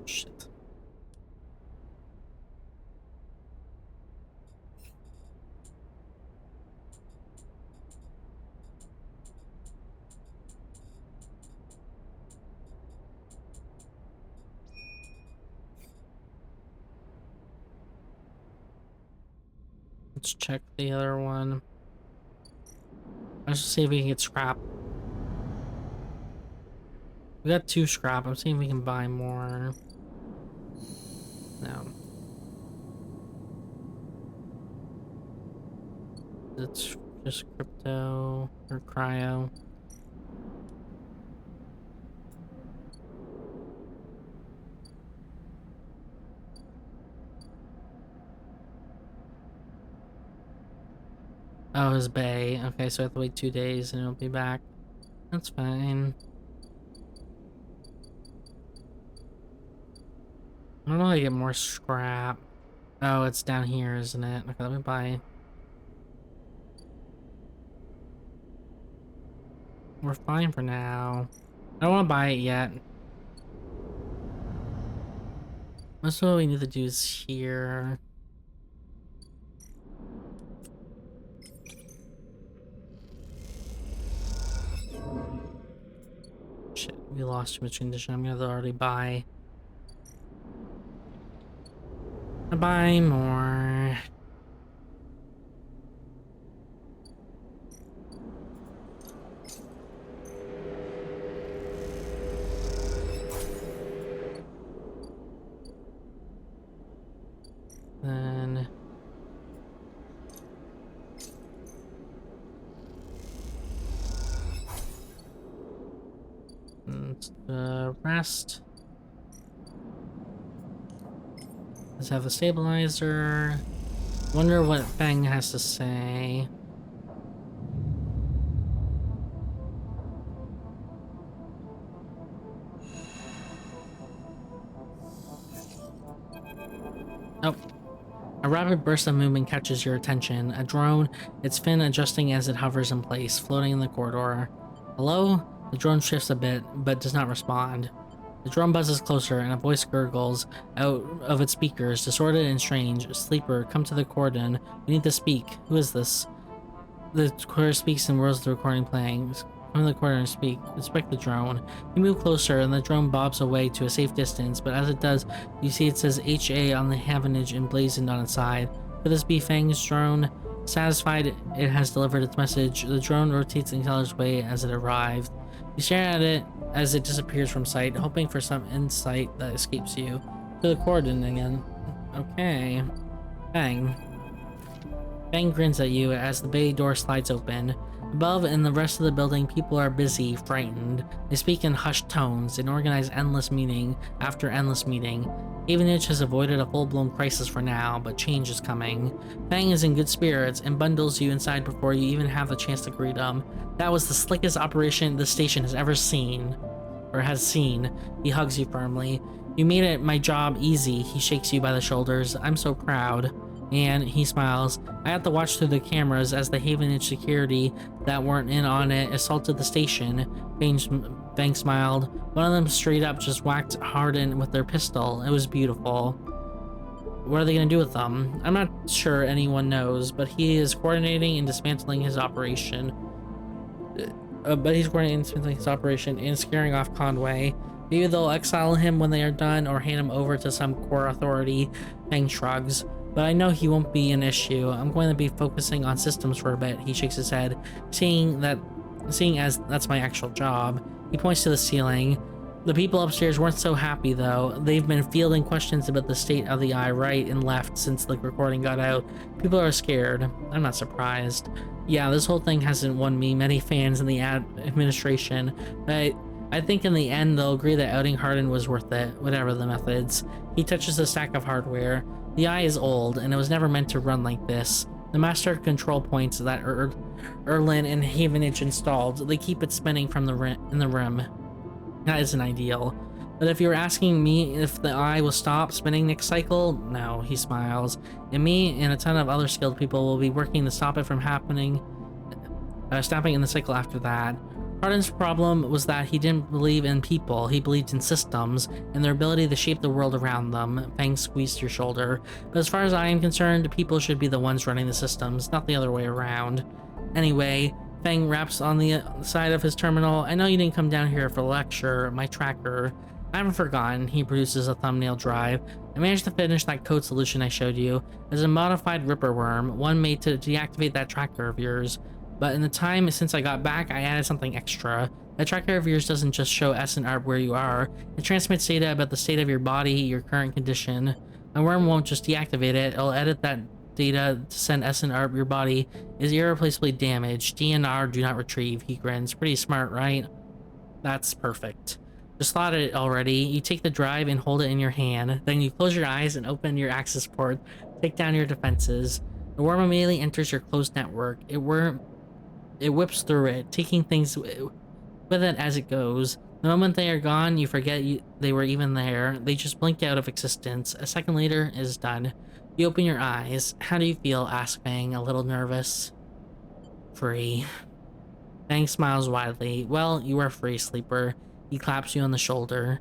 Shit. Let's check the other one. Let's just see if we can get scrap. We got 2 scrap. I'm seeing if we can buy more. No. It's just crypto or cryo. Oh, his bay. Okay, so I have to wait 2 days and it'll be back. That's fine. I don't know how to get more scrap. Oh, it's down here, isn't it? Okay, let me buy. We're fine for now. I don't want to buy it yet. Most of what we need to do is here. Shit, we lost too much condition. I'm gonna already buy. I'll buy more. Then the rest. Let's have a stabilizer. Wonder what Fang has to say. Oh. A rapid burst of movement catches your attention. A drone, its fin adjusting as it hovers in place, floating in the corridor. Hello? The drone shifts a bit, but does not respond. The drone buzzes closer, and a voice gurgles out of its speakers, distorted and strange. Sleeper, come to the cordon. We need to speak. Who is this? The recorder speaks and whirls the recording playing. Come to the corner and speak. Inspect the drone. You move closer and the drone bobs away to a safe distance, but as it does, you see it says HA on the havenage emblazoned on its side. Could this be Fang's drone? Satisfied it has delivered its message, the drone rotates in color's way as it arrived. You stare at it as it disappears from sight, hoping for some insight that escapes you. To the cordon again. Okay. Fang. Fang grins at you as the bay door slides open. Above, in the rest of the building, people are busy, frightened. They speak in hushed tones and organize endless meeting after endless meeting. Havenage has avoided a full-blown crisis for now, but change is coming. Fang is in good spirits and bundles you inside before you even have the chance to greet him. That was the slickest operation the station has ever seen. Or has seen. He hugs you firmly. You made it my job easy. He shakes you by the shoulders. I'm so proud. And he smiles. I had to watch through the cameras as the Havenage security that weren't in on it assaulted the station. Fang smiled. One of them straight up just whacked Hardin with their pistol. It was beautiful. What are they gonna do with them? I'm not sure anyone knows, but he is coordinating and dismantling his operation. And scaring off Conway. Maybe they'll exile him when they are done or hand him over to some core authority. Fang shrugs. But I know he won't be an issue. I'm going to be focusing on systems for a bit. He shakes his head, seeing as that's my actual job. He points to the ceiling. The people upstairs weren't so happy though. They've been fielding questions about the state of the eye right and left since the recording got out. People are scared. I'm not surprised. Yeah, this whole thing hasn't won me many fans in the administration, but I think in the end they'll agree that outing Hardin was worth it, whatever the methods. He touches a stack of hardware. The eye is old, and it was never meant to run like this. The master control points that Erlin and Havenage installed, they keep it spinning from in the rim. That isn't ideal. But if you're asking me if the eye will stop spinning next cycle, no, he smiles. And me and a ton of other skilled people will be working to stop it from happening, stopping in the cycle after that. Hardin's problem was that he didn't believe in people, he believed in systems and their ability to shape the world around them. Fang squeezed your shoulder. But as far as I am concerned, people should be the ones running the systems, not the other way around. Anyway, Fang raps on the side of his terminal. I know you didn't come down here for a lecture, my tracker. I haven't forgotten. He produces a thumbnail drive. I managed to finish that code solution I showed you. It's a modified Ripper worm, one made to deactivate that tracker of yours. but in the time since I got back, I added something extra. That tracker of yours doesn't just show S and ARP where you are, it transmits data about the state of your body, your current condition. My worm won't just deactivate it, it'll edit that data to send S and ARP your body is irreplaceably damaged. DNR do not retrieve, he grins. Pretty smart, right? That's perfect. Just thought it already. You take the drive and hold it in your hand, then you close your eyes and open your access port, take down your defenses. The worm immediately enters your closed network. It whips through it, taking things with it as it goes. The moment they are gone, you forget they were even there. They just blink out of existence. A second later, it is done. You open your eyes. How do you feel? Asks Fang, a little nervous. Free. Fang smiles widely. Well, you are free, sleeper. He claps you on the shoulder.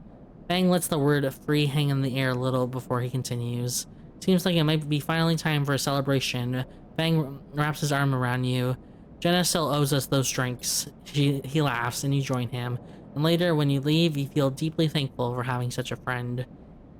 Fang lets the word free hang in the air a little before he continues. Seems like it might be finally time for a celebration. Fang wraps his arm around you. Jenna still owes us those drinks. He laughs and you join him. And later, when you leave, you feel deeply thankful for having such a friend.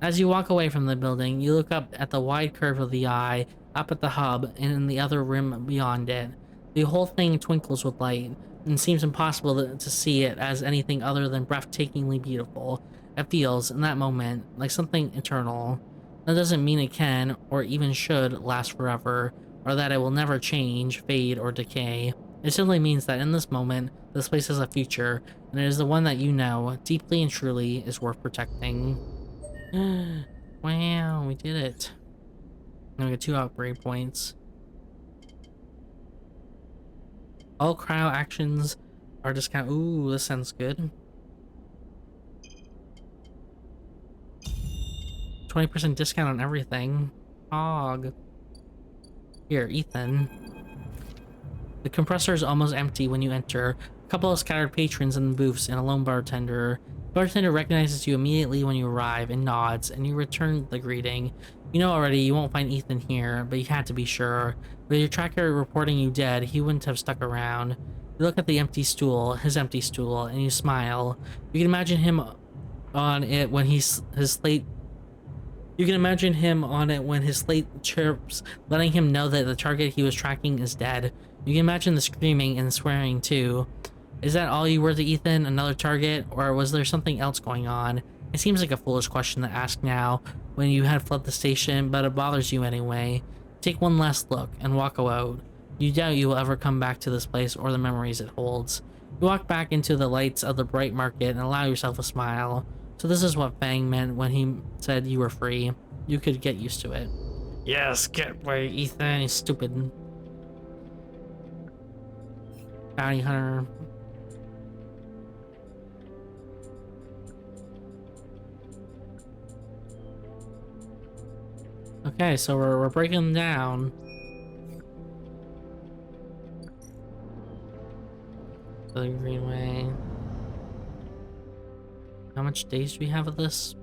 As you walk away from the building, you look up at the wide curve of the eye, up at the hub, and in the other rim beyond it. The whole thing twinkles with light, and seems impossible to see it as anything other than breathtakingly beautiful. It feels, in that moment, like something eternal. That doesn't mean it can, or even should, last forever, or that it will never change, fade, or decay. It simply means that in this moment, this place has a future, and it is the one that you know, deeply and truly, is worth protecting. Wow, we did it. Now we get 2 upgrade points. All cryo actions are discount. Ooh, this sounds good. 20% discount on everything. Hog. Here, Ethan. The compressor is almost empty when you enter. A couple of scattered patrons in the booths and a lone bartender. The bartender recognizes you immediately when you arrive and nods, and you return the greeting. You know already you won't find Ethan here, but you had to be sure. With your tracker reporting you dead, he wouldn't have stuck around. You look at the empty stool, his empty stool, and you smile. You can imagine him on it when his slate chirps, letting him know that the target he was tracking is dead. You can imagine the screaming and swearing too. Is that all you were to Ethan? Another target? Or was there something else going on? It seems like a foolish question to ask now, when you had fled the station, but it bothers you anyway. Take one last look, and walk out. You doubt you will ever come back to this place or the memories it holds. You walk back into the lights of the bright market and allow yourself a smile. So this is what Fang meant when he said you were free. You could get used to it. Yes, get away, Ethan, you stupid bounty hunter. Okay, so we're breaking them down. The Greenway. How much days do we have of this?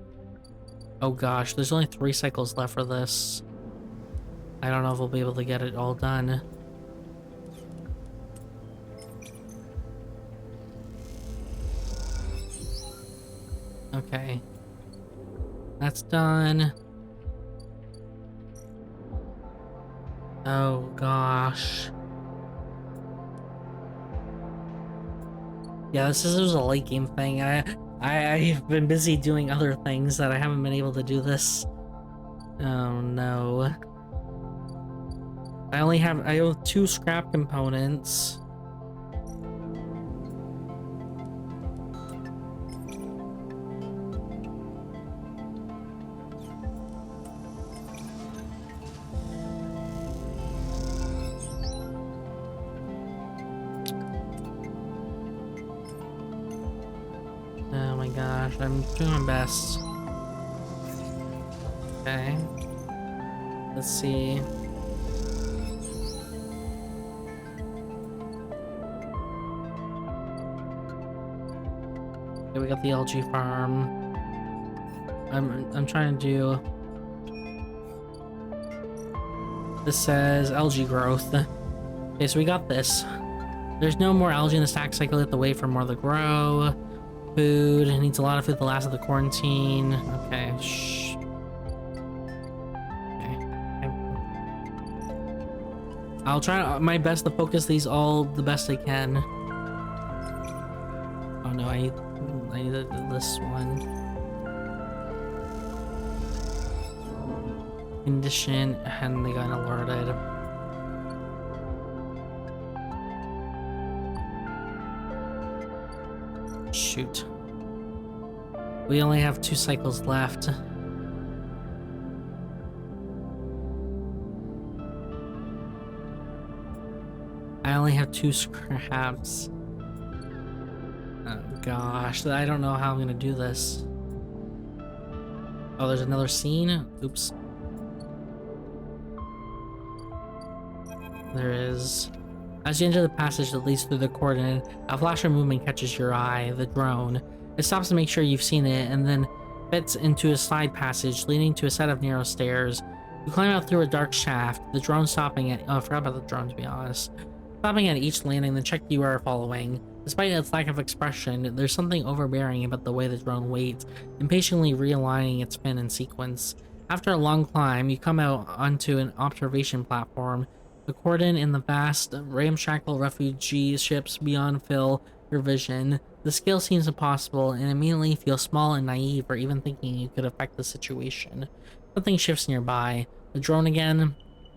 Oh gosh, there's only 3 cycles left for this. I don't know if we'll be able to get it all done. Okay. That's done. Oh gosh. Yeah, this is a late game thing. I've been busy doing other things that I haven't been able to do this. Oh no. I have 2 scrap components. Oh my gosh, I'm doing my best. Okay. Let's see. Okay, we got the algae farm. I'm trying to do. This says algae growth. Okay, so we got this. There's no more algae in the stack cycle. You have to wait for more to grow. Food. It needs a lot of food to last of the quarantine. Okay. Shh. Okay. I'll try my best to focus these all the best I can. Oh no, I need this one. Condition, and they got alerted. Shoot. We only have 2 cycles left. I only have 2 scraps. Oh gosh, I don't know how I'm gonna do this. Oh, there's another scene? Oops. There is. As you enter the passage that leads through the cordon, a flash of movement catches your eye, the drone. It stops to make sure you've seen it, and then fits into a side passage leading to a set of narrow stairs. You climb out through a dark shaft, the drone stopping at— oh, I forgot about the drone, to be honest. Stopping at each landing, the check you are following. Despite its lack of expression, there's something overbearing about the way the drone waits, impatiently realigning its fin in sequence. After a long climb, you come out onto an observation platform. The cordon and the vast, ramshackle refugee ships beyond fill your vision. The scale seems impossible, and immediately feel small and naive for even thinking you could affect the situation. Something shifts nearby. The drone again.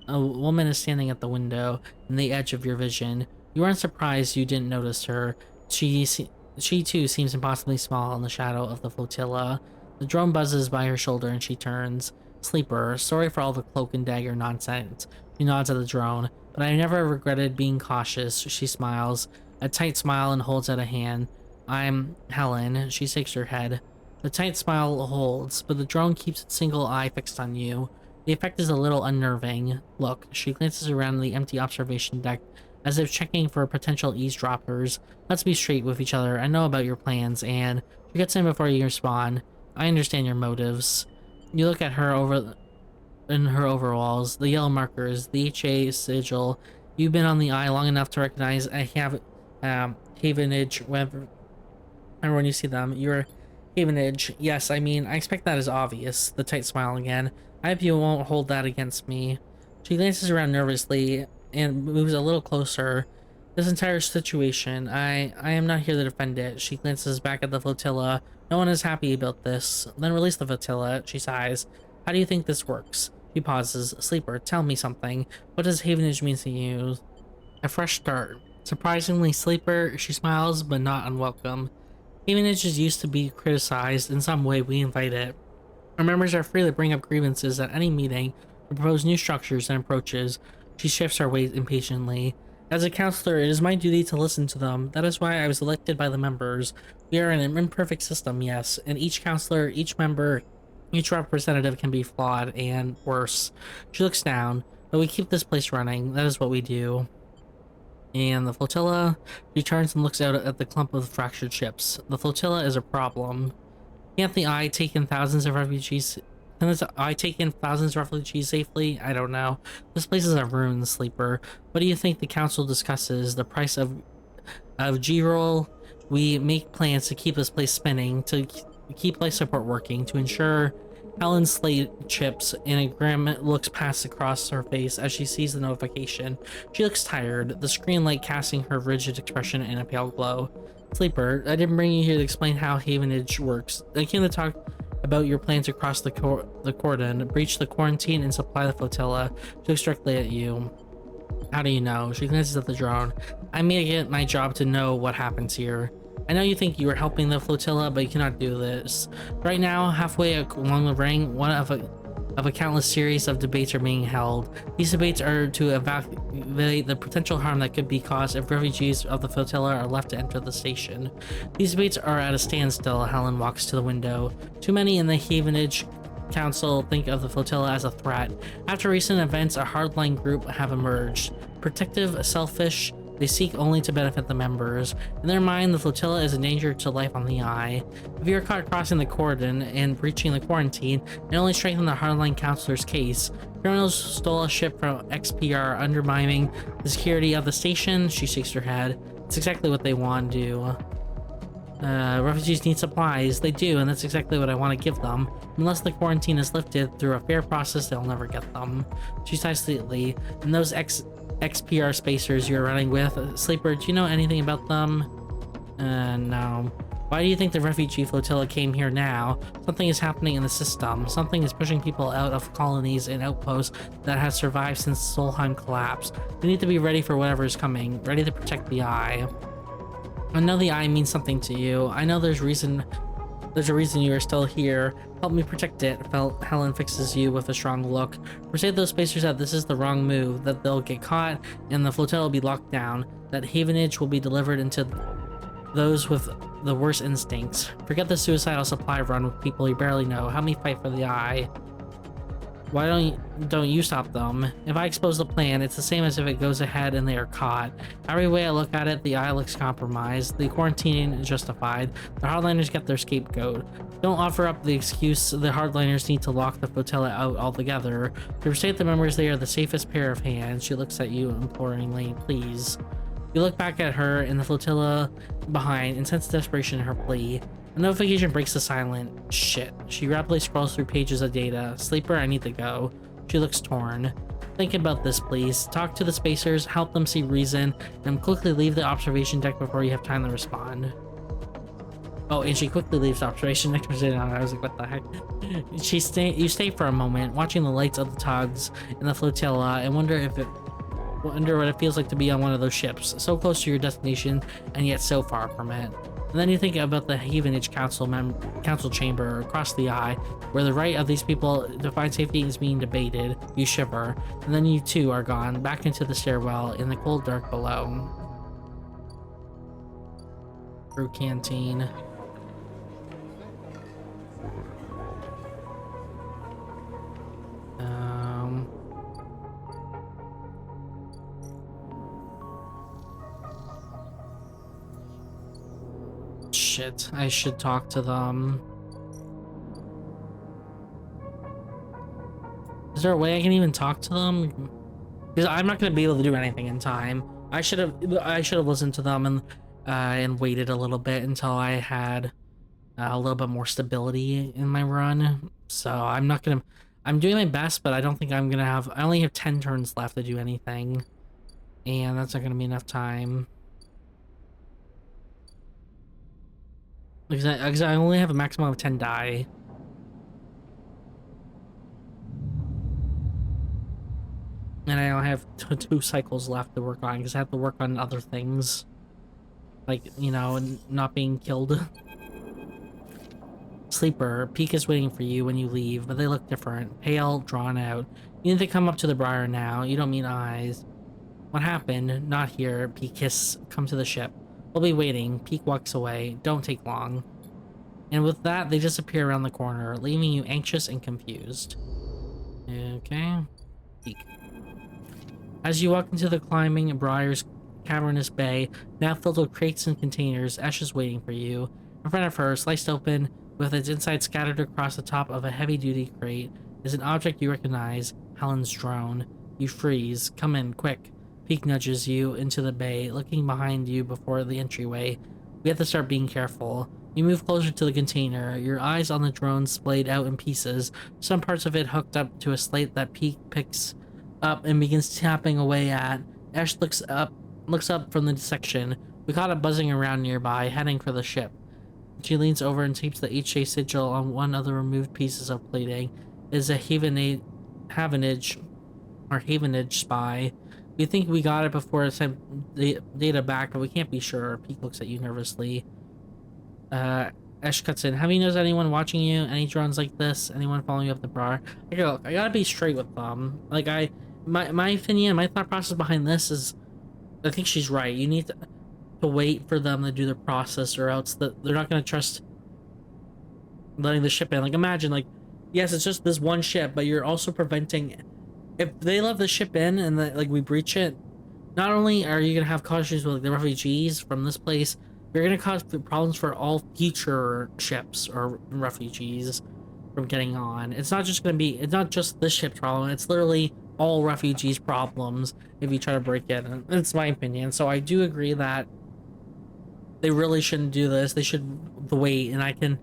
A woman is standing at the window, in the edge of your vision. You aren't surprised you didn't notice her. She too seems impossibly small in the shadow of the flotilla. The drone buzzes by her shoulder and she turns. Sleeper, sorry for all the cloak and dagger nonsense. She nods at the drone. But I never regretted being cautious. She smiles. A tight smile and holds out a hand. I'm Helen. She shakes her head. The tight smile holds, but the drone keeps its single eye fixed on you. The effect is a little unnerving. Look, she glances around the empty observation deck, as if checking for potential eavesdroppers. Let's be straight with each other. I know about your plans, and she gets in before you respond. I understand your motives. You look at her in her overalls, the yellow markers, the HA sigil. You've been on the eye long enough to recognize a Havenage whenever when you see them. You're Havenage. Yes, I mean, I expect that is obvious. The tight smile again. I hope you won't hold that against me. She glances around nervously and moves a little closer. This entire situation, I am not here to defend it. She glances back at the flotilla. No one is happy about this. Then release the flotilla. She sighs. How do you think this works? She pauses. Sleeper, tell me something. What does Havenage mean to you? A fresh start. Surprisingly, Sleeper, she smiles, but not unwelcome. Havenage is used to be criticized. In some way, we invite it. Our members are free to bring up grievances at any meeting, to propose new structures and approaches. She shifts her weight impatiently. As a counselor, it is my duty to listen to them. That is why I was elected by the members. We are an imperfect system, yes, and each counselor, each member, each representative can be flawed and worse. She looks down, but we keep this place running. That is what we do. And the flotilla, she turns and looks out at the clump of fractured ships. The flotilla is a problem. Can't the eye take in thousands of refugees? Can this eye take in thousands of refugees safely? I don't know. This place is a ruin, Sleeper. What do you think the council discusses? The price of G-roll? We make plans to keep this place spinning, to keep life support working, to ensure Helen's slate chips, and a grim looks past across her face as she sees the notification. She looks tired, the screen light casting her rigid expression in a pale glow. Sleeper, I didn't bring you here to explain how Havenage works. I came to talk about your plans to cross the cordon, breach the quarantine, and supply the flotilla. She looks directly at you. How do you know? She glances at the drone. I made it my job to know what happens here. I know you think you are helping the flotilla, but you cannot do this. Right now, halfway along the ring, one of a countless series of debates are being held. These debates are to evaluate the potential harm that could be caused if refugees of the flotilla are left to enter the station. These debates are at a standstill. Helen walks to the window. Too many in the Havenage Council think of the flotilla as a threat. After recent events, a hardline group have emerged. Protective, selfish, they seek only to benefit the members. In their mind, the flotilla is a danger to life on the eye. If you are caught crossing the cordon and breaching the quarantine, it only strengthens the hardline counselor's case. Criminals stole a ship from XPR, undermining the security of the station. She shakes her head. It's exactly what they want to do. Refugees need supplies. They do, and that's exactly what I want to give them. Unless the quarantine is lifted through a fair process, they'll never get them. She sighs slightly, and those XPR spacers you're running with. Sleeper, do you know anything about them? No. Why do you think the refugee flotilla came here now? Something is happening in the system. Something is pushing people out of colonies and outposts that have survived since Solheim collapsed. We need to be ready for whatever is coming, ready to protect the Eye. I know the Eye means something to you. I know there's a reason you are still here. Help me protect it. Helen fixes you with a strong look. Persuade those spacers that this is the wrong move, that they'll get caught and the flotilla will be locked down, that havenage will be delivered into those with the worst instincts. Forget the suicidal supply run with people you barely know. Help me fight for the Eye. Why don't you stop them? If I expose the plan, it's the same as if it goes ahead and they are caught. Every way I look at it, the Eye looks compromised. The quarantine is justified. The hardliners get their scapegoat. Don't offer up the excuse the hardliners need to lock the flotilla out altogether. To persuade the members they are the safest pair of hands. She looks at you imploringly. Please. You look back at her and the flotilla behind and sense desperation in her plea. A notification breaks the silence. Shit. She rapidly scrolls through pages of data. Sleeper, I need to go. She looks torn. Think about this, please. Talk to the spacers, help them see reason, and quickly leave the observation deck before you have time to respond. Oh, and she quickly leaves the observation deck. I was like, what the heck? You stay for a moment, watching the lights of the tugs in the flotilla, and wonder what it feels like to be on one of those ships, so close to your destination and yet so far from it. And then you think about the Havenage Council chamber across the Eye, where the right of these people to find safety is being debated. You shiver, and then you too are gone, back into the stairwell in the cold dark below. Crew canteen. Shit, I should talk to them. Is there a way I can even talk to them? Because I'm not going to be able to do anything in time. I should have listened to them and waited a little bit until I had a little bit more stability in my run. So I'm doing my best, but I don't think I'm gonna have. I only have 10 turns left to do anything, and that's not gonna be enough time. Because I only have a maximum of 10 die. And I only have two cycles left to work on, because I have to work on other things. Like, you know, not being killed. Sleeper, Peak is waiting for you when you leave, but they look different. Pale, drawn out. You need to come up to the briar now. You don't mean eyes. What happened? Not here. Peak hiss. Come to the ship. We'll be waiting. Peak walks away. Don't take long. And with that, they disappear around the corner, leaving you anxious and confused. Okay. Peak. As you walk into the climbing briar's cavernous bay, now filled with crates and containers, Ash is waiting for you. In front of her, sliced open, with its inside scattered across the top of a heavy-duty crate, is an object you recognize, Helen's drone. You freeze. Come in, quick. Peak nudges you into the bay, looking behind you before the entryway. We have to start being careful. You move closer to the container, your eyes on the drone splayed out in pieces, some parts of it hooked up to a slate that Peak picks up and begins tapping away at. Ash looks up from the section. We caught it buzzing around nearby, heading for the ship. She leans over and tapes the HA sigil on one of the removed pieces of plating. It is a Havenage spy. We think we got it before it sent the data back, but we can't be sure. Peak looks at you nervously. Ash cuts in. Have you noticed anyone watching you? Any drones like this? Anyone following you up the bar? I gotta be straight with them. Like, my opinion, my thought process behind this is, I think she's right. You need to wait for them to do their process, or else they're not gonna trust letting the ship in. Like, imagine, like, yes, it's just this one ship, but you're also preventing, if they let the ship in and like we breach it, not only are you gonna have cautions with like, the refugees from this place, you're gonna cause problems for all future ships or refugees from getting on. It's not just this ship's problem, it's literally all refugees' problems if you try to break in. It's my opinion. So I do agree that they really shouldn't do this. They should wait, and I can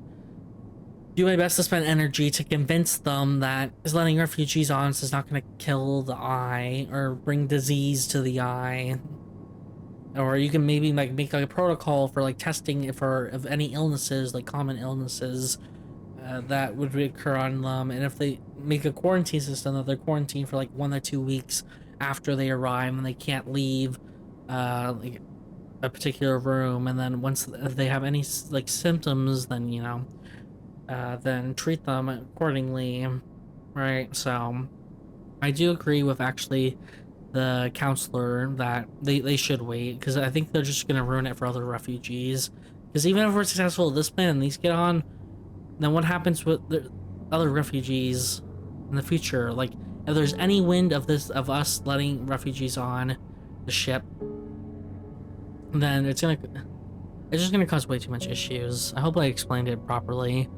do my best to spend energy to convince them that is letting refugees on is not going to kill the eye or bring disease to the eye. Or you can maybe like make like a protocol for like testing for of any illnesses, like common illnesses that would occur on them. And if they make a quarantine system, that they're quarantined for like 1 or 2 weeks after they arrive and they can't leave like a particular room. And then once if they have any like symptoms, then you know, then treat them accordingly, right? So I do agree with actually the counselor that they should wait, because I think they're just gonna ruin it for other refugees. Because even if we're successful at this plan and these get on, then what happens with the other refugees in the future? Like, if there's any wind of this of us letting refugees on the ship, then it's just gonna cause way too much issues. I hope I explained it properly.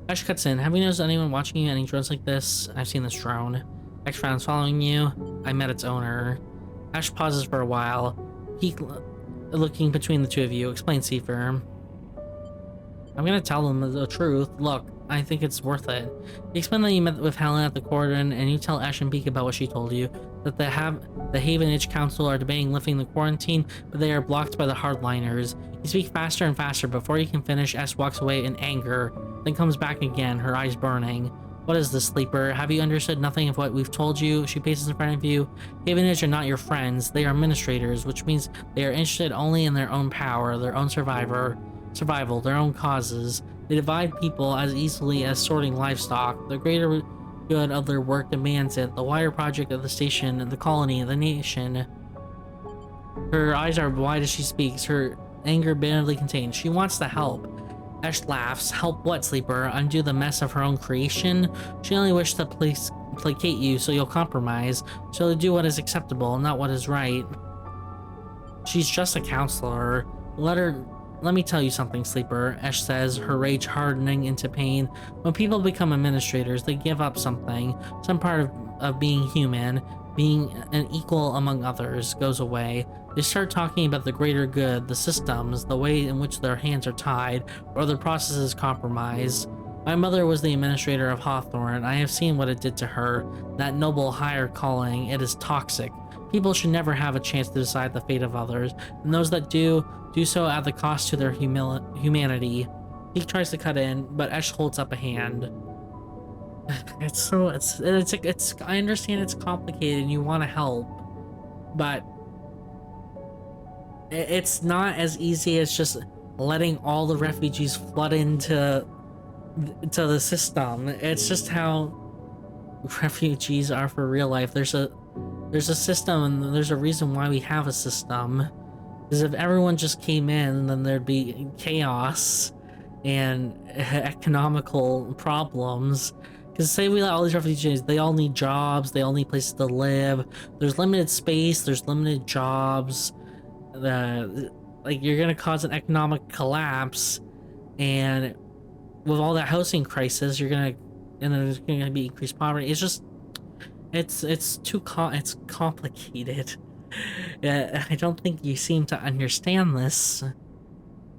Ash cuts in. Have you noticed anyone watching you? Any drones like this? I've seen this drone. X-Round's following you. I met its owner. Ash pauses for a while. He looking between the two of you. Explain, Seafer. I'm gonna tell them the truth. Look, I think it's worth it. You explain that you met with Helen at the cordon, and you tell Ash and Beak about what she told you. That the Havenage Council are debating lifting the quarantine, but they are blocked by the hardliners. You speak faster and faster. Before you can finish, Ash walks away in anger, then comes back again, her eyes burning. What is this, Sleeper? Have you understood nothing of what we've told you? She paces in front of you. Havenage are not your friends. They are administrators, which means they are interested only in their own power, their own survival, their own causes. They divide people as easily as sorting livestock. The greater good of their work demands it. The wider project of the station, the colony, the nation. Her eyes are wide as she speaks, her anger barely contained. She wants to help. Ash laughs. Help what, Sleeper? Undo the mess of her own creation? She only wished to placate you so you'll compromise. She'll do what is acceptable, not what is right. She's just a counselor. Let me tell you something, Sleeper, Ash says, her rage hardening into pain. When people become administrators, they give up something. Some part of being human, being an equal among others, goes away. They start talking about the greater good, the systems, the way in which their hands are tied, or other processes compromise. My mother was the administrator of Hawthorne. I have seen what it did to her. That noble higher calling, it is toxic. People should never have a chance to decide the fate of others, and those that do so at the cost to their humanity. He tries to cut in, but Ash holds up a hand. I understand it's complicated and you want to help, but it's not as easy as just letting all the refugees flood into the system. It's just how refugees are for real life. There's a system, and there's a reason why we have a system. Because if everyone just came in, then there'd be chaos and economical problems. Because say we let all these refugees, they all need jobs, they all need places to live. There's limited space, there's limited jobs. Like, you're gonna cause an economic collapse, and with all that housing crisis, and there's gonna be increased poverty. It's just, it's complicated. I don't think you seem to understand this.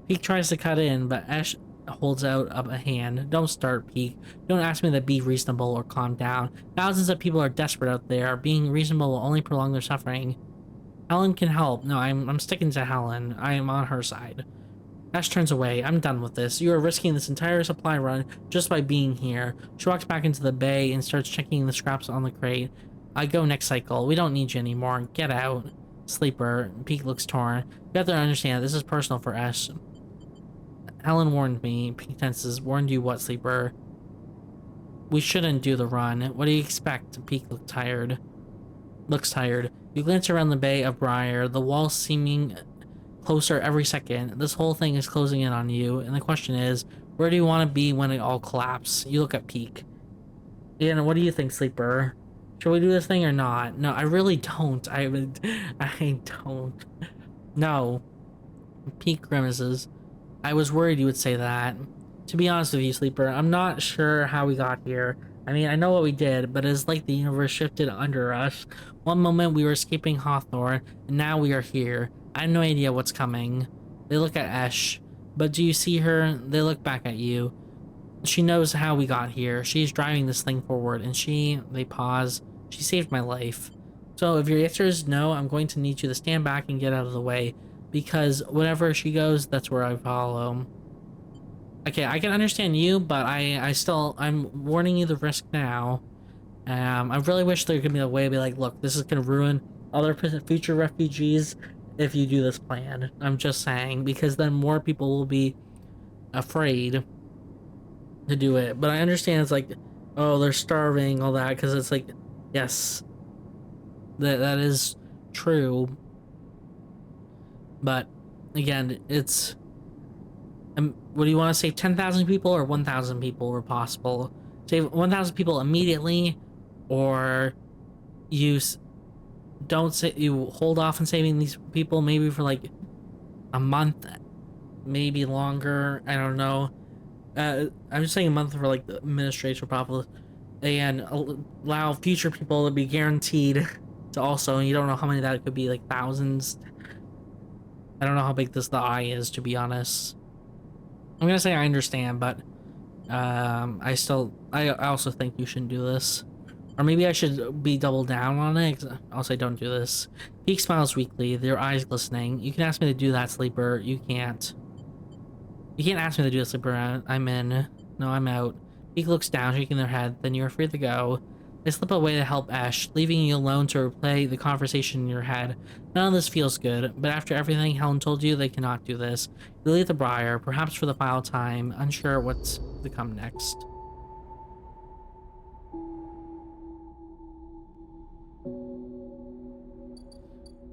He tries to cut in, but Ash holds out a hand. Don't start, Peak. Don't ask me to be reasonable or calm down. Thousands of people are desperate out there. Being reasonable will only prolong their suffering. Helen can help. No, I'm sticking to Helen. I am on her side. Ash turns away. I'm done with this. You are risking this entire supply run just by being here. She walks back into the bay and starts checking the scraps on the crate. I go next cycle. We don't need you anymore. Get out. Sleeper. Peak looks torn. You have to understand, this is personal for Ash. Helen warned me. Peak tenses. Warned you what, Sleeper? We shouldn't do the run. What do you expect? Peak looks tired. You glance around the bay of Briar, the wall seeming closer every second. This whole thing is closing in on you, and the question is, where do you want to be when it all collapses? You look at Peak. Ian, what do you think, Sleeper? Should we do this thing or not? No, I really don't. I don't. No. Peak grimaces. I was worried you would say that. To be honest with you, Sleeper, I'm not sure how we got here. I mean, I know what we did, but it's like the universe shifted under us. One moment we were escaping Hawthorne, and now we are here. I have no idea what's coming. They look at Ash. But do you see her? They look back at you. She knows how we got here. She's driving this thing forward, and they pause. She saved my life. So if your answer is no, I'm going to need you to stand back and get out of the way, because wherever she goes, that's where I follow. Okay, I can understand you, but I'm warning you the risk now. I really wish there could be a way to be like, look, this is gonna ruin other future refugees if you do this plan. I'm just saying, because then more people will be afraid to do it. But I understand it's like, oh, they're starving, all that, because it's like, yes, that is true. But again, it's what do you want to save 10,000 people or 1,000 people where possible? Save 1,000 people immediately, or you don't say you hold off on saving these people maybe for like a month, maybe longer. I don't know. I'm just saying a month for like the administration probably, and allow future people to be guaranteed to also. And you don't know how many that could be, like thousands. I don't know how big the eye is, to be honest. I'm gonna say I understand, but I also think you shouldn't do this. Or maybe I should be double down on it. I'll say don't do this. Peak smiles weakly, their eyes glistening. You can ask me to do that, Sleeper. You can't. You can't ask me to do that, Sleeper. I'm in. No, I'm out. Peak looks down, shaking their head. Then you're free to go. They slip away to help Ash, leaving you alone to replay the conversation in your head. None of this feels good, but after everything Helen told you, they cannot do this. You leave the Briar, perhaps for the final time, unsure what's to come next.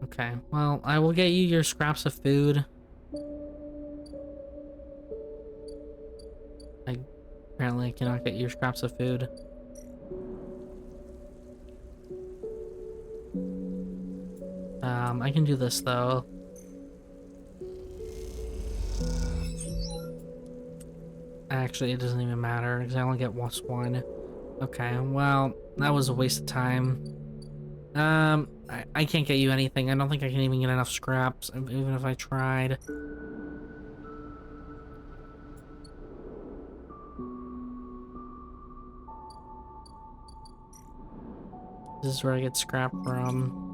Okay, well, I will get you your scraps of food. I apparently cannot get your scraps of food. I can do this though. Actually, it doesn't even matter because I only get one. Okay, well, that was a waste of time. I can't get you anything. I don't think I can even get enough scraps, even if I tried. This is where I get scrap from.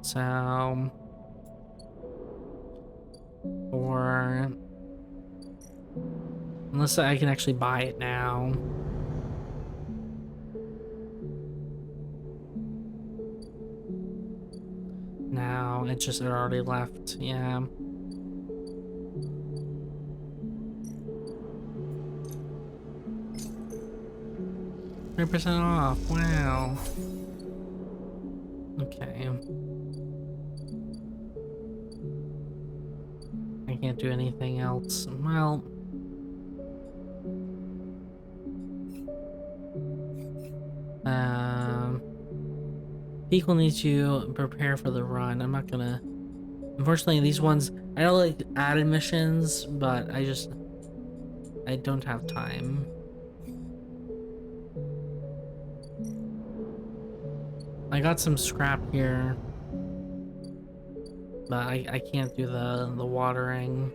So, or unless I can actually buy it now. No, it just already left. Yeah. %off. Wow. Okay. I can't do anything else. Well, Peak will need to prepare for the run. I'm not gonna. Unfortunately, these ones I don't like added missions, but I don't have time. I got some scrap here, but I can't do the watering.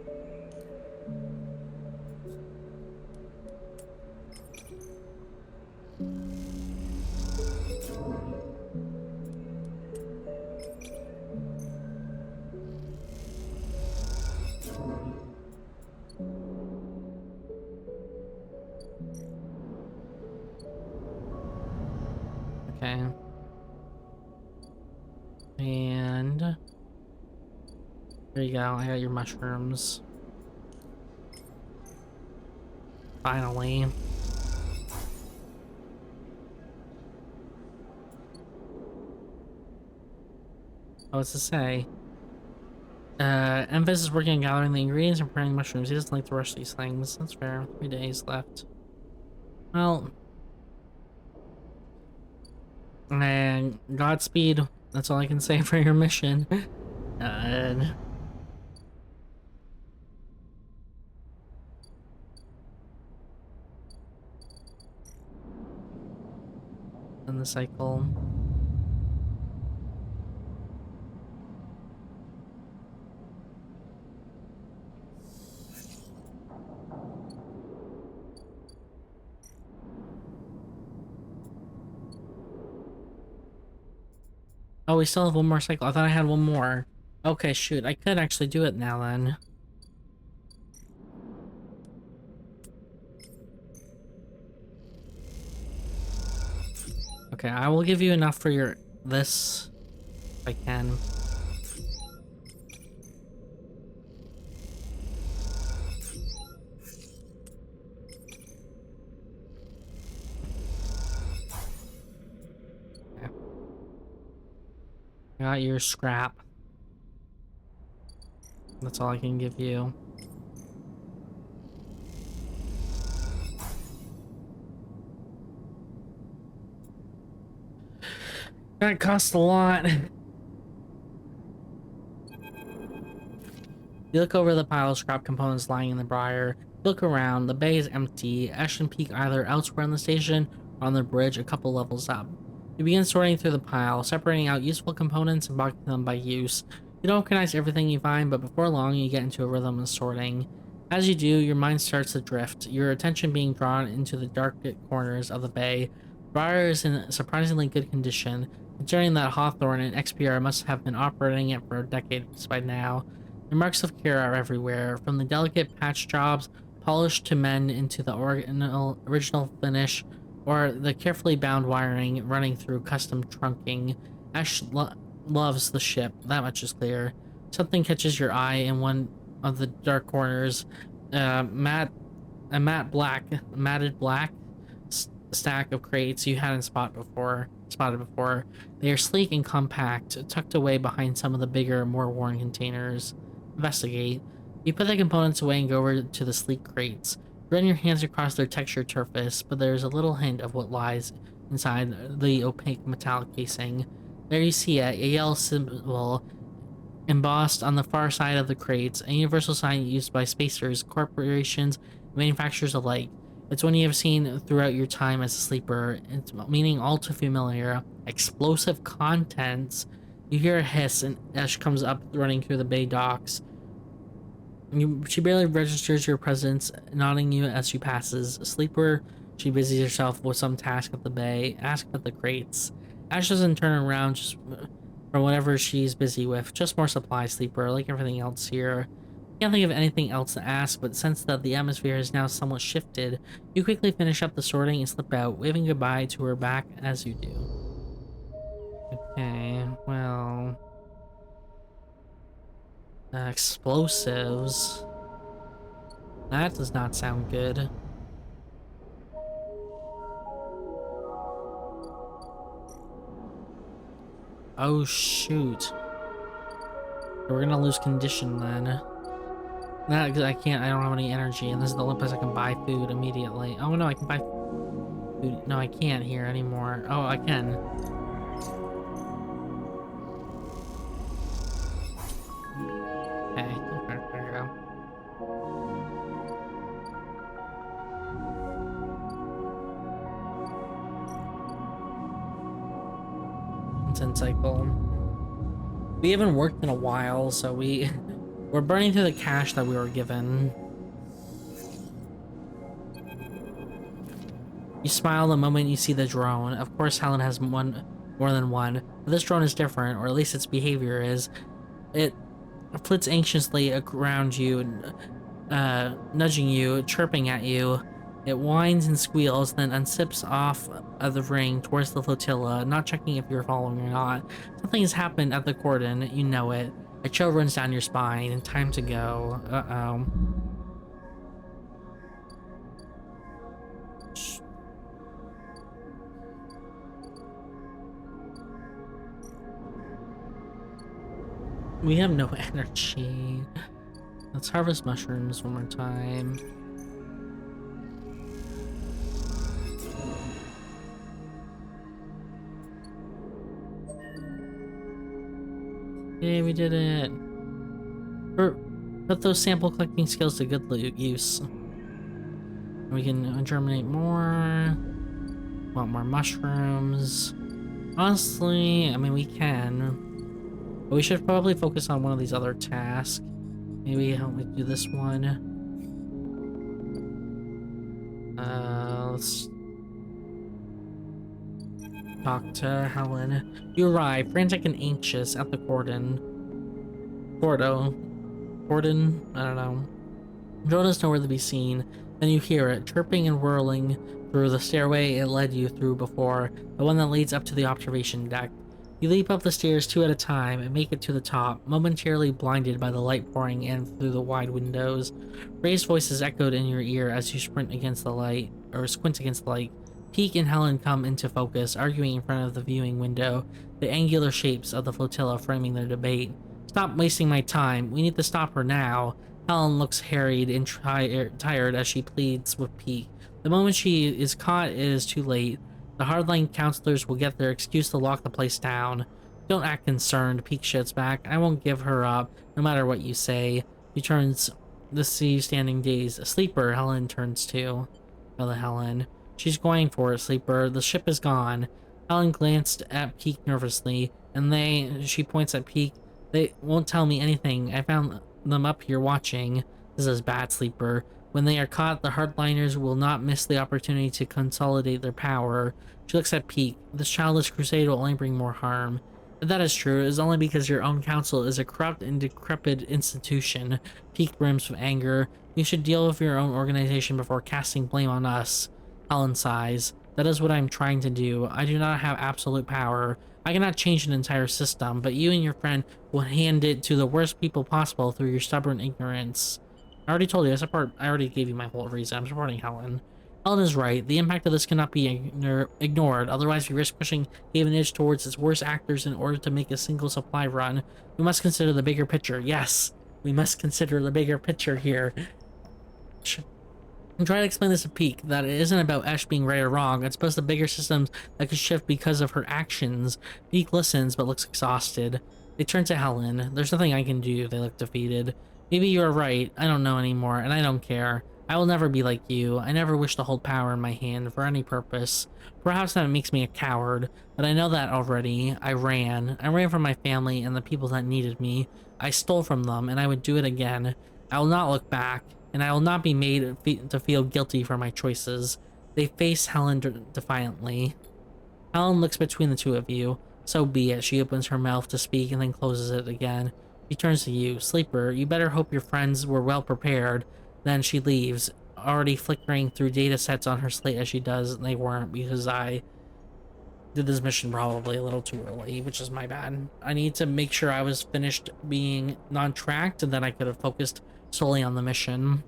Okay. And there you go. I got your mushrooms. Finally. Oh, what's to say? Emphasis is working on gathering the ingredients and preparing mushrooms. He doesn't like to rush these things. That's fair. 3 days left. Well, and Godspeed. That's all I can say for your mission. And the cycle. Oh, we still have one more cycle. I thought I had one more. Okay, shoot. I could actually do it now then. Okay, I will give you enough for your this if I can. Okay. I got your scrap. That's all I can give you. That costs a lot. You look over the pile of scrap components lying in the briar. Look around. The bay is empty. Ashton Peak either elsewhere on the station or on the bridge a couple levels up. You begin sorting through the pile, separating out useful components and bucketing them by use. You don't recognize everything you find, but before long you get into a rhythm of sorting. As you do, your mind starts to drift, your attention being drawn into the dark corners of the bay. The briar is in surprisingly good condition, considering that Hawthorne and XPR must have been operating it for decades by now. The marks of care are everywhere, from the delicate patch jobs polished to mend into the original finish, or the carefully bound wiring running through custom trunking. Ash loves the ship, that much is clear. Something catches your eye in one of the dark corners. Matted black stack of crates you hadn't spotted before. They are sleek and compact, tucked away behind some of the bigger, more worn containers. Investigate. You put the components away and go over to the sleek crates. Run your hands across their textured surface, but there's a little hint of what lies inside the opaque metallic casing. There you see it, a yellow symbol embossed on the far side of the crates, a universal sign used by spacers, corporations, and manufacturers alike. It's one you have seen throughout your time as a sleeper. Its meaning all too familiar. Explosive contents. You hear a hiss and Ash comes up running through the bay docks. She barely registers your presence, nodding you as she passes. A sleeper, she busies herself with some task at the bay. Ask about the crates. Ash doesn't turn around just for whatever she's busy with. Just more supply, sleeper, like everything else here. Can't think of anything else to ask, but since that the atmosphere has now somewhat shifted, you quickly finish up the sorting and slip out, waving goodbye to her back as you do. Okay, well... explosives. That does not sound good. Oh shoot. We're gonna lose condition then. Not because I don't have any energy, and this is the only place I can buy food immediately. Oh no, I can buy food. No, I can't here anymore. Oh, I can. Okay, there we go. It's in cycle. We haven't worked in a while, so we're burning through the cash that we were given. You smile the moment you see the drone. Of course, Helen has more than one, but this drone is different, or at least its behavior is. It flits anxiously around you, nudging you, chirping at you. It whines and squeals, then unzips off of the ring towards the flotilla, not checking if you're following or not. Something has happened at the cordon, you know it. A chill runs down your spine, and time to go. Uh-oh. We have no energy. Let's harvest mushrooms one more time. Yay, we did it. Put those sample collecting skills to good use. We can germinate more. Want more mushrooms. Honestly, I mean, we can. But we should probably focus on one of these other tasks. Maybe help me do this one. Let's... talk to Helen. You arrive, frantic and anxious, at the cordon, I don't know. Jonah's nowhere to be seen. Then you hear it, chirping and whirling through the stairway it led you through before, the one that leads up to the observation deck. You leap up the stairs 2 at a time and make it to the top, momentarily blinded by the light pouring in through the wide windows. Raised voices echoed in your ear as you squint against the light. Peak and Helen come into focus, arguing in front of the viewing window, the angular shapes of the flotilla framing their debate. Stop wasting my time. We need to stop her now. Helen looks harried and tired as she pleads with Peak. The moment she is caught, it is too late. The hardline counselors will get their excuse to lock the place down. Don't act concerned, Peak shouts back. I won't give her up, no matter what you say. He turns to see Standing dazed. A sleeper, Helen turns to. Helen. She's going for it, Sleeper. The ship is gone. Helen glanced at Peak nervously, and she points at Peak. They won't tell me anything. I found them up here watching. This is bad, Sleeper. When they are caught, the hardliners will not miss the opportunity to consolidate their power. She looks at Peak. This childless crusade will only bring more harm. If that is true, it is only because your own council is a corrupt and decrepit institution. Peak brims with anger. You should deal with your own organization before casting blame on us. Helen sighs. That is what I am trying to do. I do not have absolute power. I cannot change an entire system, but you and your friend will hand it to the worst people possible through your stubborn ignorance. I already told you, I already gave you my whole reason. I'm supporting Helen. Helen is right. The impact of this cannot be ignored. Otherwise, we risk pushing Havenage towards its worst actors in order to make a single supply run. We must consider the bigger picture. Yes, we must consider the bigger picture here. I'm trying to explain this to Peak, that it isn't about Ash being right or wrong. It's about the bigger systems that could shift because of her actions. Peak listens, but looks exhausted. They turn to Helen. There's nothing I can do. They look defeated. Maybe you're right. I don't know anymore, and I don't care. I will never be like you. I never wish to hold power in my hand for any purpose. Perhaps that makes me a coward, but I know that already. I ran. I ran from my family and the people that needed me. I stole from them, and I would do it again. I will not look back, and I will not be made to feel guilty for my choices. They face Helen defiantly. Helen looks between the two of you. So be it. She opens her mouth to speak and then closes it again. She turns to you. Sleeper, you better hope your friends were well prepared. Then she leaves, already flickering through data sets on her slate as she does. They weren't, because I did this mission probably a little too early, which is my bad. I need to make sure I was finished being non-tracked, and then I could have focused solely on the mission.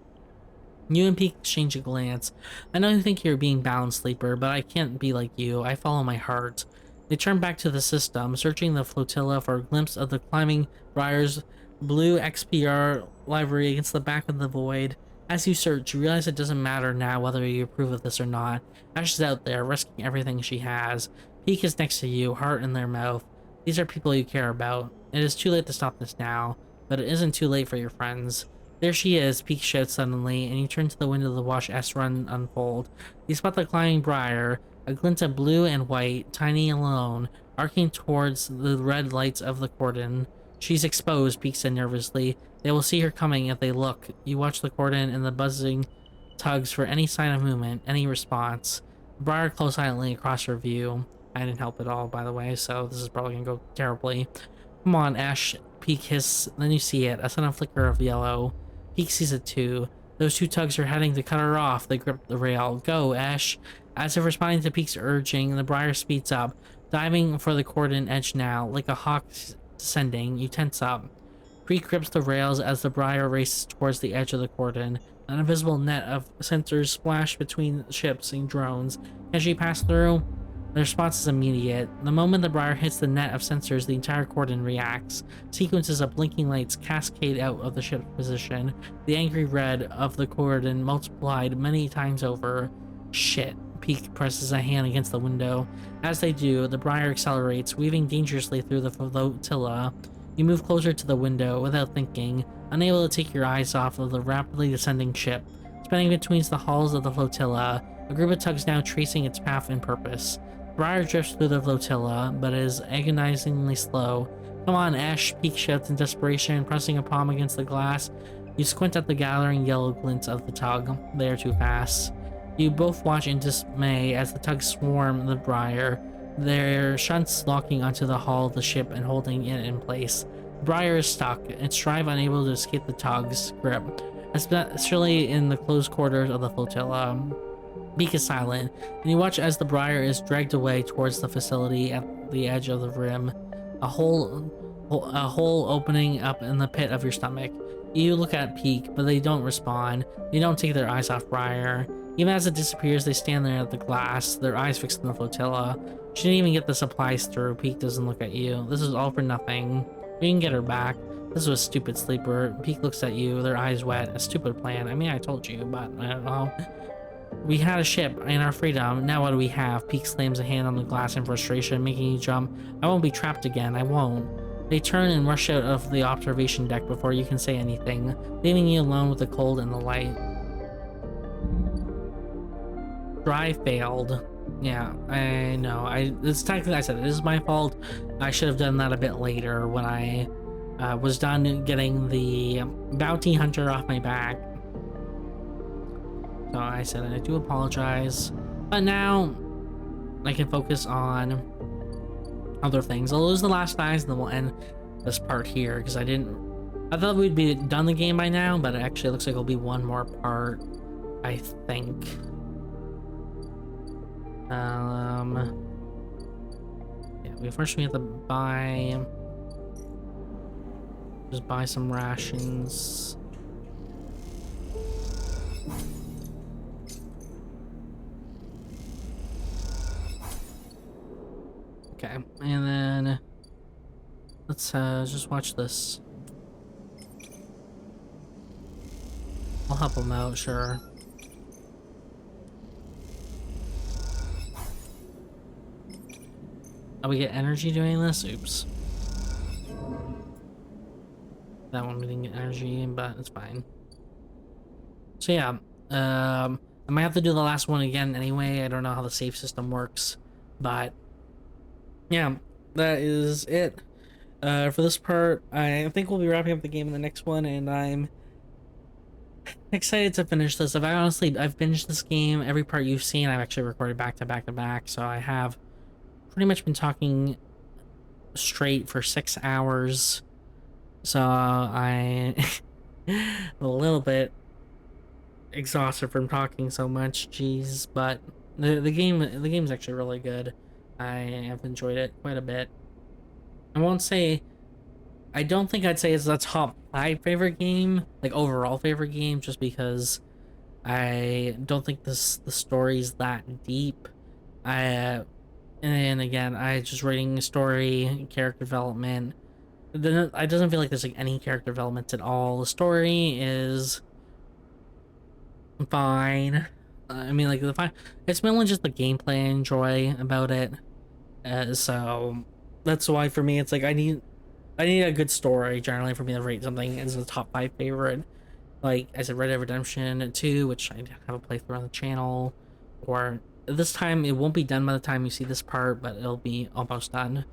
You and Peak exchange a glance. I know you think you're being balanced, Sleeper, but I can't be like you. I follow my heart. They turn back to the system, searching the flotilla for a glimpse of the climbing Briar's blue XPR library against the back of the void. As you search, you realize it doesn't matter now whether you approve of this or not. Ash is out there, risking everything she has. Peak is next to you, heart in their mouth. These are people you care about. It is too late to stop this now, but it isn't too late for your friends. There she is, Peak shouts suddenly, and you turn to the window to watch S run unfold. You spot the climbing Briar, a glint of blue and white, tiny and alone, arcing towards the red lights of the cordon. She's exposed, Peak said nervously. They will see her coming if they look. You watch the cordon and the buzzing tugs for any sign of movement, any response. The Briar closed silently across her view. I didn't help at all, by the way, so this is probably gonna go terribly. Come on, Ash. Peak hiss, then you see it, a sudden flicker of yellow. Peak sees it too. Those two tugs are heading to cut her off. They grip the rail. Go, Ash. As if responding to Peak's urging, the Briar speeds up, diving for the cordon edge now. Like a hawk descending, you tense up. Peak grips the rails as the Briar races towards the edge of the cordon. An invisible net of sensors splash between ships and drones. Can she pass through? The response is immediate. The moment the Briar hits the net of sensors, the entire cordon reacts. Sequences of blinking lights cascade out of the ship's position. The angry red of the cordon multiplied many times over. Shit. Peak presses a hand against the window. As they do, the Briar accelerates, weaving dangerously through the flotilla. You move closer to the window without thinking, unable to take your eyes off of the rapidly descending ship. Spinning between the hulls of the flotilla, a group of tugs now tracing its path and purpose. Briar drifts through the flotilla, but is agonizingly slow. Come on, Ash, Peak shouts in desperation, pressing a palm against the glass. You squint at the gathering yellow glints of the tug. They are too fast. You both watch in dismay as the tugs swarm the Briar. their shunts locking onto the hull of the ship and holding it in place. Briar is stuck, its drive unable to escape the tug's grip, especially in the closed quarters of the flotilla. Beak is silent, and you watch as the Briar is dragged away towards the facility at the edge of the rim, a hole opening up in the pit of your stomach. You look at Peak, but they don't respond. They don't take their eyes off Briar. Even as it disappears, they stand there at the glass, their eyes fixed on the flotilla. She didn't even get the supplies through. Peak doesn't look at you. This is all for nothing. We can get her back. This was a stupid, Sleeper. Peak looks at you, their eyes wet. A stupid plan. I mean, I told you, but I don't know. We had a ship and our freedom. Now what do we have? Peak slams a hand on the glass in frustration, making you jump. I won't be trapped again. I won't. They turn and rush out of the observation deck before you can say anything, leaving you alone with the cold and the light. Drive failed. Yeah, I know. It's technically, I said it is my fault. I should have done that a bit later when I was done getting the bounty hunter off my back. So I said I do apologize, but now I can focus on other things. I'll lose the last guys and then we'll end this part here because I thought we'd be done the game by now, but it actually looks like it'll be one more part, I think. Yeah, we have to just buy some rations. Okay, and then let's just watch this. I'll help him out, sure. Oh, we get energy doing this? Oops. That one we didn't get energy, but it's fine. So yeah, I might have to do the last one again anyway. I don't know how the save system works, but yeah, that is it for this part. I think we'll be wrapping up the game in the next one, and I'm excited to finish this. I've finished this game. Every part you've seen, I've actually recorded back to back to back, so I have pretty much been talking straight for 6 hours. So I a little bit exhausted from talking so much. Jeez, but the game's actually really good. I have enjoyed it quite a bit. I don't think I'd say it's the top 5 favorite game, like overall favorite game, just because I don't think the story's that deep. And again, I just rating story, character development. It doesn't feel like there's like any character development at all. The story is fine. I mean, like it's mainly just the gameplay I enjoy about it. So that's why for me it's like I need a good story generally for me to rate something as a top 5 favorite. Like I said, Red Dead Redemption 2, which I have a playthrough on the channel, or this time it won't be done by the time you see this part, but it'll be almost done.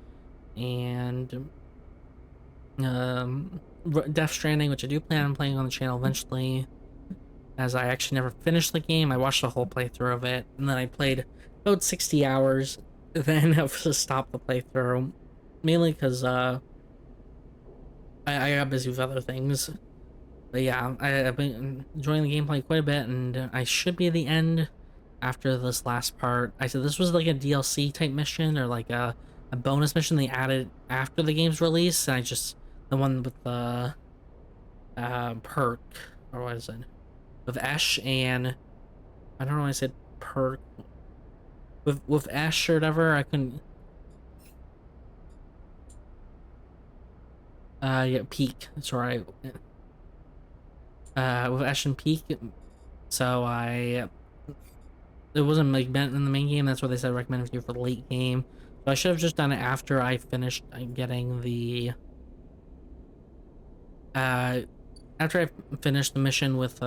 And Death Stranding, which I do plan on playing on the channel eventually, as I actually never finished the game. I watched the whole playthrough of it, and then I played about 60 hours, then I just stopped the playthrough, mainly because I got busy with other things. But yeah, I've been enjoying the gameplay quite a bit, and I should be at the end after this last part. I said this was like a DLC type mission, or like a bonus mission they added after the game's release, and the one with the perk, or what is it, with Ash, and I don't know why I said perk with Ash or whatever. I couldn't. Yeah, Peak, that's right. With Ash and Peak, so it wasn't like meant in the main game. That's what they said recommended for you for the late game. So I should have just done it after I finished getting the after I finished the mission with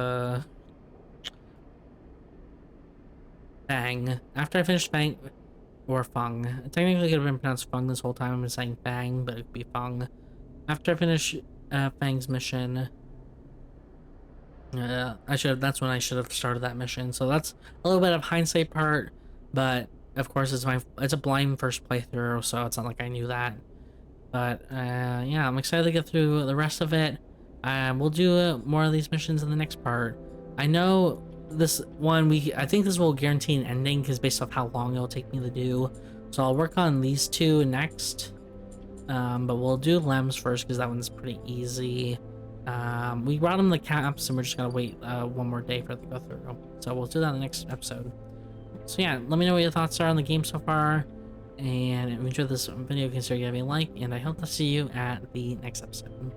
Fang. After I finished Fang or Fung. Technically it could have been pronounced Fung this whole time. I've been saying Fang, but it could be Fung. After I finish Fang's mission, that's when I should have started that mission. So that's a little bit of hindsight part, but of course, it's a blind first playthrough, so it's not like I knew that. But yeah, I'm excited to get through the rest of it. We'll do more of these missions in the next part. I know this one, I think this will guarantee an ending because based off how long it'll take me to do. So I'll work on these two next. But we'll do Lems first because that one's pretty easy. We brought him the caps and we're just gonna wait one more day for it to go through. So we'll do that in the next episode. So yeah, let me know what your thoughts are on the game so far. And if you enjoyed this video, consider giving a like, and I hope to see you at the next episode.